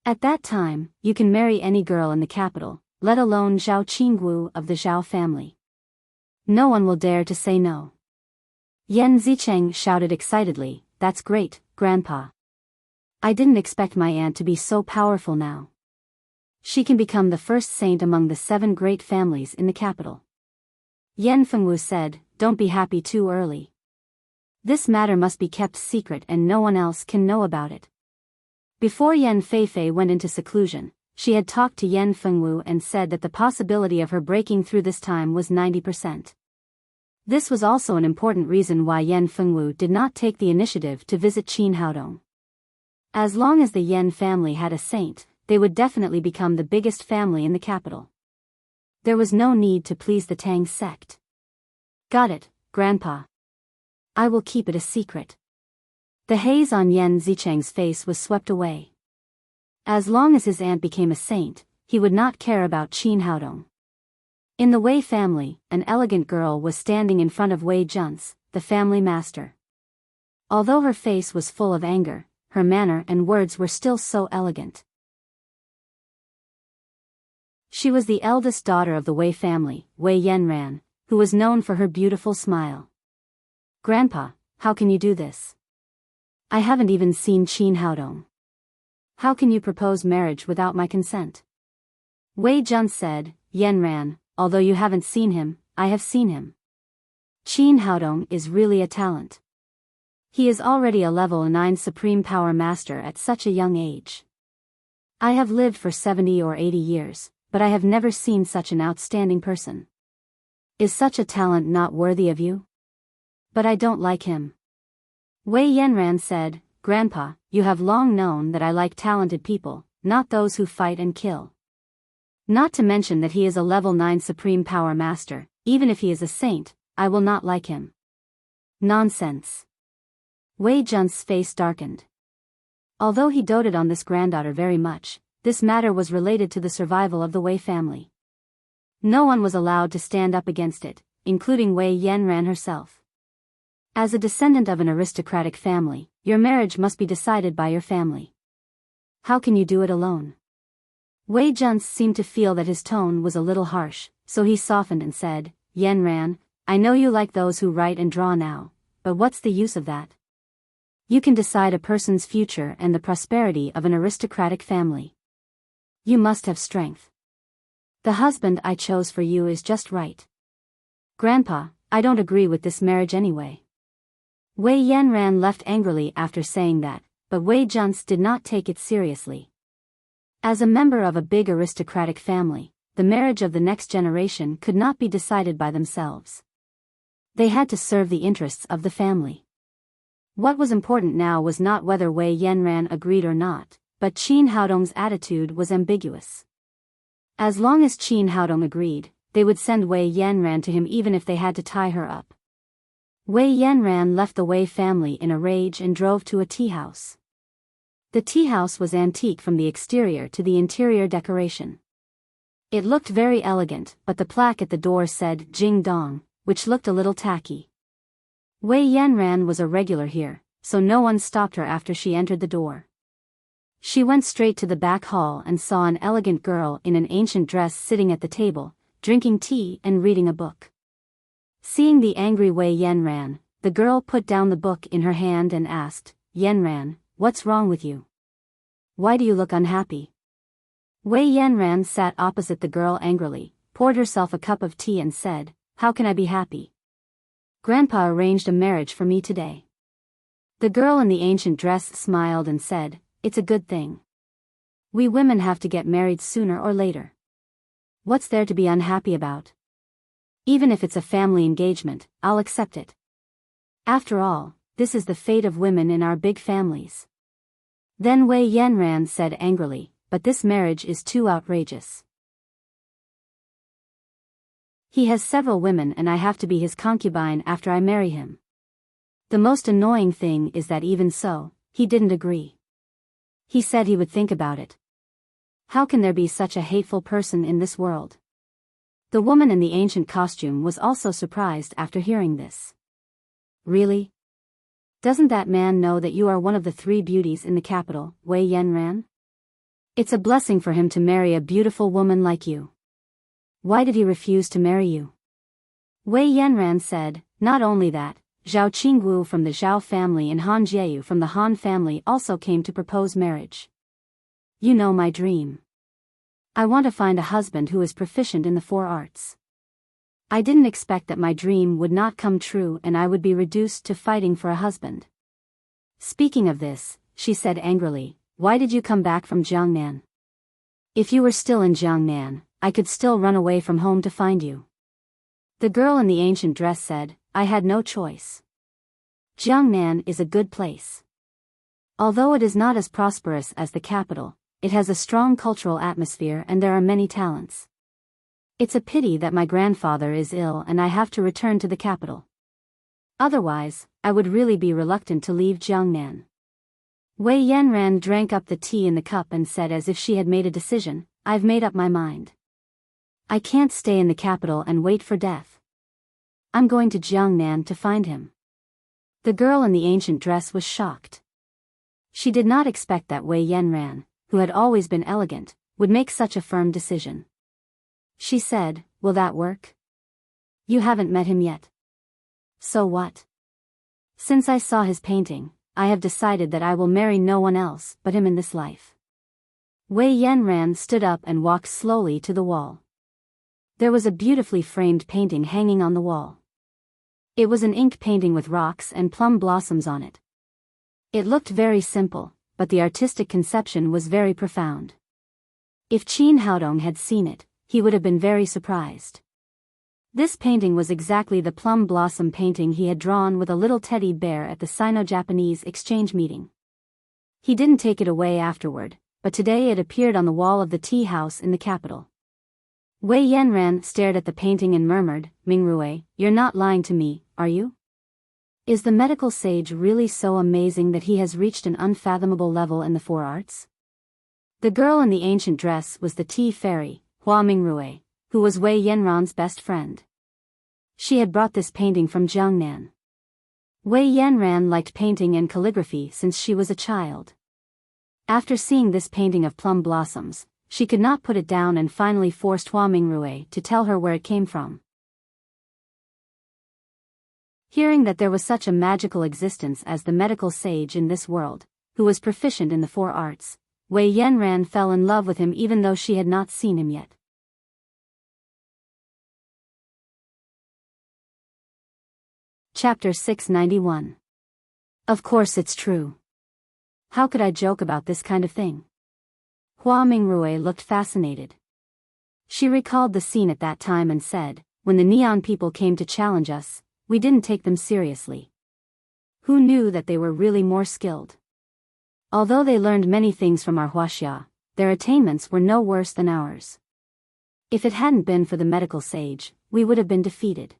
A: At that time, you can marry any girl in the capital, let alone Zhao Qingwu of the Zhao family. No one will dare to say no. Yan Zicheng shouted excitedly, "That's great, Grandpa. I didn't expect my aunt to be so powerful now. She can become the first saint among the 7 great families in the capital." Yan Fengwu said, "Don't be happy too early. This matter must be kept secret and no one else can know about it." Before Yan Feifei went into seclusion, she had talked to Yan Fengwu and said that the possibility of her breaking through this time was 90%. This was also an important reason why Yan Fengwu did not take the initiative to visit Qin Haodong. As long as the Yan family had a saint, they would definitely become the biggest family in the capital. There was no need to please the Tang sect. "Got it, Grandpa. I will keep it a secret." The haze on Yan Zicheng's face was swept away. As long as his aunt became a saint, he would not care about Qin Haodong. In the Wei family, an elegant girl was standing in front of Wei Junce, the family master. Although her face was full of anger, her manner and words were still so elegant. She was the eldest daughter of the Wei family, Wei Yanran, who was known for her beautiful smile. "Grandpa, how can you do this? I haven't even seen Qin Haodong. How can you propose marriage without my consent?" Wei Jun said, "Yanran, although you haven't seen him, I have seen him. Qin Haodong is really a talent. He is already a level 9 supreme power master at such a young age. I have lived for 70 or 80 years, but I have never seen such an outstanding person. Is such a talent not worthy of you? But I don't like him." Wei Yanran said, "Grandpa, you have long known that I like talented people, not those who fight and kill. Not to mention that he is a level 9 supreme power master, even if he is a saint, I will not like him." "Nonsense." Wei Jun's face darkened. Although he doted on this granddaughter very much, this matter was related to the survival of the Wei family. No one was allowed to stand up against it, including Wei Yanran herself. As a descendant of an aristocratic family, your marriage must be decided by your family. How can you do it alone? Wei Junce seemed to feel that his tone was a little harsh, so he softened and said, "Yanran, I know you like those who write and draw now, but what's the use of that? You can decide a person's future and the prosperity of an aristocratic family. You must have strength. The husband I chose for you is just right. Grandpa, I don't agree with this marriage anyway." Wei Yanran left angrily after saying that, but Wei Junce did not take it seriously. As a member of a big aristocratic family, the marriage of the next generation could not be decided by themselves. They had to serve the interests of the family. What was important now was not whether Wei Yanran agreed or not, but Qin Haodong's attitude was ambiguous. As long as Qin Haodong agreed, they would send Wei Yanran to him even if they had to tie her up. Wei Yanran left the Wei family in a rage and drove to a tea house. The tea house was antique from the exterior to the interior decoration. It looked very elegant, but the plaque at the door said Jing Dong, which looked a little tacky. Wei Yanran was a regular here, so no one stopped her after she entered the door. She went straight to the back hall and saw an elegant girl in an ancient dress sitting at the table, drinking tea and reading a book. Seeing the angry Wei Yanran, the girl put down the book in her hand and asked, "Yanran, what's wrong with you? Why do you look unhappy?" Wei Yanran sat opposite the girl angrily, poured herself a cup of tea and said, "How can I be happy? Grandpa arranged a marriage for me today." The girl in the ancient dress smiled and said, "It's a good thing. We women have to get married sooner or later. What's there to be unhappy about? Even if it's a family engagement, I'll accept it. After all, this is the fate of women in our big families." Then Wei Yanran said angrily, "But this marriage is too outrageous. He has several women and I have to be his concubine after I marry him. The most annoying thing is that even so, he didn't agree. He said he would think about it. How can there be such a hateful person in this world?" The woman in the ancient costume was also surprised after hearing this. Really? Doesn't that man know that you are one of the 3 beauties in the capital, Wei Yanran? It's a blessing for him to marry a beautiful woman like you. Why did he refuse to marry you? Wei Yanran said, not only that, Zhao Qingwu from the Zhao family and Han Jieyu from the Han family also came to propose marriage. You know my dream. I want to find a husband who is proficient in the 4 arts. I didn't expect that my dream would not come true and I would be reduced to fighting for a husband. Speaking of this, she said angrily, why did you come back from Jiangnan? If you were still in Jiangnan, I could still run away from home to find you. The girl in the ancient dress said, I had no choice. Jiangnan is a good place. Although it is not as prosperous as the capital, it has a strong cultural atmosphere and there are many talents. It's a pity that my grandfather is ill and I have to return to the capital. Otherwise, I would really be reluctant to leave Jiangnan. Wei Yanran drank up the tea in the cup and said as if she had made a decision, I've made up my mind. I can't stay in the capital and wait for death. I'm going to Jiangnan to find him. The girl in the ancient dress was shocked. She did not expect that Wei Yanran, who had always been elegant, would make such a firm decision. She said, will that work? You haven't met him yet. So what? Since I saw his painting, I have decided that I will marry no one else but him in this life. Wei Yanran stood up and walked slowly to the wall. There was a beautifully framed painting hanging on the wall. It was an ink painting with rocks and plum blossoms on it. It looked very simple, but the artistic conception was very profound. If Qin Haodong had seen it, he would have been very surprised. This painting was exactly the plum blossom painting he had drawn with a little teddy bear at the Sino-Japanese exchange meeting. He didn't take it away afterward, but today it appeared on the wall of the tea house in the capital. Wei Yanran stared at the painting and murmured, Mingrue, you're not lying to me, are you? Is the medical sage really so amazing that he has reached an unfathomable level in the 4 arts? The girl in the ancient dress was the tea fairy, Hua Mingrue, who was Wei Yanran's best friend. She had brought this painting from Jiangnan. Wei Yanran liked painting and calligraphy since she was a child. After seeing this painting of plum blossoms, she could not put it down and finally forced Hua Mingrue to tell her where it came from. Hearing that there was such a magical existence as the medical sage in this world, who was proficient in the 4 arts, Wei Yanran fell in love with him even though she had not seen him yet. Chapter 691. Of course it's true. How could I joke about this kind of thing? Hua Mingrue looked fascinated. She recalled the scene at that time and said, when the neon people came to challenge us, we didn't take them seriously. Who knew that they were really more skilled? Although they learned many things from our Huaxia, their attainments were no worse than ours. If it hadn't been for the medical sage, we would have been defeated.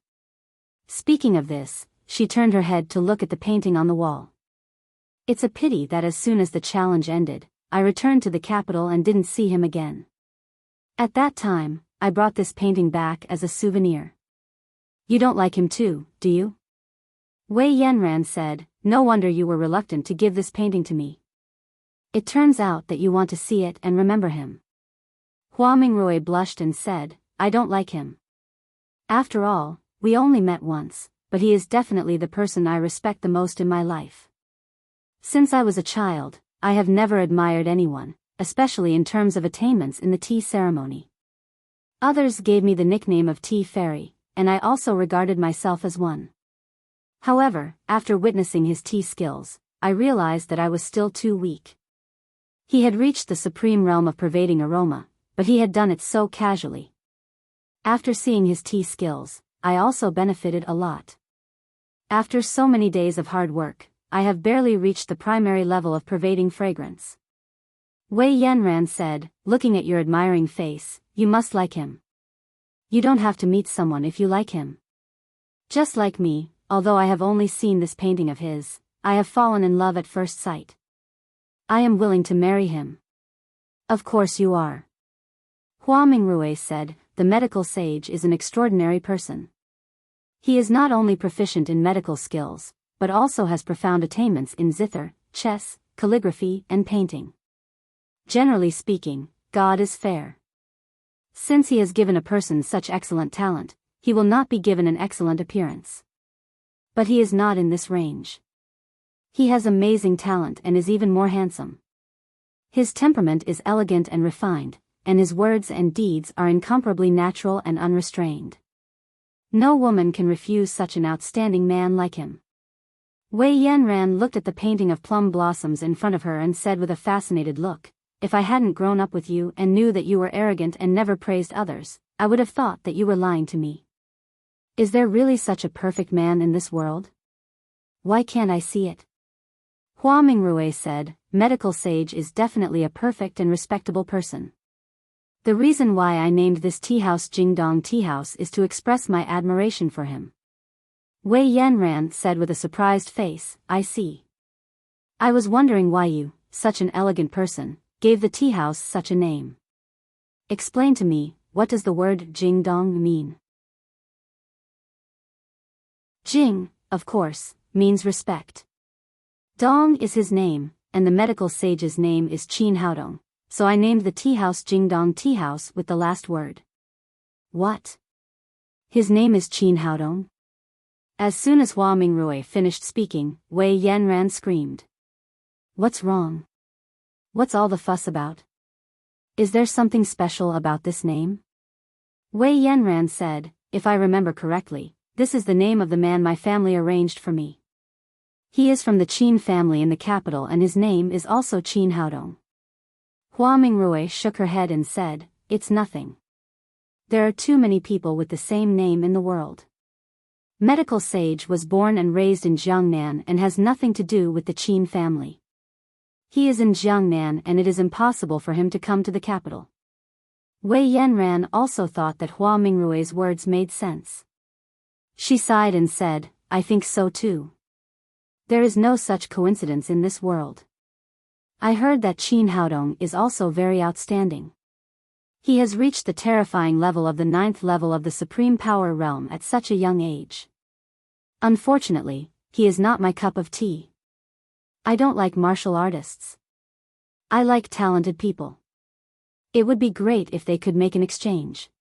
A: Speaking of this, she turned her head to look at the painting on the wall. It's a pity that as soon as the challenge ended, I returned to the capital and didn't see him again. At that time, I brought this painting back as a souvenir. You don't like him too, do you? Wei Yanran said, no wonder you were reluctant to give this painting to me. It turns out that you want to see it and remember him. Hua Mingrue blushed and said, I don't like him. After all, we only met once, but he is definitely the person I respect the most in my life. Since I was a child, I have never admired anyone, especially in terms of attainments in the tea ceremony. Others gave me the nickname of Tea Fairy, and I also regarded myself as one. However, after witnessing his tea skills, I realized that I was still too weak. He had reached the supreme realm of pervading aroma, but he had done it so casually. After seeing his tea skills, I also benefited a lot. After so many days of hard work, I have barely reached the primary level of pervading fragrance. Wei Yanran said, looking at your admiring face, you must like him. You don't have to meet someone if you like him. Just like me, although I have only seen this painting of his, I have fallen in love at first sight. I am willing to marry him. Of course you are. Hua Mingrue said, the medical sage is an extraordinary person. He is not only proficient in medical skills, but also has profound attainments in zither, chess, calligraphy, and painting. Generally speaking, God is fair. Since he has given a person such excellent talent, he will not be given an excellent appearance. But he is not in this range. He has amazing talent and is even more handsome. His temperament is elegant and refined, and his words and deeds are incomparably natural and unrestrained. No woman can refuse such an outstanding man like him. Wei Yanran looked at the painting of plum blossoms in front of her and said with a fascinated look, "If I hadn't grown up with you and knew that you were arrogant and never praised others, I would have thought that you were lying to me. Is there really such a perfect man in this world? Why can't I see it?" Hua Mingrui said, "Medical sage is definitely a perfect and respectable person. The reason why I named this tea house Jingdong Tea House is to express my admiration for him." Wei Yanran said with a surprised face, "I see. I was wondering why you, such an elegant person, gave the tea house such a name. Explain to me, what does the word Jingdong mean?" Jing, of course, means respect. Dong is his name, and the medical sage's name is Qin Haodong, so I named the tea house Jingdong Tea House with the last word. What? His name is Qin Haodong? As soon as Hua Mingrui finished speaking, Wei Yanran screamed. What's wrong? What's all the fuss about? Is there something special about this name? Wei Yanran said, "If I remember correctly, this is the name of the man my family arranged for me. He is from the Qin family in the capital and his name is also Qin Haodong." Hua Mingrui shook her head and said, "It's nothing. There are too many people with the same name in the world. Medical Sage was born and raised in Jiangnan and has nothing to do with the Qin family. He is in Jiangnan and it is impossible for him to come to the capital." Wei Yanran also thought that Hua Mingrui's words made sense. She sighed and said, "I think so too. There is no such coincidence in this world. I heard that Qin Haodong is also very outstanding. He has reached the terrifying level of the 9th level of the Supreme Power Realm at such a young age. Unfortunately, he is not my cup of tea. I don't like martial artists. I like talented people. It would be great if they could make an exchange.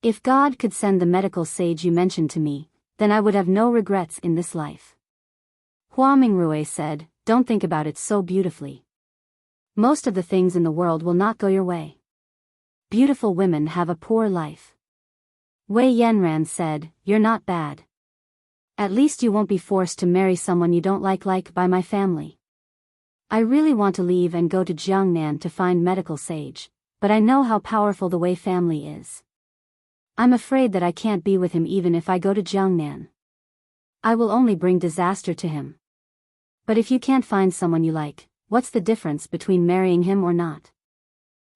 A: If God could send the medical sage you mentioned to me, then I would have no regrets in this life." Hua Mingrui said, "Don't think about it so beautifully. Most of the things in the world will not go your way. Beautiful women have a poor life." Wei Yanran said, "You're not bad. At least you won't be forced to marry someone you don't like by my family. I really want to leave and go to Jiangnan to find medical sage, but I know how powerful the Wei family is. I'm afraid that I can't be with him even if I go to Jiangnan. I will only bring disaster to him. But if you can't find someone you like, what's the difference between marrying him or not?"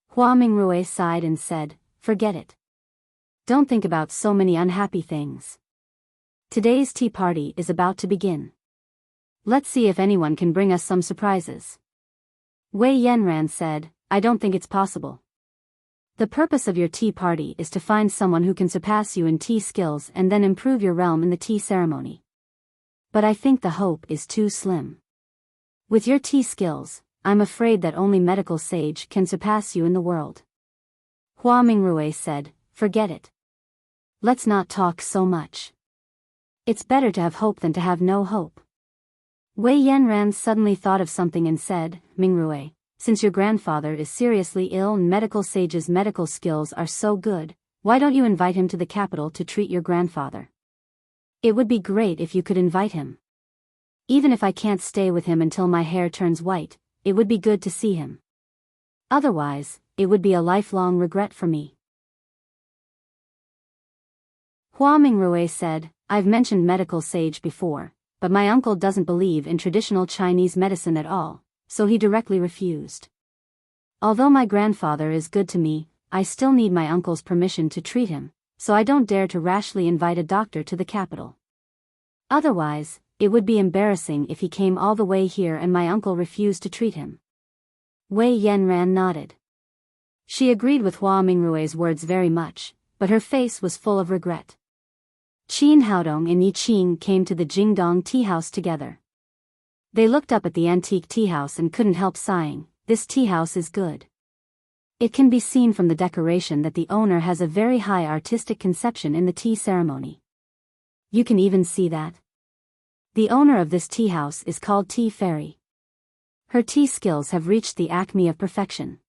A: Hua Mingrui sighed and said, "Forget it. Don't think about so many unhappy things. Today's tea party is about to begin. Let's see if anyone can bring us some surprises." Wei Yanran said, "I don't think it's possible. The purpose of your tea party is to find someone who can surpass you in tea skills and then improve your realm in the tea ceremony. But I think the hope is too slim. With your tea skills, I'm afraid that only medical sage can surpass you in the world." Hua Mingrui said, "Forget it. Let's not talk so much. It's better to have hope than to have no hope." Wei Yanran suddenly thought of something and said, "Mingrui, since your grandfather is seriously ill and medical sage's medical skills are so good, why don't you invite him to the capital to treat your grandfather? It would be great if you could invite him. Even if I can't stay with him until my hair turns white, it would be good to see him. Otherwise, it would be a lifelong regret for me." Hua Mingrui said, "I've mentioned medical sage before, but my uncle doesn't believe in traditional Chinese medicine at all, so he directly refused. Although my grandfather is good to me, I still need my uncle's permission to treat him, so I don't dare to rashly invite a doctor to the capital. Otherwise, it would be embarrassing if he came all the way here and my uncle refused to treat him." Wei Yanran nodded. She agreed with Hua Mingrui's words very much, but her face was full of regret. Qin Haodong and Yi Qing came to the Jingdong tea house together. They looked up at the antique tea house and couldn't help sighing. This tea house is good. It can be seen from the decoration that the owner has a very high artistic conception in the tea ceremony. You can even see that. The owner of this tea house is called Tea Fairy. Her tea skills have reached the acme of perfection.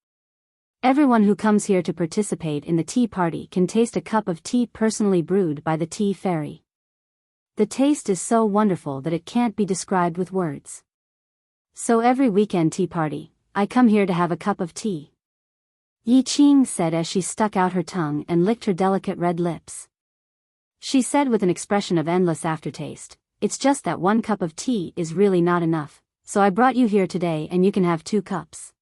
A: Everyone who comes here to participate in the tea party can taste a cup of tea personally brewed by the Tea Fairy. The taste is so wonderful that it can't be described with words. So every weekend tea party, I come here to have a cup of tea. Yi Qing said as she stuck out her tongue and licked her delicate red lips. She said with an expression of endless aftertaste, "It's just that 1 cup of tea is really not enough, so I brought you here today and you can have 2 cups.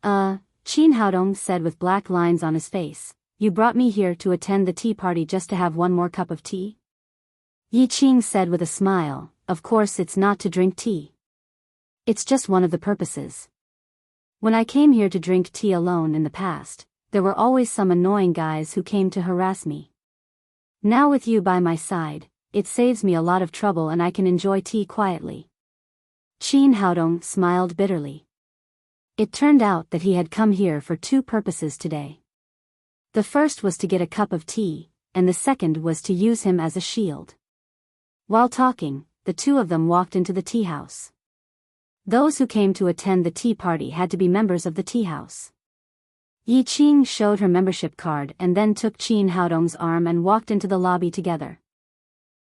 A: Qin Haodong said with black lines on his face, "You brought me here to attend the tea party just to have 1 more cup of tea?" Yi Qing said with a smile, "Of course it's not to drink tea. It's just one of the purposes. When I came here to drink tea alone in the past, there were always some annoying guys who came to harass me. Now with you by my side, it saves me a lot of trouble and I can enjoy tea quietly." Qin Haodong smiled bitterly. It turned out that he had come here for 2 purposes today. The first was to get a cup of tea, and the second was to use him as a shield. While talking, the 2 of them walked into the tea house. Those who came to attend the tea party had to be members of the tea house. Yi Qing showed her membership card and then took Qin Haodong's arm and walked into the lobby together.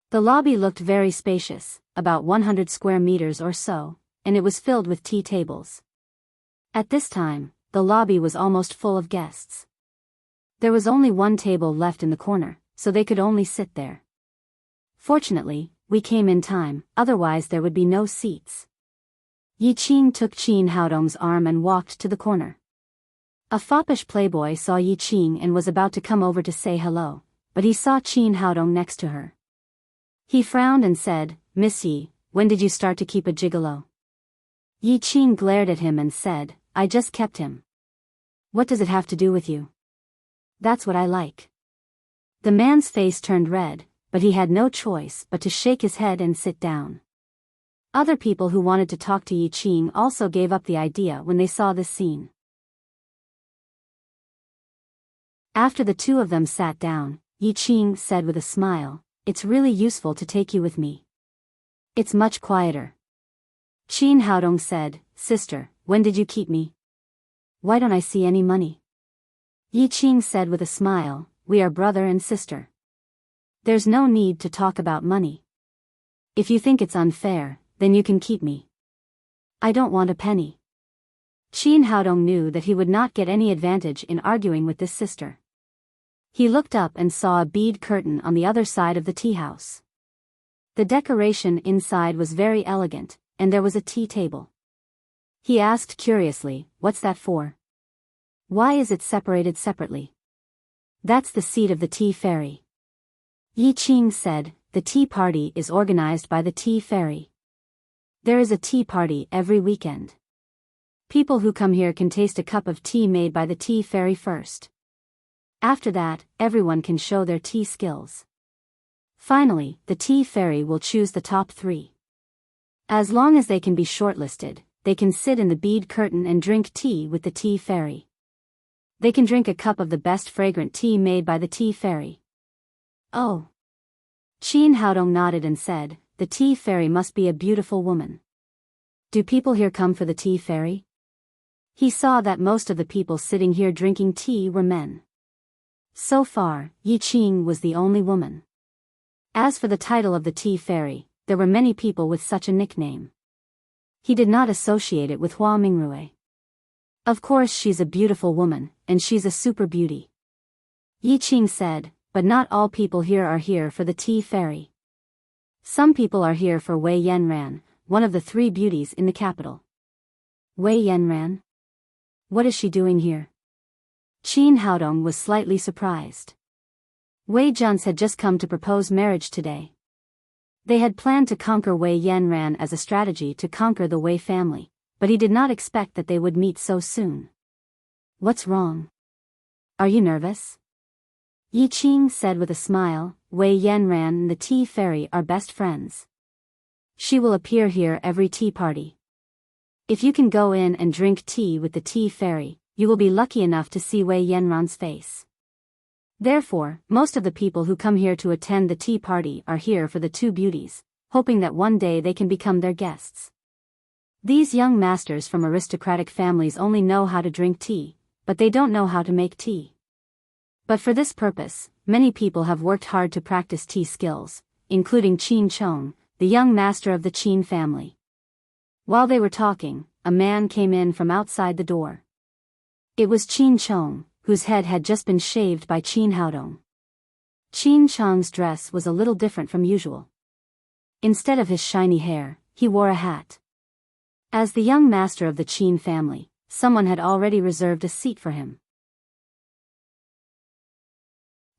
A: The lobby looked very spacious, about 100 square meters or so, and it was filled with tea tables. At this time, the lobby was almost full of guests. There was only 1 table left in the corner, so they could only sit there. Fortunately, we came in time, otherwise there would be no seats. Yi Qing took Qin Haodong's arm and walked to the corner. A foppish playboy saw Yi Qing and was about to come over to say hello, but he saw Qin Haodong next to her. He frowned and said, "Miss Yi, when did you start to keep a gigolo?" Yi Qing glared at him and said, "I just kept him. What does it have to do with you?" "That's what I like." The man's face turned red, but he had no choice but to shake his head and sit down. Other people who wanted to talk to Yi Qing also gave up the idea when they saw this scene. After the 2 of them sat down, Yi Qing said with a smile, "It's really useful to take you with me. It's much quieter." Qin Haodong said, "Sister, when did you keep me? Why don't I see any money?" Yi Qing said with a smile, "We are brother and sister. There's no need to talk about money. If you think it's unfair, then you can keep me. I don't want a penny." Qin Haodong knew that he would not get any advantage in arguing with this sister. He looked up and saw a bead curtain on the other side of the tea house. The decoration inside was very elegant, and there was a tea table. He asked curiously, "What's that for? Why is it separated separately?" "That's the seat of the Tea Fairy." Yi Qing said, "The tea party is organized by the Tea Fairy. There is a tea party every weekend. People who come here can taste a cup of tea made by the Tea Fairy first. After that, everyone can show their tea skills. Finally, the Tea Fairy will choose the top 3. As long as they can be shortlisted, they can sit in the bead curtain and drink tea with the Tea Fairy. They can drink a cup of the best fragrant tea made by the Tea Fairy." "Oh." Qin Haodong nodded and said, "The Tea Fairy must be a beautiful woman. Do people here come for the Tea Fairy?" He saw that most of the people sitting here drinking tea were men. So far, Yi Qing was the only woman. As for the title of the Tea Fairy, there were many people with such a nickname. He did not associate it with Hua Mingrui. "Of course she's a beautiful woman, and she's a super beauty," Yi Qing said, "but not all people here are here for the Tea Fairy. Some people are here for Wei Yanran, one of the 3 beauties in the capital." "Wei Yanran? What is she doing here?" Qin Haodong was slightly surprised. Wei Junce had just come to propose marriage today. They had planned to conquer Wei Yanran as a strategy to conquer the Wei family, but he did not expect that they would meet so soon. "What's wrong? Are you nervous?" Yi Qing said with a smile. Wei Yanran and the tea fairy are best friends. She will appear here every tea party. If you can go in and drink tea with the tea fairy, you will be lucky enough to see Wei Yanran's face. Therefore, most of the people who come here to attend the tea party are here for the two beauties, hoping that one day they can become their guests. These young masters from aristocratic families only know how to drink tea, but they don't know how to make tea. But for this purpose, many people have worked hard to practice tea skills, including Qin Chong, the young master of the Qin family. While they were talking, a man came in from outside the door. It was Qin Chong, whose head had just been shaved by Qin Haodong. Qin Chong's dress was a little different from usual. Instead of his shiny hair, he wore a hat. As the young master of the Qin family, someone had already reserved a seat for him.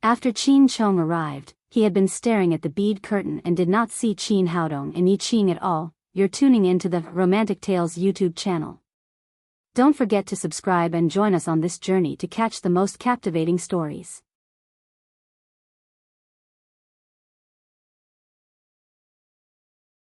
A: After Qin Chong arrived, he had been staring at the bead curtain and did not see Qin Haodong and Yi Qing at all. You're tuning into the Romantic Tales YouTube channel. Don't forget to subscribe and join us on this journey to catch the most captivating stories.